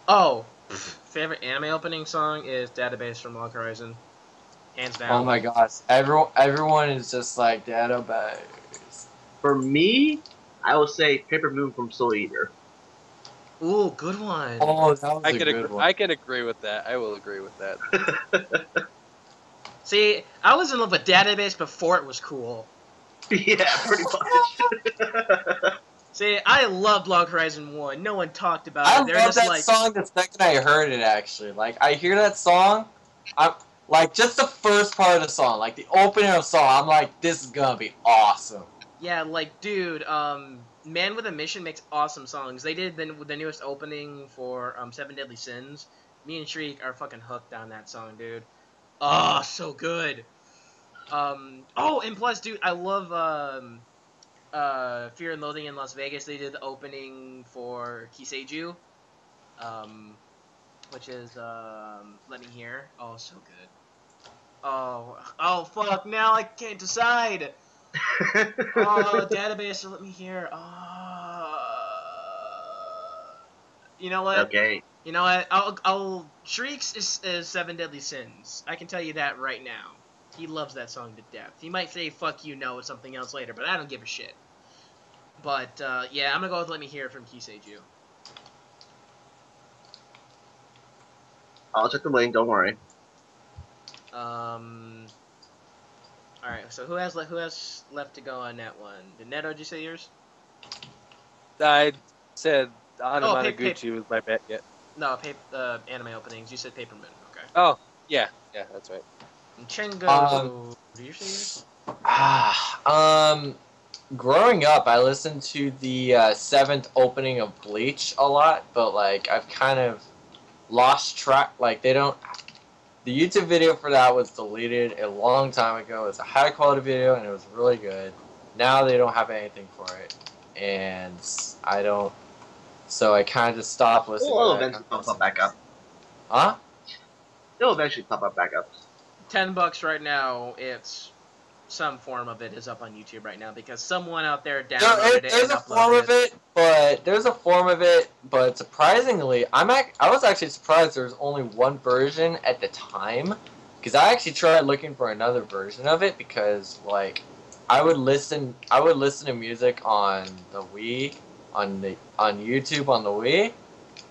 Oh, favorite anime opening song is Database from Log Horizon. Hands down.
Oh my gosh, everyone is just like Database.
For me, I will say Paper Moon from Soul Eater.
Ooh, good one.
Oh, that was a good one.
I can agree with that. I will agree with that.
See, I was in love with Database before it was cool.
Yeah, pretty much.
See, I loved Log Horizon 1. No one talked about
I
it. They're
love
just
that
like...
song the second I heard it, actually. Like, I hear that song, I'm like, just the first part of the song, like the opening of the song, I'm like, this is gonna be awesome.
Yeah, like, dude, Man with a Mission makes awesome songs. They did the newest opening for Seven Deadly Sins. Me and Shriek are fucking hooked on that song, dude. Oh, so good. Oh, and plus, dude, I love Fear and Loathing in Las Vegas. They did the opening for Kiseiju, which is Let Me Hear. Oh, so good. Oh, fuck! Now I can't decide. Oh, Database. Let Me Hear. You know what?
Okay.
You know what? I'll Shrieks is Seven Deadly Sins. I can tell you that right now. He loves that song to death. He might say "fuck you" no or something else later, but I don't give a shit. But yeah, I'm gonna go with "Let Me Hear" from Kiseiju.
I'll check the link. Don't worry.
All right. So who has left to go on that one? Did Neto, did you say yours?
I said Anamanaguchi was my bet yet.
No, anime openings. You said Paper Moon. Okay.
Oh, yeah, that's right.
And Ichengo. Did you say yours?
Growing up, I listened to the 7th opening of Bleach a lot, but like I've kind of lost track. Like they don't. The YouTube video for that was deleted a long time ago. It's a high quality video and it was really good. Now they don't have anything for it, and I don't. So I kind of just stopped listening.
It'll eventually pop up back up.
Huh?
It'll eventually pop up back up.
$10 right now. It's some form of it is up on YouTube right now because someone out there downloaded it
There's
and
a form
uploaded
of it, but surprisingly, I was actually surprised there was only one version at the time, because I actually tried looking for another version of it because like I would listen to music on the Wii, on YouTube on the Wii,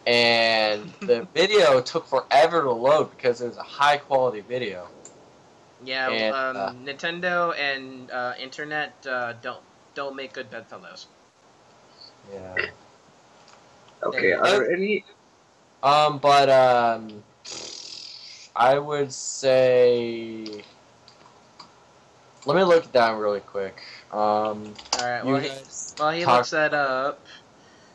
and the video took forever to load because it was a high quality video.
Yeah,
And
Nintendo and internet don't make good bedfellows.
yeah.
Okay, are there any?
But I would say. Let me look it down really quick.
All right. Well, he looks that up.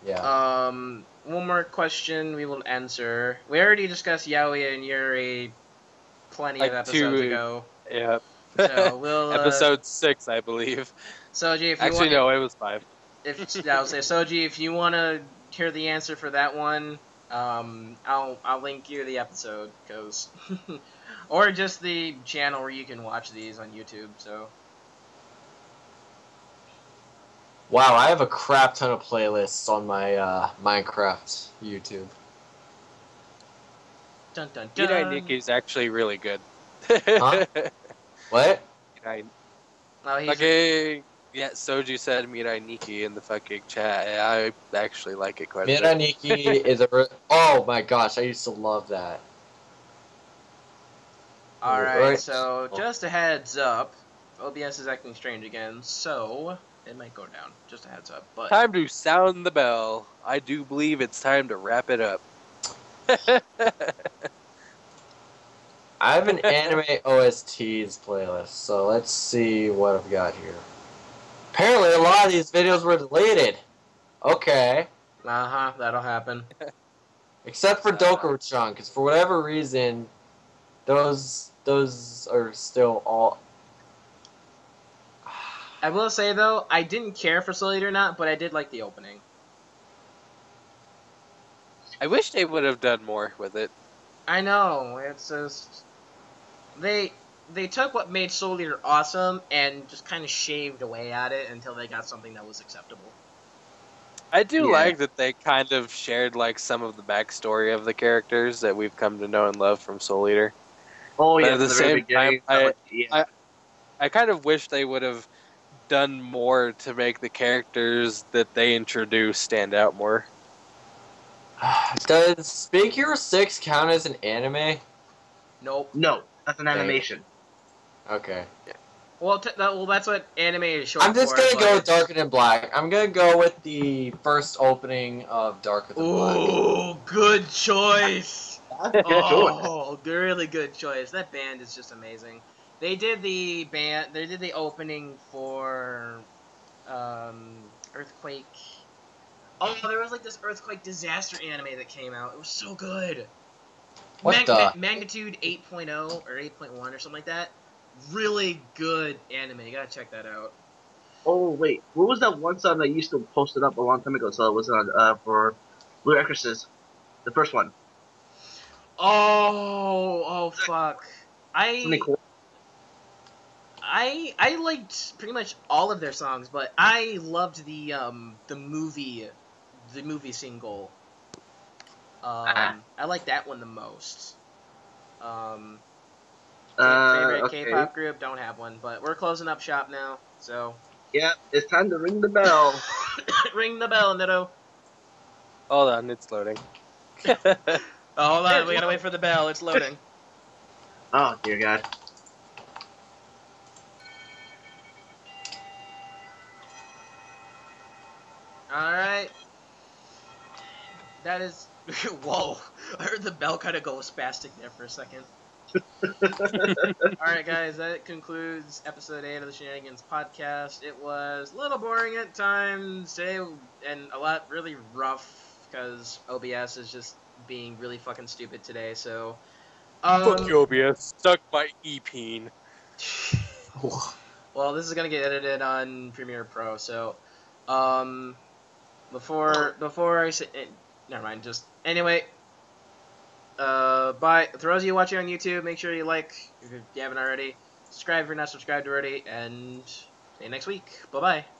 Yeah.
One more question we will answer. We already discussed Yaoi and Yuri plenty of episodes ago.
Yeah.
So we'll
Episode 6, I believe.
Soji, if you
Actually, no, it was 5.
I'll say Soji, if you want to hear the answer for that one, I'll link you the episode, or just the channel where you can watch these on YouTube. So.
Wow, I have a crap ton of playlists on my Minecraft YouTube.
Dun dun dun.
Mirai Nikki is actually really good.
Huh? What?
Oh,
okay. Yeah, Soji said Mirai Nikki in the fucking chat. I actually like it quite a bit.
Mirai Nikki is a. Oh my gosh, I used to love that.
Alright, so just a heads up. OBS is acting strange again, so it might go down. Just a heads up. But
time to sound the bell. I do believe it's time to wrap it up.
I have an anime OSTs playlist, so let's see what I've got here. Apparently, a lot of these videos were deleted. Okay.
that'll happen.
Except for Dokuro-chan, because for whatever reason, those are still all.
I will say though, I didn't care for Soul Eater or not, but I did like the opening.
I wish they would have done more with it.
I know, it's just they took what made Soul Eater awesome and just kind of shaved away at it until they got something that was acceptable.
I do like that they kind of shared like some of the backstory of the characters that we've come to know and love from Soul Eater.
Oh yeah,
but at the same time, I kind of wish they would have done more to make the characters that they introduce stand out more.
Does Big Hero 6 count as an anime?
Nope.
No, that's an animation.
Okay.
Yeah. Well, that's what anime is short for.
I'm just gonna go with Darker Than Black. I'm gonna go with the first opening of Darker Than Black.
Ooh, good choice. Really good choice. That band is just amazing. They did the opening for Earthquake. Oh, there was like this Earthquake disaster anime that came out. It was so good. Magnitude 8.0 or 8.1 or something like that. Really good anime. You gotta check that out.
Oh wait, what was that one song that used to post it up a long time ago? So it was on for Blue Exorcist, the first one.
Oh fuck. I liked pretty much all of their songs, but I loved the movie single. I like that one the most. Favorite K-pop group, don't have one, but we're closing up shop now, so.
Yeah, it's time to ring the bell.
Ring the bell, Nitto.
Hold on, it's loading.
Hold on, we gotta wait for the bell. It's loading.
Oh dear God.
Alright. That is... Whoa. I heard the bell kind of go spastic there for a second. Alright guys, that concludes episode 8 of the Shenanigans podcast. It was a little boring at times, and a lot really rough, because OBS is just being really fucking stupid today, so...
Fuck you, OBS. Suck my E-peen.
Well, this is gonna get edited on Premiere Pro, so... Before I say... never mind, just... Anyway... bye. For those of you watching on YouTube, make sure you like, if you haven't already. Subscribe if you're not subscribed already, and see you next week. Bye-bye.